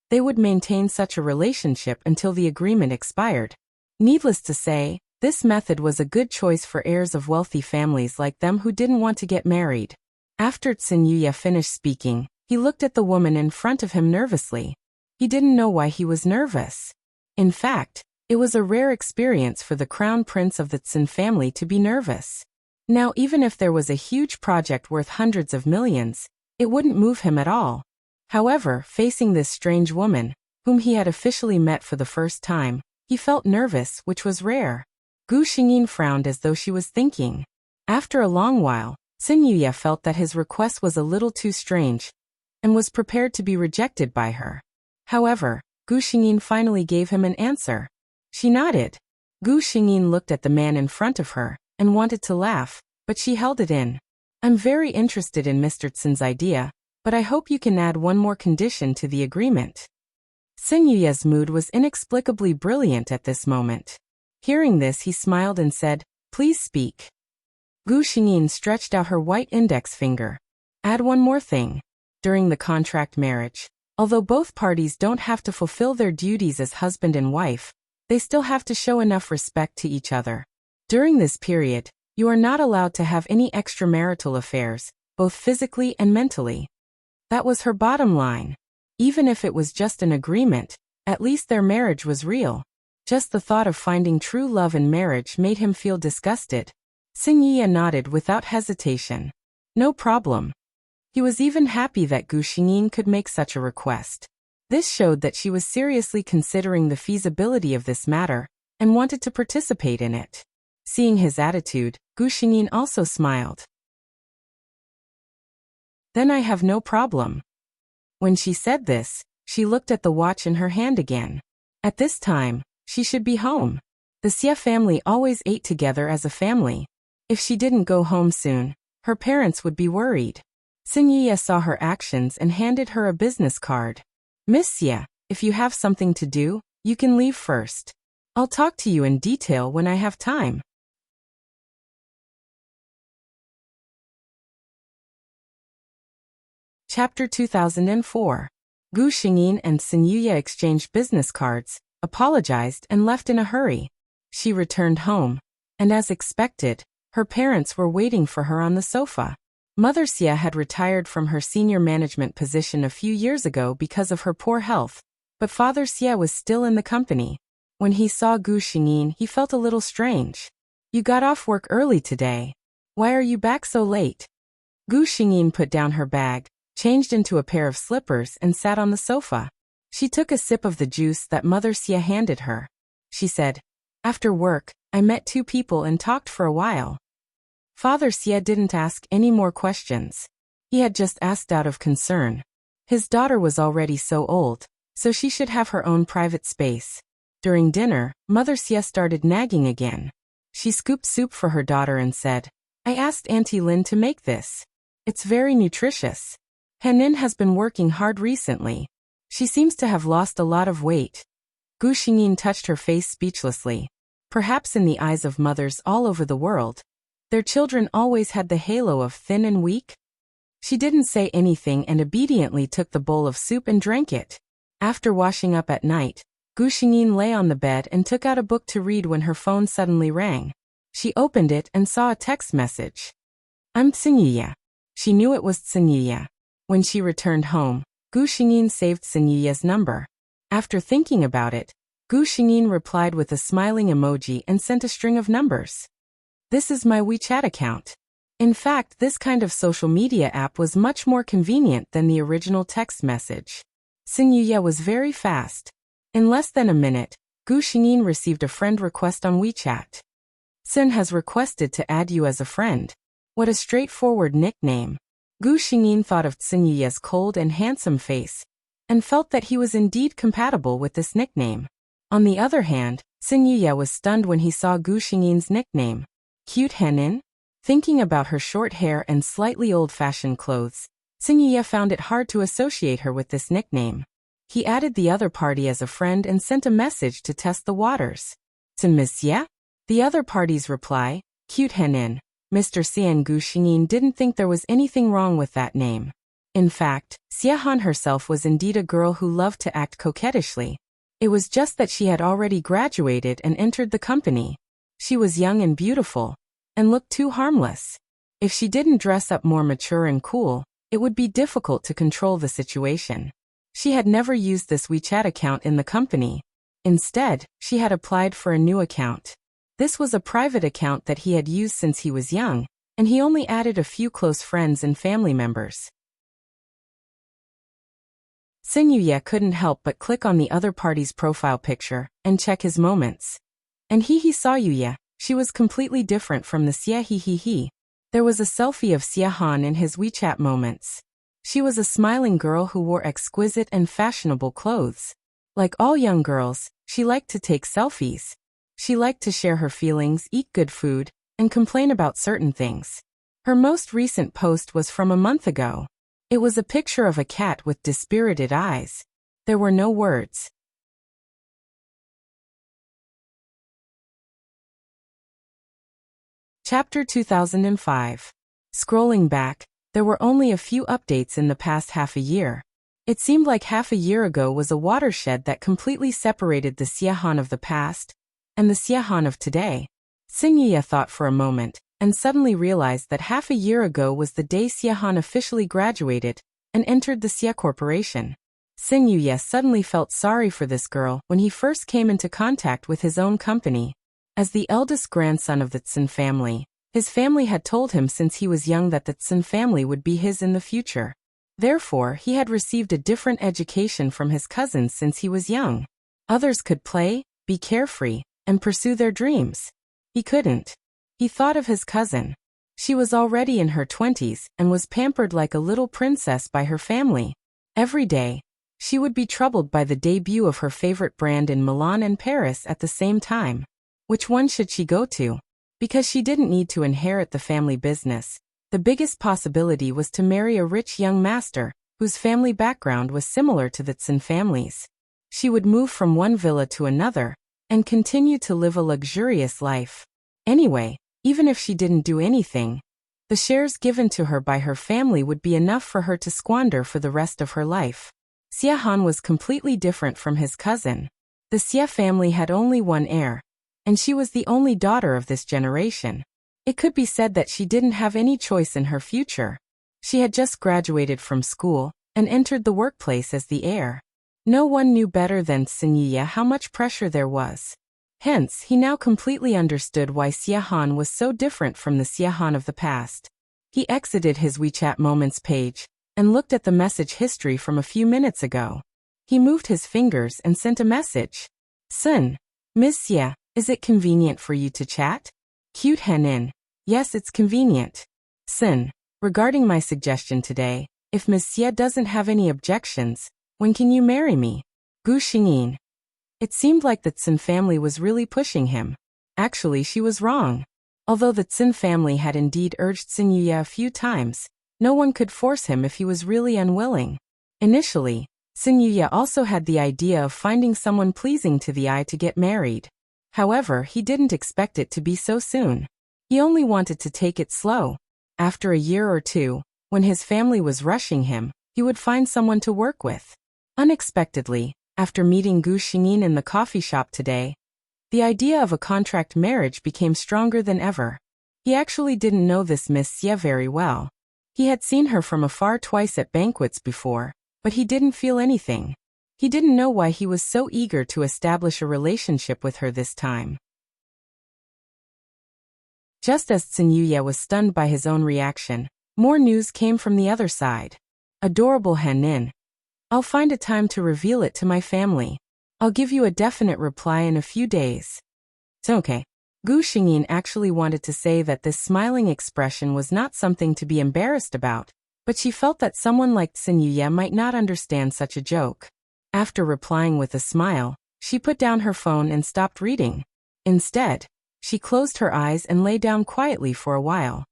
They would maintain such a relationship until the agreement expired. Needless to say, this method was a good choice for heirs of wealthy families like them who didn't want to get married. After Tsin Yuya finished speaking, He looked at the woman in front of him nervously. He didn't know why he was nervous. In fact, it was a rare experience for the crown prince of the Tsin family to be nervous. Now, even if there was a huge project worth hundreds of millions, it wouldn't move him at all. However, facing this strange woman, whom he had officially met for the first time, he felt nervous, which was rare. Gu Xingyin frowned as though she was thinking. After a long while, Xin Yuya felt that his request was a little too strange, and was prepared to be rejected by her. However, Gu Xingyin finally gave him an answer. She nodded. Gu Xingyin looked at the man in front of her, and wanted to laugh, but she held it in. I'm very interested in Mr. Tsin's idea, but I hope you can add one more condition to the agreement. Xin Yuya's mood was inexplicably brilliant at this moment. Hearing this, he smiled and said, "Please speak." Gu Xingyin stretched out her white index finger. Add one more thing. During the contract marriage, although both parties don't have to fulfill their duties as husband and wife, they still have to show enough respect to each other. During this period, you are not allowed to have any extramarital affairs, both physically and mentally. That was her bottom line. Even if it was just an agreement, at least their marriage was real. Just the thought of finding true love in marriage made him feel disgusted. Xin Yiya nodded without hesitation. No problem. He was even happy that Gu Xingyin could make such a request. This showed that she was seriously considering the feasibility of this matter, and wanted to participate in it. Seeing his attitude, Gu Xingyin also smiled. Then I have no problem. When she said this, she looked at the watch in her hand again. At this time, she should be home. The Xie family always ate together as a family. If she didn't go home soon, her parents would be worried. Xin Yiya saw her actions and handed her a business card. Miss Xie, if you have something to do, you can leave first. I'll talk to you in detail when I have time. Chapter 2004. Gu Xingyin and Xin Yuya exchanged business cards, apologized, and left in a hurry. She returned home, and as expected, her parents were waiting for her on the sofa. Mother Xie had retired from her senior management position a few years ago because of her poor health, but Father Xie was still in the company. When he saw Gu Xingyin, he felt a little strange. You got off work early today. Why are you back so late? Gu Xingyin put down her bag, changed into a pair of slippers, and sat on the sofa. She took a sip of the juice that Mother Xie handed her. She said, "After work, I met two people and talked for a while." Father Xie didn't ask any more questions. He had just asked out of concern. His daughter was already so old, so she should have her own private space. During dinner, Mother Xie started nagging again. She scooped soup for her daughter and said, "I asked Auntie Lin to make this. It's very nutritious. Henin has been working hard recently. She seems to have lost a lot of weight." Gu Xingyin touched her face speechlessly. Perhaps in the eyes of mothers all over the world, their children always had the halo of thin and weak. She didn't say anything and obediently took the bowl of soup and drank it. After washing up at night, Gu Xingyin lay on the bed and took out a book to read when her phone suddenly rang. She opened it and saw a text message. "I'm Xin Yuya." She knew it was Xin Yuya. When she returned home, Gu Xingyin saved Xin Yuya's number. After thinking about it, Gu Xingyin replied with a smiling emoji and sent a string of numbers. "This is my WeChat account." In fact, this kind of social media app was much more convenient than the original text message. Xin Yuya was very fast. In less than a minute, Gu Xingyin received a friend request on WeChat. "Xin has requested to add you as a friend." What a straightforward nickname. Gu Xingyin thought of Xin Yuya's cold and handsome face, and felt that he was indeed compatible with this nickname. On the other hand, Xin Yuya was stunned when he saw Gu Xingyin's nickname. Cute Henin? Thinking about her short hair and slightly old-fashioned clothes, Xin Yuya found it hard to associate her with this nickname. He added the other party as a friend and sent a message to test the waters. "Xin Miss Xie?" The other party's reply, "Cute Henin." Mr. Xie and Gu Xingyin didn't think there was anything wrong with that name. In fact, Xie Han herself was indeed a girl who loved to act coquettishly. It was just that she had already graduated and entered the company. She was young and beautiful, and looked too harmless. If she didn't dress up more mature and cool, It would be difficult to control the situation. She had never used this WeChat account in the company. Instead, she had applied for a new account. This was a private account that he had used since he was young, and he only added a few close friends and family members. Seung-Ye couldn't help but click on the other party's profile picture and check his moments. And he saw Yuya. She was completely different from the Xie he. There was a selfie of Xie Han in his WeChat moments. She was a smiling girl who wore exquisite and fashionable clothes. Like all young girls, she liked to take selfies. She liked to share her feelings, eat good food, and complain about certain things. Her most recent post was from a month ago. It was a picture of a cat with dispirited eyes. There were no words. Chapter 2005. Scrolling back, there were only a few updates in the past half a year. It seemed like half a year ago was a watershed that completely separated the Xie Han of the past and the Xie Han of today. Seung-Ye thought for a moment, and suddenly realized that half a year ago was the day Xie Han officially graduated and entered the Xie Corporation. Seung-Ye suddenly felt sorry for this girl when he first came into contact with his own company. As the eldest grandson of the Tsun family, his family had told him since he was young that the Tsun family would be his in the future. Therefore, he had received a different education from his cousins since he was young. Others could play, be carefree, and pursue their dreams. He couldn't. He thought of his cousin. She was already in her 20s and was pampered like a little princess by her family. Every day, she would be troubled by the debut of her favorite brand in Milan and Paris at the same time. Which one should she go to? Because she didn't need to inherit the family business. The biggest possibility was to marry a rich young master, whose family background was similar to the Tsun family's. She would move from one villa to another, and continue to live a luxurious life. Anyway, even if she didn't do anything, the shares given to her by her family would be enough for her to squander for the rest of her life. Xie Han was completely different from his cousin. The Xie family had only one heir, and she was the only daughter of this generation. It could be said that she didn't have any choice in her future. She had just graduated from school and entered the workplace as the heir. No one knew better than Seung-Ye how much pressure there was. Hence, he now completely understood why Xie Han was so different from the Xie Han of the past. He exited his WeChat Moments page and looked at the message history from a few minutes ago. He moved his fingers and sent a message. Sun, Miss Xie, is it convenient for you to chat? Cute Henin. Yes, it's convenient. Sun, regarding my suggestion today, if Miss Xie doesn't have any objections, when can you marry me? Gu Xingyin. It seemed like the Tsun family was really pushing him. Actually, she was wrong. Although the Tsun family had indeed urged Seung-Ye a few times, no one could force him if he was really unwilling. Initially, Seung-Ye also had the idea of finding someone pleasing to the eye to get married. However, he didn't expect it to be so soon. He only wanted to take it slow. After a year or two, when his family was rushing him, he would find someone to work with. Unexpectedly, after meeting Gu Xingyin in the coffee shop today, the idea of a contract marriage became stronger than ever. He actually didn't know this Miss Xie very well. He had seen her from afar twice at banquets before, but he didn't feel anything. He didn't know why he was so eager to establish a relationship with her this time. Just as Seung-Ye was stunned by his own reaction, more news came from the other side. Adorable Henin. I'll find a time to reveal it to my family. I'll give you a definite reply in a few days. It's okay. Gu Xingyin actually wanted to say that this smiling expression was not something to be embarrassed about, but she felt that someone like Seung-Ye might not understand such a joke. After replying with a smile, she put down her phone and stopped reading. Instead, she closed her eyes and lay down quietly for a while.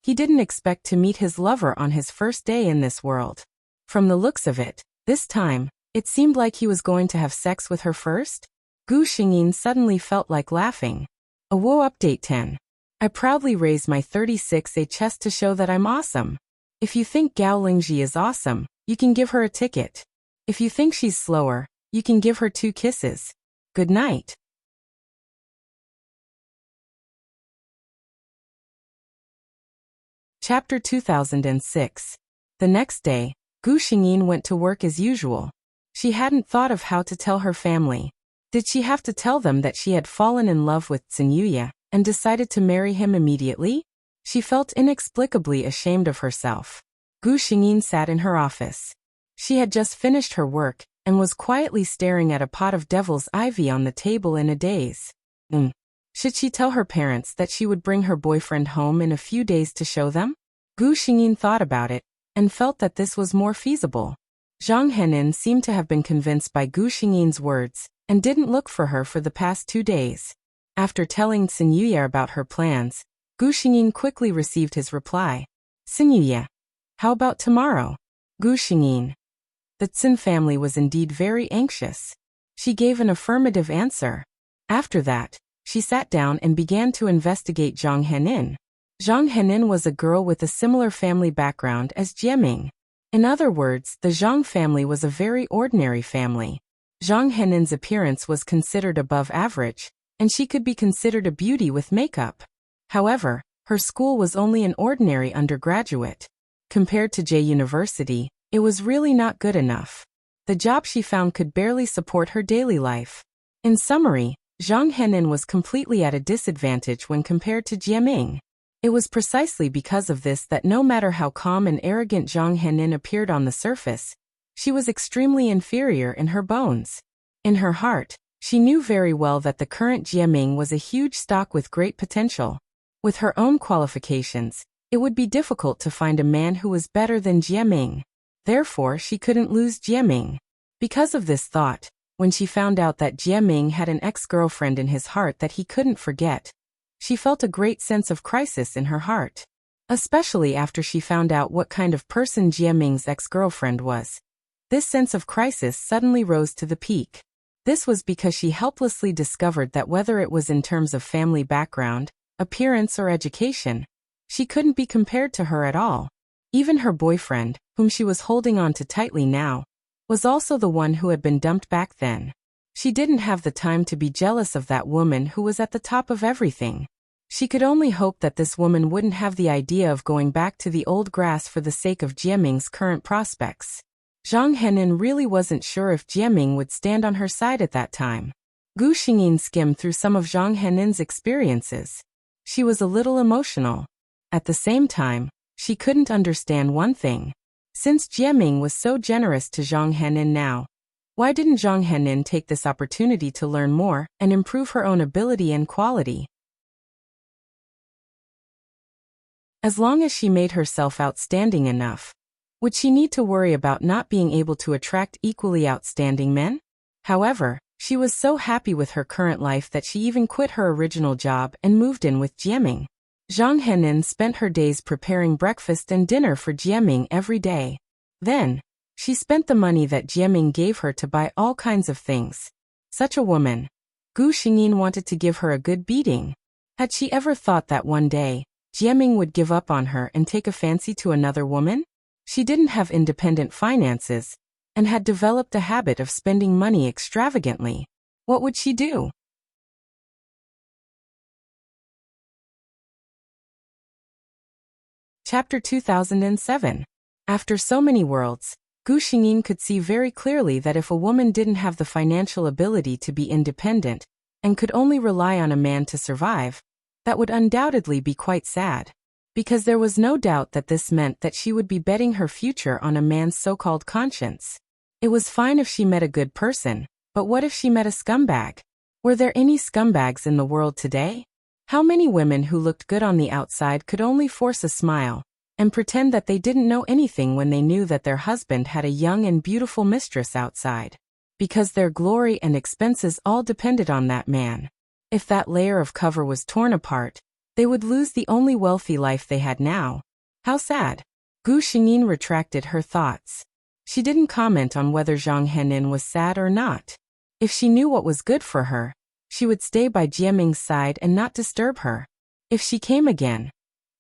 He didn't expect to meet his lover on his first day in this world. From the looks of it, this time, it seemed like he was going to have sex with her first. Gu Xingyin suddenly felt like laughing. Awo Update 10. I proudly raise my 36A chest to show that I'm awesome. If you think Gao Lingji is awesome, you can give her a ticket. If you think she's slower, you can give her 2 kisses. Good night. Chapter 2006. The next day, Gu Xingyin went to work as usual. She hadn't thought of how to tell her family. Did she have to tell them that she had fallen in love with Xinyuya and decided to marry him immediately? She felt inexplicably ashamed of herself. Gu Xingyin sat in her office. She had just finished her work and was quietly staring at a pot of devil's ivy on the table in a daze. Should she tell her parents that she would bring her boyfriend home in a few days to show them? Gu Xingyin thought about it and felt that this was more feasible. Zhang Henin seemed to have been convinced by Gu Xingyin's words and didn't look for her for the past 2 days. After telling Xinyuya about her plans, Gu Xingyin quickly received his reply. Xinyuya, how about tomorrow? Gu Xingyin. The Tsin family was indeed very anxious. She gave an affirmative answer. After that, she sat down and began to investigate Zhang Henin. Zhang Henin was a girl with a similar family background as Jieming. In other words, the Zhang family was a very ordinary family. Zhang Henin's appearance was considered above average, and she could be considered a beauty with makeup. However, her school was only an ordinary undergraduate. Compared to J University, it was really not good enough. The job she found could barely support her daily life. In summary, Zhang Henin was completely at a disadvantage when compared to Jieming. It was precisely because of this that no matter how calm and arrogant Zhang Henin appeared on the surface, she was extremely inferior in her bones. In her heart, she knew very well that the current Jieming was a huge stock with great potential. With her own qualifications, it would be difficult to find a man who was better than Jieming. Therefore, she couldn't lose Jieming. Because of this thought, when she found out that Jieming had an ex-girlfriend in his heart that he couldn't forget, she felt a great sense of crisis in her heart. Especially after she found out what kind of person Jieming's ex-girlfriend was. This sense of crisis suddenly rose to the peak. This was because she helplessly discovered that whether it was in terms of family background, appearance or education, she couldn't be compared to her at all. Even her boyfriend, whom she was holding on to tightly now, was also the one who had been dumped back then. She didn't have the time to be jealous of that woman who was at the top of everything. She could only hope that this woman wouldn't have the idea of going back to the old grass for the sake of Jieming's current prospects. Zhang Henin really wasn't sure if Jieming would stand on her side at that time. Gu Xingyin skimmed through some of Zhang Henin's experiences. She was a little emotional. At the same time, she couldn't understand one thing. Since Jieming was so generous to Zhang Henin now, why didn't Zhang Henin take this opportunity to learn more and improve her own ability and quality? As long as she made herself outstanding enough, would she need to worry about not being able to attract equally outstanding men? However, she was so happy with her current life that she even quit her original job and moved in with Jieming. Zhang Henin spent her days preparing breakfast and dinner for Jieming every day. Then, she spent the money that Jieming gave her to buy all kinds of things. Such a woman. Gu Xingyin wanted to give her a good beating. Had she ever thought that one day, Jieming would give up on her and take a fancy to another woman? She didn't have independent finances, and had developed a habit of spending money extravagantly. What would she do? Chapter 2007. After so many worlds, Gu Xingyin could see very clearly that if a woman didn't have the financial ability to be independent, and could only rely on a man to survive, that would undoubtedly be quite sad. Because there was no doubt that this meant that she would be betting her future on a man's so-called conscience. It was fine if she met a good person, but what if she met a scumbag? Were there any scumbags in the world today? How many women who looked good on the outside could only force a smile and pretend that they didn't know anything when they knew that their husband had a young and beautiful mistress outside? Because their glory and expenses all depended on that man. If that layer of cover was torn apart, they would lose the only wealthy life they had now. How sad. Gu Xingyin retracted her thoughts. She didn't comment on whether Zhang Henin was sad or not. If she knew what was good for her, she would stay by Jieming's side and not disturb her. If she came again,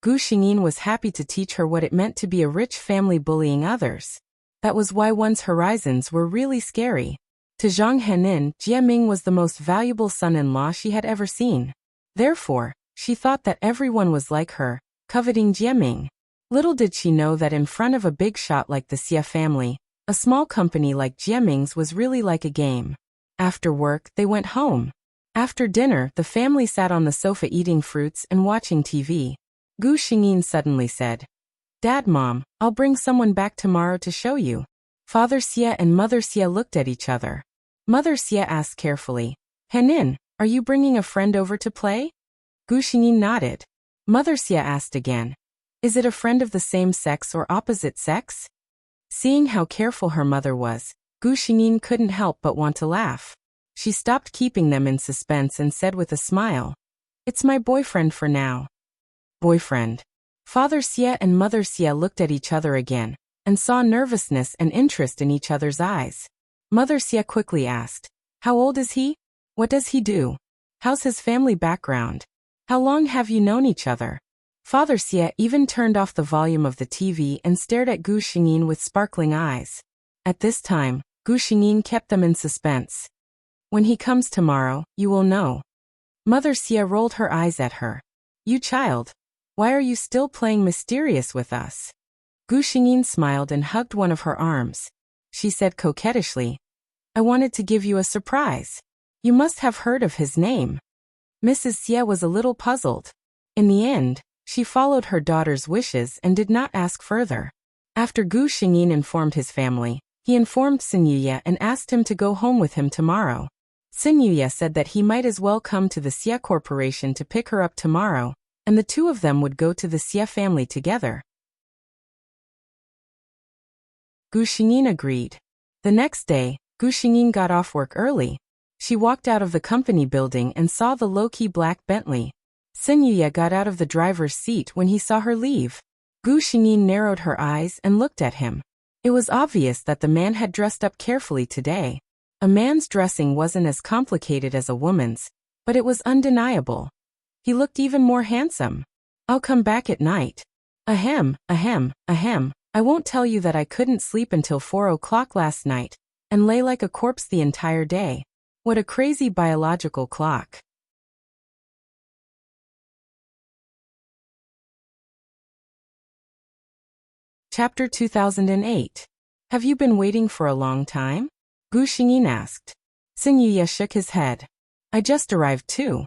Gu Xingyin was happy to teach her what it meant to be a rich family bullying others. That was why one's horizons were really scary. To Zhang Henin, Jieming was the most valuable son-in-law she had ever seen. Therefore, she thought that everyone was like her, coveting Jieming. Little did she know that in front of a big shot like the Xie family, a small company like Jiaming's was really like a game. After work, they went home. After dinner, the family sat on the sofa eating fruits and watching TV. Gu Xingyin suddenly said, "Dad, Mom, I'll bring someone back tomorrow to show you." Father Xie and Mother Xie looked at each other. Mother Xie asked carefully, "Henin, are you bringing a friend over to play?" Gu Xingyin nodded. Mother Xie asked again, "Is it a friend of the same sex or opposite sex?" Seeing how careful her mother was, Gu Xingyin couldn't help but want to laugh. She stopped keeping them in suspense and said with a smile, "It's my boyfriend for now." Boyfriend. Father Xie and Mother Xie looked at each other again, and saw nervousness and interest in each other's eyes. Mother Xie quickly asked, "How old is he? What does he do? How's his family background? How long have you known each other?" Father Xie even turned off the volume of the TV and stared at Gu Xingyin with sparkling eyes. At this time, Gu Xingyin kept them in suspense. "When he comes tomorrow, you will know." Mother Xie rolled her eyes at her. "You child, why are you still playing mysterious with us?" Gu Xingyin smiled and hugged one of her arms. She said coquettishly, "I wanted to give you a surprise. You must have heard of his name." Mrs. Xie was a little puzzled. In the end, she followed her daughter's wishes and did not ask further. After Gu Xingyin informed his family, he informed Xin Yuye and asked him to go home with him tomorrow. Xin Yuye said that he might as well come to the Xie Corporation to pick her up tomorrow, and the two of them would go to the Xie family together. Gu Xingyin agreed. The next day, Gu Xingyin got off work early. She walked out of the company building and saw the low-key black Bentley. Xin Yuye got out of the driver's seat when he saw her leave. Gu Xingyin narrowed her eyes and looked at him. It was obvious that the man had dressed up carefully today. A man's dressing wasn't as complicated as a woman's, but it was undeniable. He looked even more handsome. "I'll come back at night." Ahem, ahem, ahem. "I won't tell you that I couldn't sleep until 4 o'clock last night, and lay like a corpse the entire day. What a crazy biological clock." Chapter 2008. Have you been waiting for a long time? Gu Xingyin asked. Xin Yuye shook his head. "I just arrived too."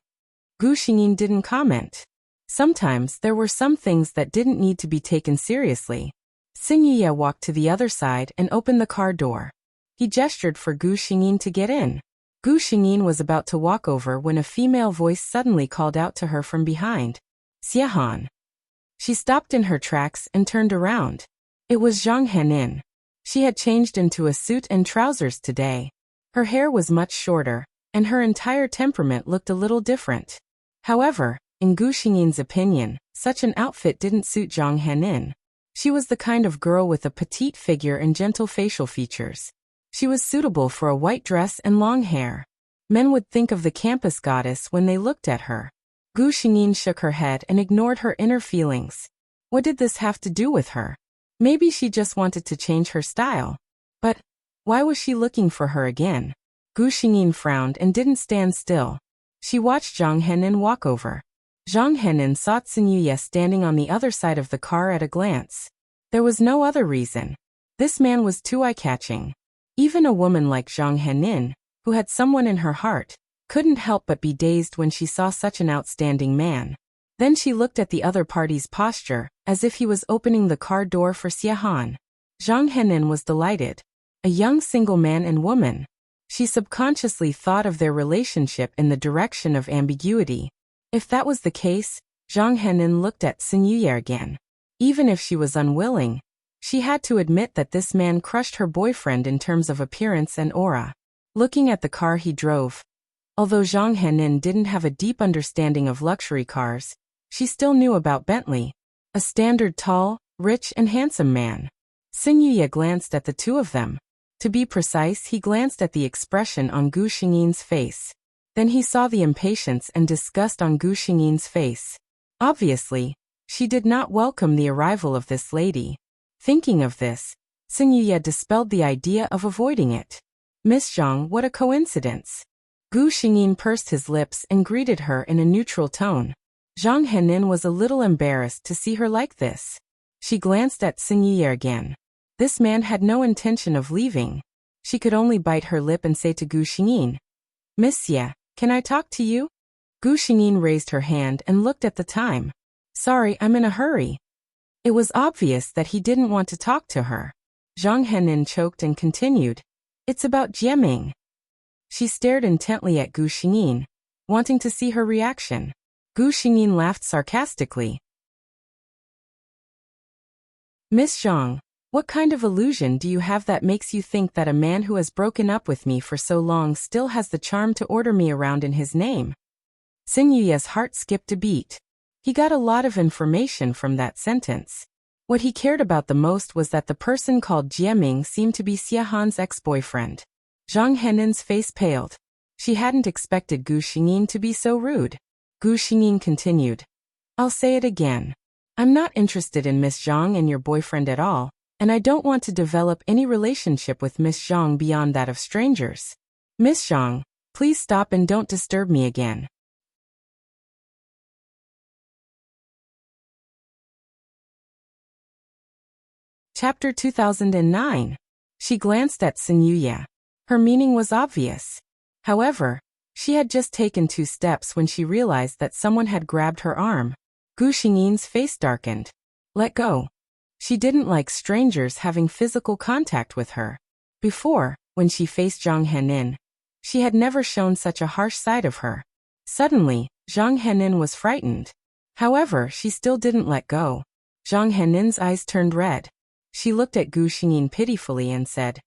Gu Xingyin didn't comment. Sometimes there were some things that didn't need to be taken seriously. Xin Yuye walked to the other side and opened the car door. He gestured for Gu Xingyin to get in. Gu Xingyin was about to walk over when a female voice suddenly called out to her from behind. "Xiehan." She stopped in her tracks and turned around. It was Zhang Henin. She had changed into a suit and trousers today. Her hair was much shorter, and her entire temperament looked a little different. However, in Gu Xingyin's opinion, such an outfit didn't suit Zhang Henin. She was the kind of girl with a petite figure and gentle facial features. She was suitable for a white dress and long hair. Men would think of the campus goddess when they looked at her. Gu Xingyin shook her head and ignored her inner feelings. What did this have to do with her? Maybe she just wanted to change her style. But why was she looking for her again? Gu Xingyin frowned and didn't stand still. She watched Zhang Henin walk over. Zhang Henin saw Xin Yuye standing on the other side of the car at a glance. There was no other reason. This man was too eye-catching. Even a woman like Zhang Henin, who had someone in her heart, couldn't help but be dazed when she saw such an outstanding man. Then she looked at the other party's posture, as if he was opening the car door for Xiehan. Zhang Henin was delighted. A young single man and woman. She subconsciously thought of their relationship in the direction of ambiguity. If that was the case, Zhang Henin looked at Xin Yuye again. Even if she was unwilling, she had to admit that this man crushed her boyfriend in terms of appearance and aura. Looking at the car he drove. Although Zhang Henin didn't have a deep understanding of luxury cars, she still knew about Bentley. A standard tall, rich and handsome man. Xin Yuye glanced at the two of them. To be precise, he glanced at the expression on Gu Xingyin's face. Then he saw the impatience and disgust on Gu Xingyin's face. Obviously, she did not welcome the arrival of this lady. Thinking of this, Xin Yuye dispelled the idea of avoiding it. "Miss Zhang, what a coincidence." Gu Xingyin pursed his lips and greeted her in a neutral tone. Zhang Henin was a little embarrassed to see her like this. She glanced at Xingye again. This man had no intention of leaving. She could only bite her lip and say to Gu Xingyin, "Miss Ye, can I talk to you?" Gu Xingyin raised her hand and looked at the time. "Sorry, I'm in a hurry." It was obvious that he didn't want to talk to her. Zhang Henin choked and continued, "It's about Jieming." She stared intently at Gu Xingyin, wanting to see her reaction. Gu Xingyin laughed sarcastically. "Miss Zhang, what kind of illusion do you have that makes you think that a man who has broken up with me for so long still has the charm to order me around in his name?" Xingye's heart skipped a beat. He got a lot of information from that sentence. What he cared about the most was that the person called Jieming seemed to be Xie Han's ex-boyfriend. Zhang Henin's face paled. She hadn't expected Gu Xingyin to be so rude. Gu Xingyin continued, "I'll say it again. I'm not interested in Miss Zhang and your boyfriend at all, and I don't want to develop any relationship with Miss Zhang beyond that of strangers. Miss Zhang, please stop and don't disturb me again." Chapter 2009. She glanced at Xingye. Her meaning was obvious. However, she had just taken 2 steps when she realized that someone had grabbed her arm. Gu Xingyin's face darkened. "Let go." She didn't like strangers having physical contact with her. Before, when she faced Zhang Henin, she had never shown such a harsh side of her. Suddenly, Zhang Henin was frightened. However, she still didn't let go. Zhang Henin's eyes turned red. She looked at Gu Xingyin pitifully and said,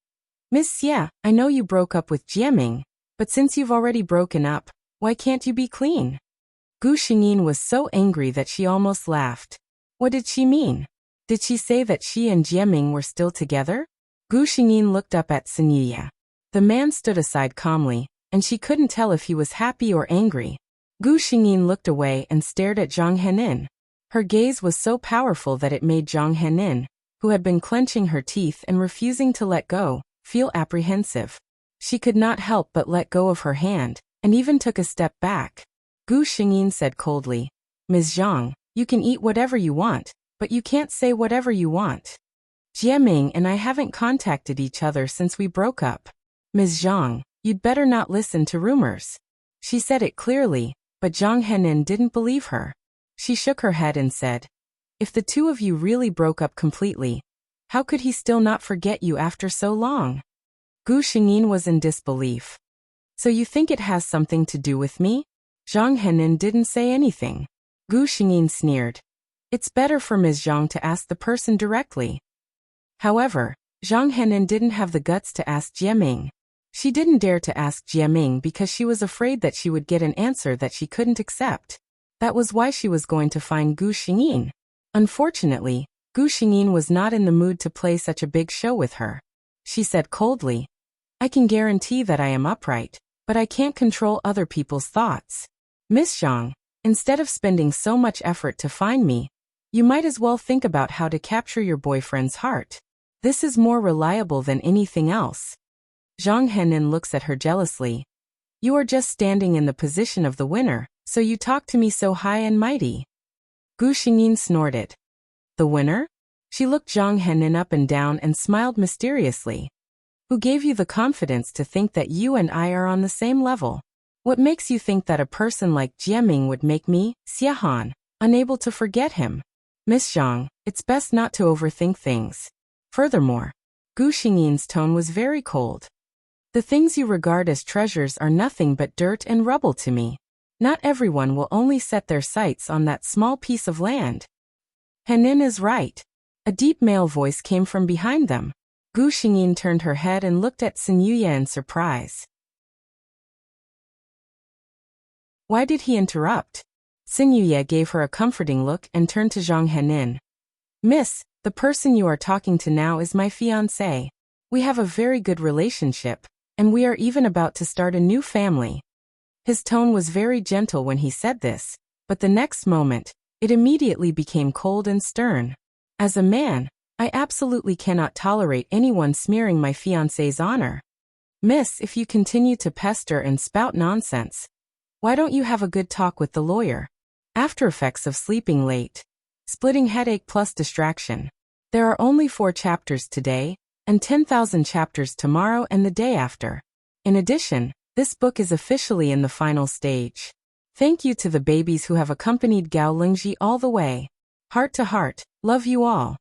"Miss Xie, I know you broke up with Jieming, but since you've already broken up, why can't you be clean?" Gu Xingyin was so angry that she almost laughed. What did she mean? Did she say that she and Jieming were still together? Gu Xingyin looked up at Xingye. The man stood aside calmly, and she couldn't tell if he was happy or angry. Gu Xingyin looked away and stared at Zhang Henin. Her gaze was so powerful that it made Zhang Henin, who had been clenching her teeth and refusing to let go, feel apprehensive. She could not help but let go of her hand, and even took a step back. Gu Xingyin said coldly, "Ms. Zhang, you can eat whatever you want, but you can't say whatever you want. Jieming and I haven't contacted each other since we broke up. Ms. Zhang, you'd better not listen to rumors." She said it clearly, but Zhang Henin didn't believe her. She shook her head and said, "If the two of you really broke up completely, how could he still not forget you after so long?" Gu Xingyin was in disbelief. "So you think it has something to do with me?" Zhang Henin didn't say anything. Gu Xingyin sneered. "It's better for Ms. Zhang to ask the person directly." However, Zhang Henin didn't have the guts to ask Jieming. She didn't dare to ask Jieming because she was afraid that she would get an answer that she couldn't accept. That was why she was going to find Gu Xingyin. Unfortunately, Gu Xingyin was not in the mood to play such a big show with her. She said coldly, "I can guarantee that I am upright, but I can't control other people's thoughts. Miss Zhang, instead of spending so much effort to find me, you might as well think about how to capture your boyfriend's heart. This is more reliable than anything else." Zhang Henin looks at her jealously. "You are just standing in the position of the winner, so you talk to me so high and mighty." Gu Xingyin snorted. "The winner?" She looked Zhang Henin up and down and smiled mysteriously. "Who gave you the confidence to think that you and I are on the same level? What makes you think that a person like Jieming would make me, Xie Han, unable to forget him? Miss Zhang, it's best not to overthink things. Furthermore," Gu Xingyin's tone was very cold. "The things you regard as treasures are nothing but dirt and rubble to me. Not everyone will only set their sights on that small piece of land." "Henin is right." A deep male voice came from behind them. Gu Xingyin turned her head and looked at Xingye in surprise. Why did he interrupt? Xingye gave her a comforting look and turned to Zhang Henin. "Miss, the person you are talking to now is my fiancé. We have a very good relationship, and we are even about to start a new family." His tone was very gentle when he said this, but the next moment, it immediately became cold and stern. "As a man, I absolutely cannot tolerate anyone smearing my fiancé's honor. Miss, if you continue to pester and spout nonsense, why don't you have a good talk with the lawyer?" After effects of sleeping late. Splitting headache plus distraction. There are only 4 chapters today, and 10,000 chapters tomorrow and the day after. In addition, this book is officially in the final stage. Thank you to the babies who have accompanied Gao Lingji all the way. Heart to heart, love you all.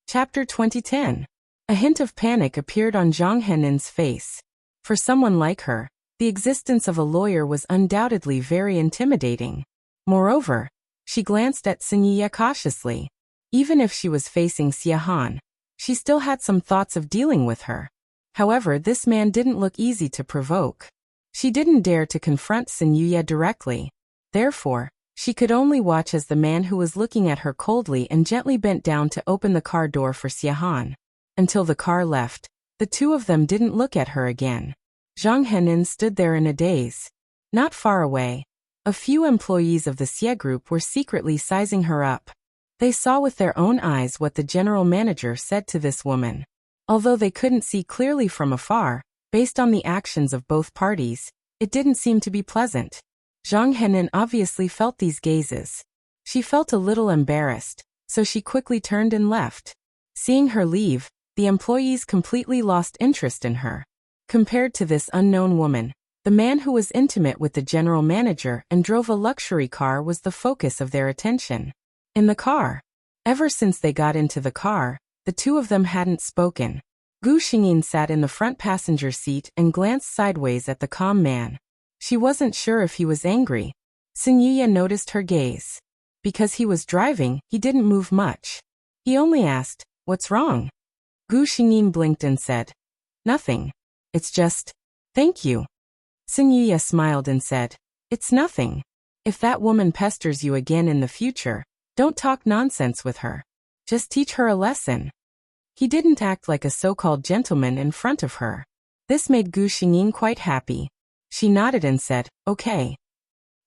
Chapter 2010. A hint of panic appeared on Zhang Henin's face. For someone like her, the existence of a lawyer was undoubtedly very intimidating. Moreover, she glanced at Sun Yiye cautiously. Even if she was facing Xie Han, she still had some thoughts of dealing with her. However, this man didn't look easy to provoke. She didn't dare to confront Sun Yiye directly. Therefore, she could only watch as the man who was looking at her coldly and gently bent down to open the car door for Xie Han. Until the car left, the two of them didn't look at her again. Zhang Henin stood there in a daze. Not far away, a few employees of the Xie group were secretly sizing her up. They saw with their own eyes what the general manager said to this woman. Although they couldn't see clearly from afar, based on the actions of both parties, it didn't seem to be pleasant. Zhang Henin obviously felt these gazes. She felt a little embarrassed, so she quickly turned and left. Seeing her leave, the employees completely lost interest in her. Compared to this unknown woman, the man who was intimate with the general manager and drove a luxury car was the focus of their attention. In the car. Ever since they got into the car, the two of them hadn't spoken. Gu Xingyin sat in the front passenger seat and glanced sideways at the calm man. She wasn't sure if he was angry. Sun Yiye noticed her gaze. Because he was driving, he didn't move much. He only asked, "What's wrong?" Gu Xingyin blinked and said, "Nothing. It's just, thank you." Sun Yiye smiled and said, "It's nothing. If that woman pesters you again in the future, don't talk nonsense with her. Just teach her a lesson." He didn't act like a so-called gentleman in front of her. This made Gu Xingyin quite happy. She nodded and said, "Okay."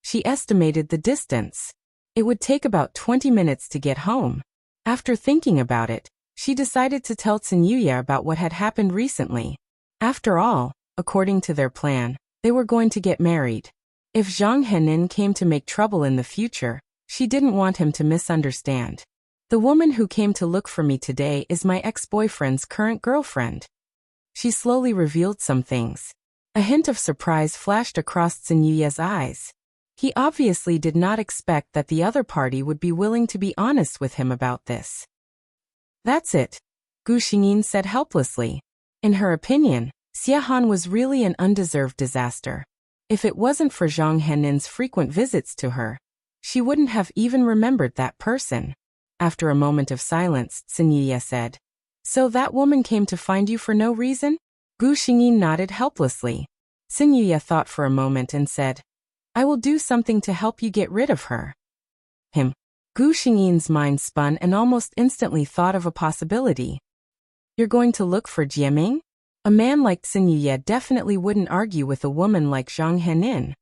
She estimated the distance. It would take about 20 minutes to get home. After thinking about it, she decided to tell Sun Yiye about what had happened recently. After all, according to their plan, they were going to get married. If Zhang Henin came to make trouble in the future, she didn't want him to misunderstand. "The woman who came to look for me today is my ex-boyfriend's current girlfriend." She slowly revealed some things. A hint of surprise flashed across Sun Yiye's eyes. He obviously did not expect that the other party would be willing to be honest with him about this. "That's it," Gu Xingyin said helplessly. In her opinion, Xie Han was really an undeserved disaster. If it wasn't for Zhang Henin's frequent visits to her, she wouldn't have even remembered that person. After a moment of silence, Sun Yiye said, "So that woman came to find you for no reason?" Gu Xingyin nodded helplessly. Sun Yiye thought for a moment and said, "I will do something to help you get rid of her." Him. Gu Xingyin's mind spun and almost instantly thought of a possibility. "You're going to look for Jieming?" A man like Sun Yiye definitely wouldn't argue with a woman like Zhang Henin.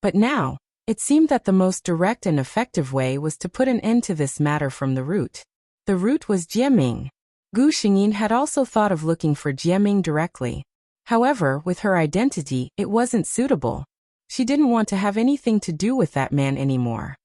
But now, it seemed that the most direct and effective way was to put an end to this matter from the root. The root was Jieming. Gu Xingyin had also thought of looking for Jieming directly. However, with her identity, it wasn't suitable. She didn't want to have anything to do with that man anymore.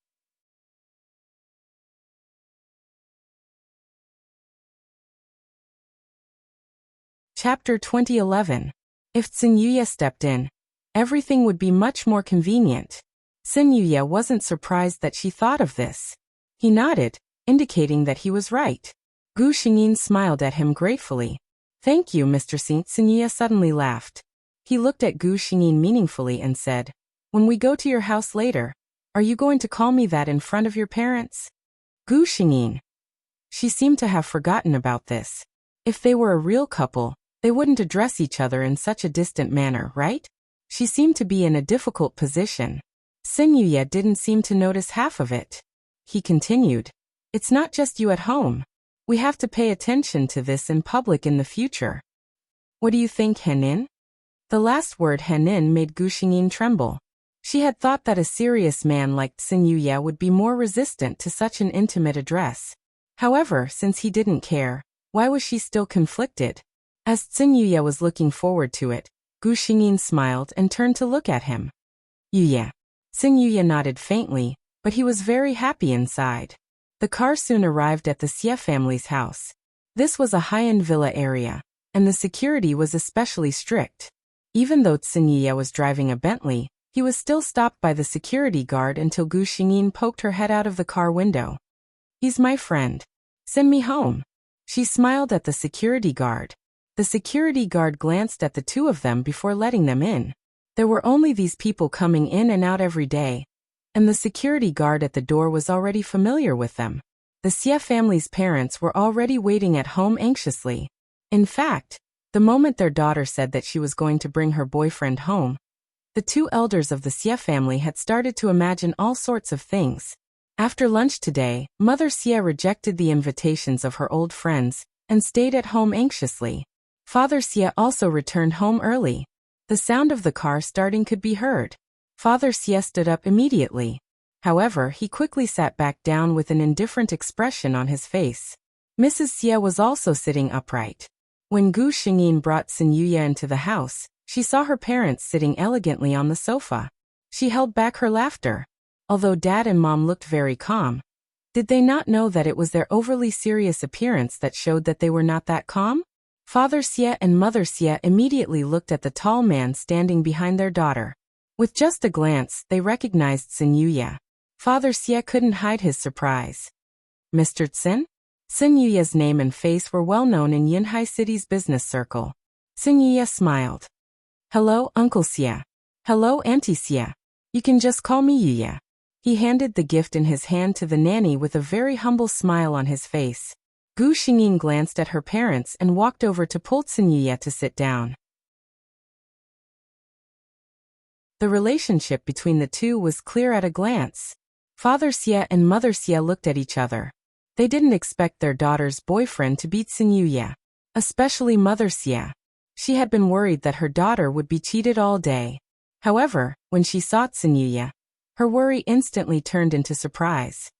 Chapter 2011. If Sun Yiye stepped in, everything would be much more convenient. Sun Yiye wasn't surprised that she thought of this. He nodded, indicating that he was right. Gu Xingyin smiled at him gratefully. "Thank you, Mr. Saint." Sun Yiye suddenly laughed. He looked at Gu Xingyin meaningfully and said, "When we go to your house later, are you going to call me that in front of your parents?" Gu Xingyin. She seemed to have forgotten about this. If they were a real couple, they wouldn't address each other in such a distant manner, right? She seemed to be in a difficult position. Sun Yiye didn't seem to notice half of it. He continued, "It's not just you at home. We have to pay attention to this in public in the future. What do you think, Henin?" The last word Henin made Gu Xingyin tremble. She had thought that a serious man like Sun Yiye would be more resistant to such an intimate address. However, since he didn't care, why was she still conflicted? As Tsin Yuya was looking forward to it, Gu Xingyin smiled and turned to look at him. Yuya. Tsin Yuya nodded faintly, but he was very happy inside. The car soon arrived at the Xie family's house. This was a high-end villa area, and the security was especially strict. Even though Tsin Yuya was driving a Bentley, he was still stopped by the security guard until Gu Xingyin poked her head out of the car window. "He's my friend. Send me home." She smiled at the security guard. The security guard glanced at the two of them before letting them in. There were only these people coming in and out every day, and the security guard at the door was already familiar with them. The Xie family's parents were already waiting at home anxiously. In fact, the moment their daughter said that she was going to bring her boyfriend home, the two elders of the Xie family had started to imagine all sorts of things. After lunch today, Mother Xie rejected the invitations of her old friends and stayed at home anxiously. Father Xie also returned home early. The sound of the car starting could be heard. Father Xie stood up immediately. However, he quickly sat back down with an indifferent expression on his face. Mrs. Xie was also sitting upright. When Gu Xingyin brought Tsin Yuya into the house, she saw her parents sitting elegantly on the sofa. She held back her laughter. Although Dad and Mom looked very calm, did they not know that it was their overly serious appearance that showed that they were not that calm? Father Xie and Mother Xie immediately looked at the tall man standing behind their daughter. With just a glance, they recognized Tsin Yuya. Father Xie couldn't hide his surprise. "Mr. Tsin?" Tsin Yuya's name and face were well known in Yunhai City's business circle. Tsin Yuya smiled. "Hello, Uncle Xie. Hello, Auntie Xie. You can just call me Yuya." He handed the gift in his hand to the nanny with a very humble smile on his face. Gu Xingyin glanced at her parents and walked over to pull Tsin Yuya to sit down. The relationship between the two was clear at a glance. Father Xie and Mother Xie looked at each other. They didn't expect their daughter's boyfriend to beat Tsin Yuya, especially Mother Xie. She had been worried that her daughter would be cheated all day. However, when she saw Tsin Yuya, her worry instantly turned into surprise.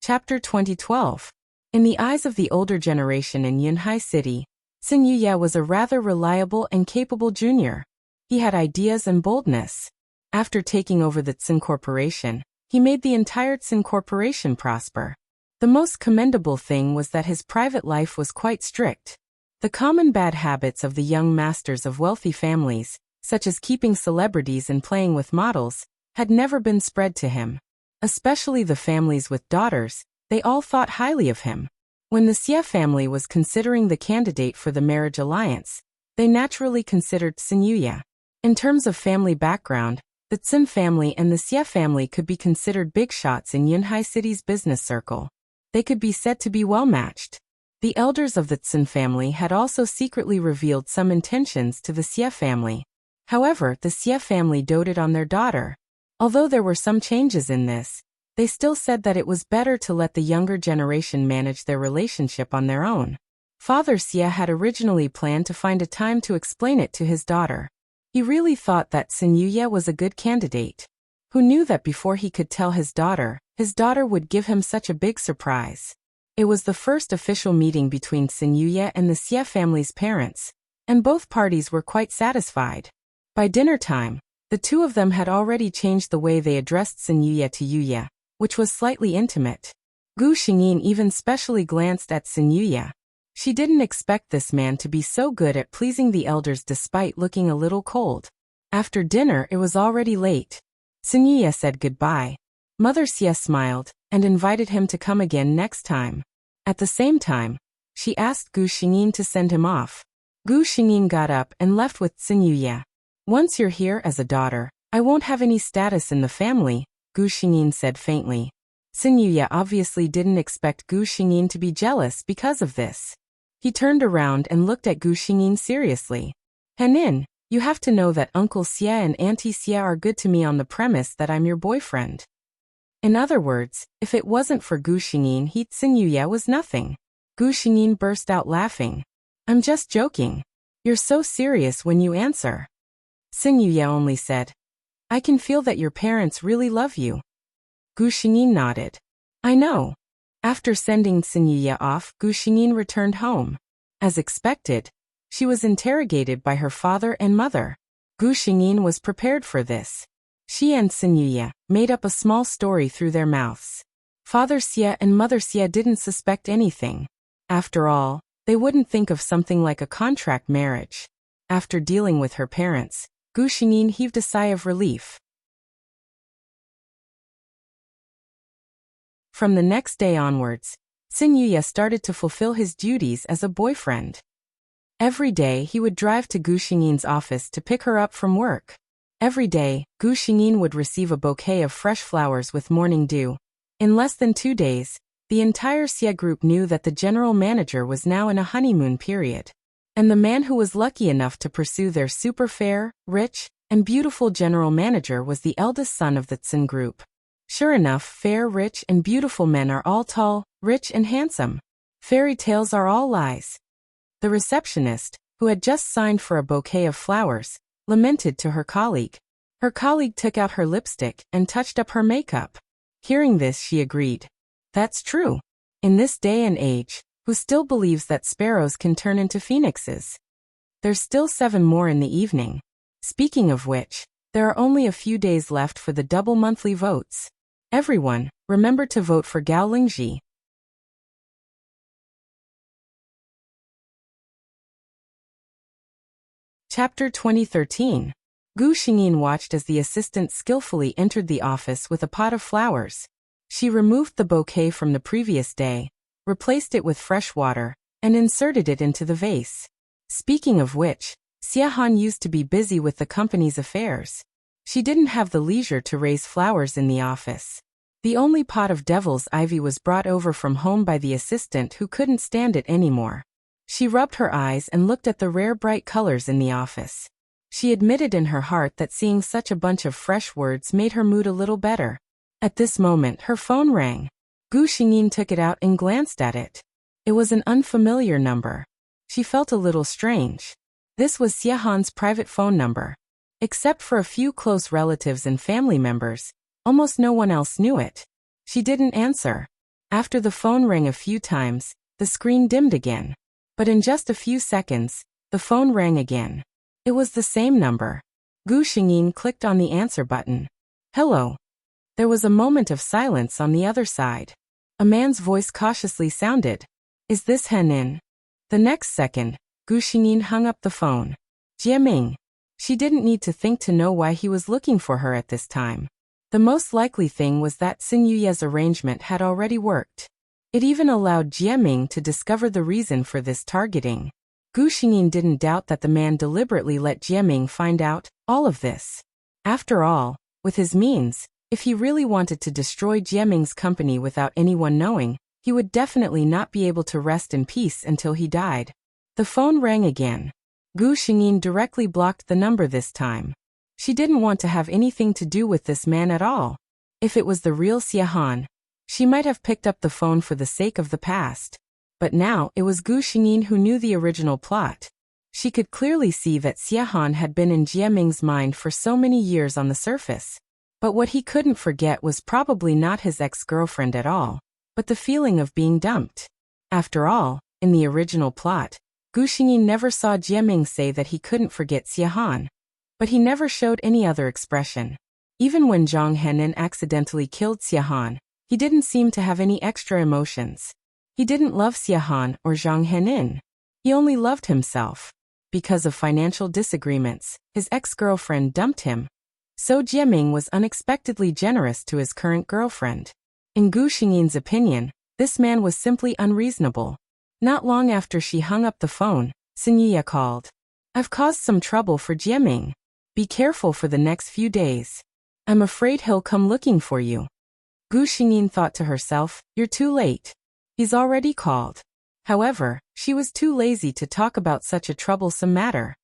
Chapter 2012. In the eyes of the older generation in Yunhai City, Tsin Yuya was a rather reliable and capable junior. He had ideas and boldness. After taking over the Tsin Corporation, he made the entire Tsin Corporation prosper. The most commendable thing was that his private life was quite strict. The common bad habits of the young masters of wealthy families, such as keeping celebrities and playing with models, had never been spread to him. Especially the families with daughters, they all thought highly of him. When the Xie family was considering the candidate for the marriage alliance, they naturally considered Tsin Yuya. In terms of family background, the Tsin family and the Xie family could be considered big shots in Yunhai City's business circle. They could be said to be well matched. The elders of the Tsin family had also secretly revealed some intentions to the Xie family. However, the Xie family doted on their daughter. Although there were some changes in this, they still said that it was better to let the younger generation manage their relationship on their own. Father Xie had originally planned to find a time to explain it to his daughter. He really thought that Tsin Yuya was a good candidate. Who knew that before he could tell his daughter would give him such a big surprise. It was the first official meeting between Tsin Yuya and the Xie family's parents, and both parties were quite satisfied. By dinner time, the two of them had already changed the way they addressed Tsin Yuya to Yuya, which was slightly intimate. Gu Xingyin even specially glanced at Tsin Yuya. She didn't expect this man to be so good at pleasing the elders despite looking a little cold. After dinner, it was already late. Tsin Yuya said goodbye. Mother Xie smiled and invited him to come again next time. At the same time, she asked Gu Xingyin to send him off. Gu Xingyin got up and left with Tsin Yuya. "Once you're here as a daughter, I won't have any status in the family," Gu Xingyin said faintly. Tsin Yuya obviously didn't expect Gu Xingyin to be jealous because of this. He turned around and looked at Gu Xingyin seriously. "Henin, you have to know that Uncle Xie and Auntie Xie are good to me on the premise that I'm your boyfriend." In other words, if it wasn't for Gu Xingyin, Tsin Yuya was nothing. Gu Xingyin burst out laughing. "I'm just joking. You're so serious when you answer." Tsin Yuya only said, "I can feel that your parents really love you." Gu Xingyin nodded. I know. After sending Xinyiya off, Gu Xingyin returned home. As expected, she was interrogated by her father and mother. Gu Xingyin was prepared for this. She and Xinyiya made up a small story through their mouths. Father Xie and Mother Xie didn't suspect anything. After all, they wouldn't think of something like a contract marriage. After dealing with her parents, Gu Xingyin heaved a sigh of relief. From the next day onwards, Xinyiya started to fulfill his duties as a boyfriend. Every day he would drive to Gu Xingyin's office to pick her up from work. Every day, Gu Xingyin would receive a bouquet of fresh flowers with morning dew. In less than 2 days, the entire Xie group knew that the general manager was now in a honeymoon period. And the man who was lucky enough to pursue their super fair, rich, and beautiful general manager was the eldest son of the Tsin group. Sure enough, fair, rich, and beautiful men are all tall, rich, and handsome. Fairy tales are all lies. The receptionist, who had just signed for a bouquet of flowers, lamented to her colleague. Her colleague took out her lipstick and touched up her makeup. Hearing this, she agreed. That's true. In this day and age, who still believes that sparrows can turn into phoenixes? There's still 7 more in the evening. Speaking of which, there are only a few days left for the double monthly votes. Everyone, remember to vote for Gao Lingji. Chapter 2013. Gu Xingyin watched as the assistant skillfully entered the office with a pot of flowers. She removed the bouquet from the previous day, replaced it with fresh water, and inserted it into the vase. Speaking of which, Xie Han used to be busy with the company's affairs. She didn't have the leisure to raise flowers in the office. The only pot of devil's ivy was brought over from home by the assistant who couldn't stand it anymore. She rubbed her eyes and looked at the rare bright colors in the office. She admitted in her heart that seeing such a bunch of fresh words made her mood a little better. At this moment, her phone rang. Gu Xingyin took it out and glanced at it. It was an unfamiliar number. She felt a little strange. This was Xie Han's private phone number. Except for a few close relatives and family members, almost no one else knew it. She didn't answer. After the phone rang a few times, the screen dimmed again. But in just a few seconds, the phone rang again. It was the same number. Gu Xingyin clicked on the answer button. Hello. There was a moment of silence on the other side. A man's voice cautiously sounded. Is this Henin? The next second, Gu Xingyin hung up the phone. Jiaming. She didn't need to think to know why he was looking for her at this time. The most likely thing was that Xinyiya's arrangement had already worked. It even allowed Jiaming to discover the reason for this targeting. Gu Xingyin didn't doubt that the man deliberately let Jiaming find out all of this. After all, with his means, if he really wanted to destroy Jiaming's company without anyone knowing, he would definitely not be able to rest in peace until he died. The phone rang again. Gu Xingyin directly blocked the number this time. She didn't want to have anything to do with this man at all. If it was the real Xie Han, she might have picked up the phone for the sake of the past. But now it was Gu Xingyin who knew the original plot. She could clearly see that Xie Han had been in Jiaming's mind for so many years on the surface. But what he couldn't forget was probably not his ex-girlfriend at all, but the feeling of being dumped. After all, in the original plot, Gu Xingyin never saw Jiaming say that he couldn't forget Xie Han. But he never showed any other expression. Even when Zhang Henin accidentally killed Xie Han, he didn't seem to have any extra emotions. He didn't love Xie Han or Zhang Henin. He only loved himself. Because of financial disagreements, his ex-girlfriend dumped him. So Jiaming was unexpectedly generous to his current girlfriend. In Gu Xingyin's opinion, this man was simply unreasonable. Not long after she hung up the phone, Xinyiya called. I've caused some trouble for Jiaming. Be careful for the next few days. I'm afraid he'll come looking for you. Gu Xingyin thought to herself, you're too late. He's already called. However, she was too lazy to talk about such a troublesome matter.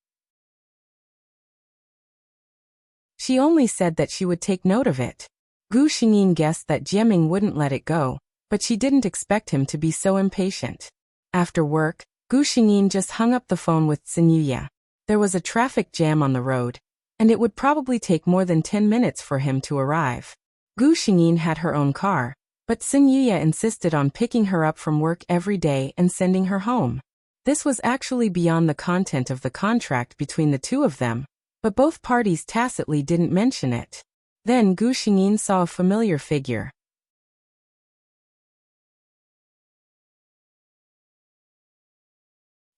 She only said that she would take note of it. Gu Xingyin guessed that Jiaming wouldn't let it go, but she didn't expect him to be so impatient. After work, Gu Xingyin just hung up the phone with Xinyiya. There was a traffic jam on the road, and it would probably take more than 10 minutes for him to arrive. Gu Xingyin had her own car, but Xin Yuya insisted on picking her up from work every day and sending her home. This was actually beyond the content of the contract between the two of them, but both parties tacitly didn't mention it. Then Gu Xingyin saw a familiar figure.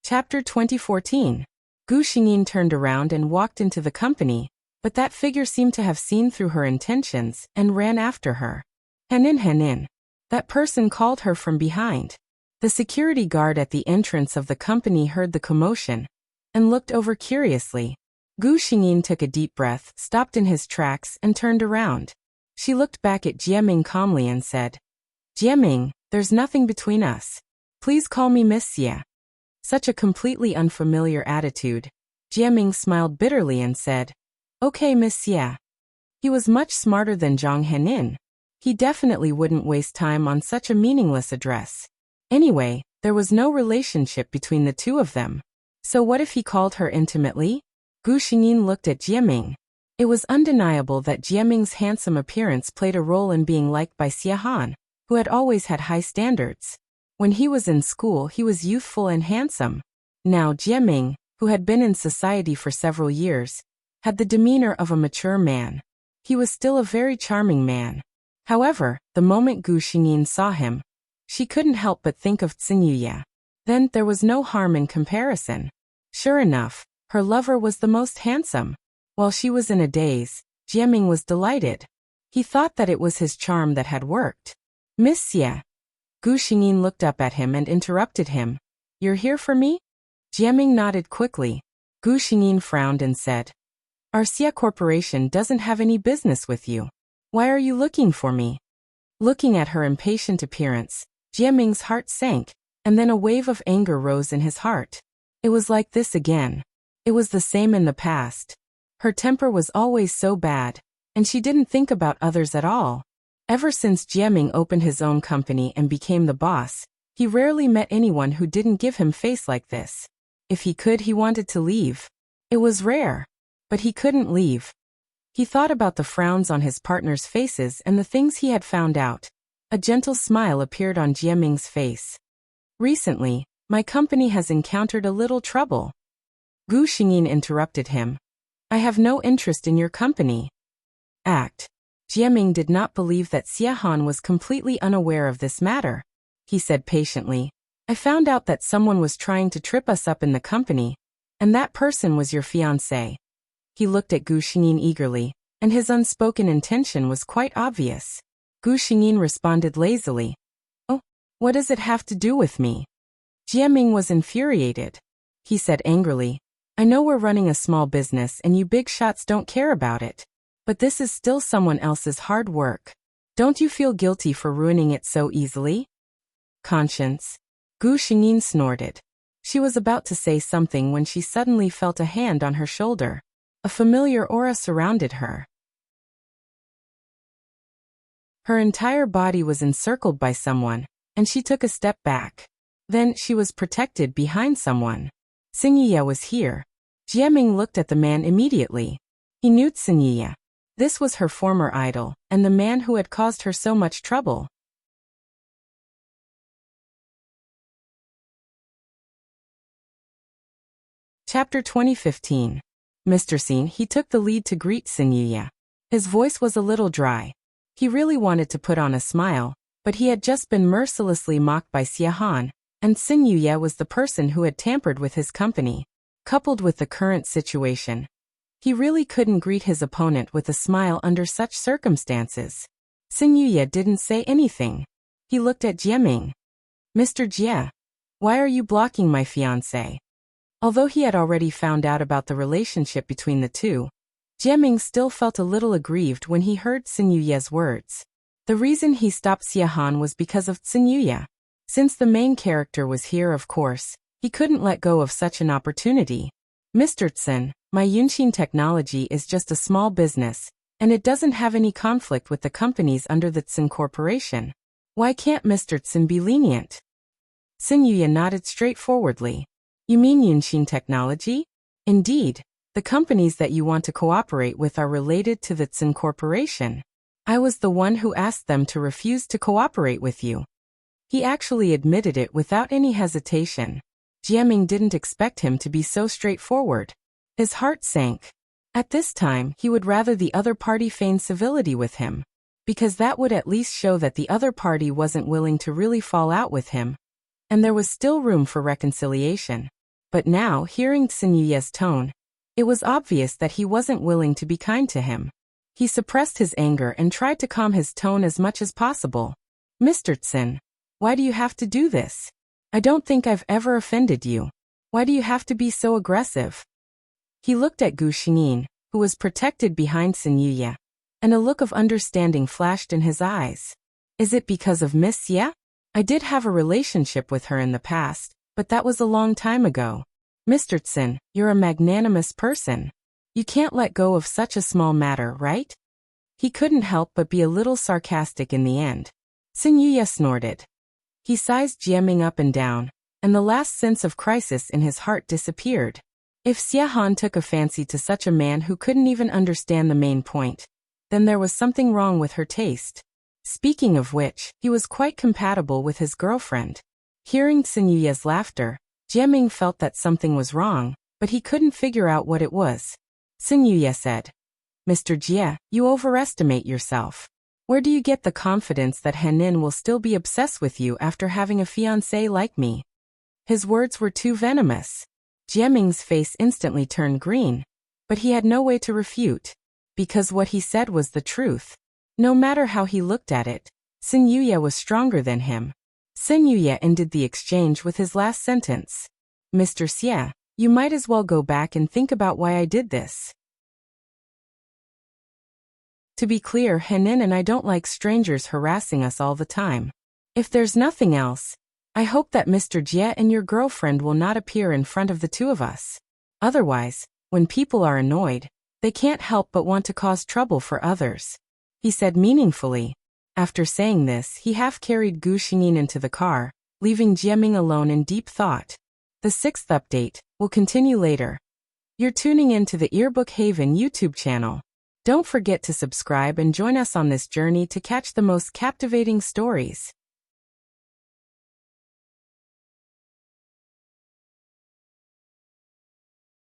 Chapter 2014. Gu Xingyin turned around and walked into the company, but that figure seemed to have seen through her intentions and ran after her. Henin Henin. That person called her from behind. The security guard at the entrance of the company heard the commotion and looked over curiously. Gu Xingyin took a deep breath, stopped in his tracks, and turned around. She looked back at Jieming calmly and said, "Jieming, there's nothing between us. Please call me Miss Xie." Such a completely unfamiliar attitude. Jieming smiled bitterly and said, "Okay, Miss Xie." He was much smarter than Zhang Henin. He definitely wouldn't waste time on such a meaningless address. Anyway, there was no relationship between the two of them. So what if he called her intimately? Gu Xingyin looked at Jieming. It was undeniable that Jieming's handsome appearance played a role in being liked by Xie Han, who had always had high standards. When he was in school, he was youthful and handsome. Now Jieming, who had been in society for several years, had the demeanor of a mature man. He was still a very charming man. However, the moment Gu Xingyin saw him, she couldn't help but think of Xin Yuya. Then there was no harm in comparison. Sure enough, her lover was the most handsome. While she was in a daze, Jieming was delighted. He thought that it was his charm that had worked. "Miss Xie." Gu Xingyin looked up at him and interrupted him. "You're here for me?" Jieming nodded quickly. Gu Xingyin frowned and said, "Our Xie Corporation doesn't have any business with you. Why are you looking for me?" Looking at her impatient appearance, Jieming's heart sank, and then a wave of anger rose in his heart. It was like this again. It was the same in the past. Her temper was always so bad, and she didn't think about others at all. Ever since Jieming opened his own company and became the boss, he rarely met anyone who didn't give him face like this. If he could, he wanted to leave. It was rare, but he couldn't leave. He thought about the frowns on his partner's faces and the things he had found out. A gentle smile appeared on Jieming's face. "Recently, my company has encountered a little trouble." Gu Xingyin interrupted him. "I have no interest in your company." Jieming did not believe that Xie Han was completely unaware of this matter. He said patiently, "I found out that someone was trying to trip us up in the company, and that person was your fiancé." He looked at Gu Xingyin eagerly, and his unspoken intention was quite obvious. Gu Xingyin responded lazily, "Oh, what does it have to do with me?" Jieming was infuriated. He said angrily, "I know we're running a small business and you big shots don't care about it. But this is still someone else's hard work. Don't you feel guilty for ruining it so easily?" "Conscience." Gu Xingyin snorted. She was about to say something when she suddenly felt a hand on her shoulder. A familiar aura surrounded her. Her entire body was encircled by someone, and she took a step back. Then she was protected behind someone. Xin Yuya was here. Jieming looked at the man immediately. He knew Xin Yuya. This was her former idol, and the man who had caused her so much trouble. Chapter 2015. Mr. Xin. He took the lead to greet Xin Yuya. His voice was a little dry. He really wanted to put on a smile, but he had just been mercilessly mocked by Xie Han, and Xin Yuya was the person who had tampered with his company. Coupled with the current situation, he really couldn't greet his opponent with a smile under such circumstances. Xin Yuya didn't say anything. He looked at Jieming. "Mr. Jie, why are you blocking my fiancé?" Although he had already found out about the relationship between the two, Jieming still felt a little aggrieved when he heard Xin Yuya's words. The reason he stopped Xie Han was because of Xin Yuya. Since the main character was here, of course, he couldn't let go of such an opportunity. "Mr. Tsin, my Yunxin Technology is just a small business, and it doesn't have any conflict with the companies under the Tsin Corporation. Why can't Mr. Tsin be lenient?" Xin Yuya nodded straightforwardly. "You mean Yunxin Technology? Indeed. The companies that you want to cooperate with are related to the Tsin Corporation." I was the one who asked them to refuse to cooperate with you. He actually admitted it without any hesitation. Jiaming didn't expect him to be so straightforward. His heart sank. At this time, he would rather the other party feign civility with him, because that would at least show that the other party wasn't willing to really fall out with him, and there was still room for reconciliation. But now, hearing Tsinyuye's tone, it was obvious that he wasn't willing to be kind to him. He suppressed his anger and tried to calm his tone as much as possible. Mr. Tsin, why do you have to do this? I don't think I've ever offended you. Why do you have to be so aggressive? He looked at Gu Xingyin, who was protected behind Tsinyuye, and a look of understanding flashed in his eyes. Is it because of Miss Ye? I did have a relationship with her in the past, but that was a long time ago. Mr. Tsin, you're a magnanimous person. You can't let go of such a small matter, right? He couldn't help but be a little sarcastic in the end. Tsinyuye snorted. He sized Jiaming up and down, and the last sense of crisis in his heart disappeared. If Xie Han took a fancy to such a man who couldn't even understand the main point, then there was something wrong with her taste. Speaking of which, he was quite compatible with his girlfriend. Hearing Tsinyuye's laughter, Jiaming felt that something was wrong, but he couldn't figure out what it was. Tsinyuye said, Mr. Jie, you overestimate yourself. Where do you get the confidence that Henin will still be obsessed with you after having a fiancé like me? His words were too venomous. Jiaming's face instantly turned green, but he had no way to refute, because what he said was the truth. No matter how he looked at it, Tsinyuye was stronger than him. Tsinyuye ended the exchange with his last sentence. Mr. Xie, you might as well go back and think about why I did this. To be clear, Henin and I don't like strangers harassing us all the time. If there's nothing else, I hope that Mr. Jie and your girlfriend will not appear in front of the two of us. Otherwise, when people are annoyed, they can't help but want to cause trouble for others. He said meaningfully. After saying this, he half-carried Gu Xingyin into the car, leaving Jiaming alone in deep thought. The 6th update will continue later. You're tuning in to the Earbook Haven YouTube channel. Don't forget to subscribe and join us on this journey to catch the most captivating stories.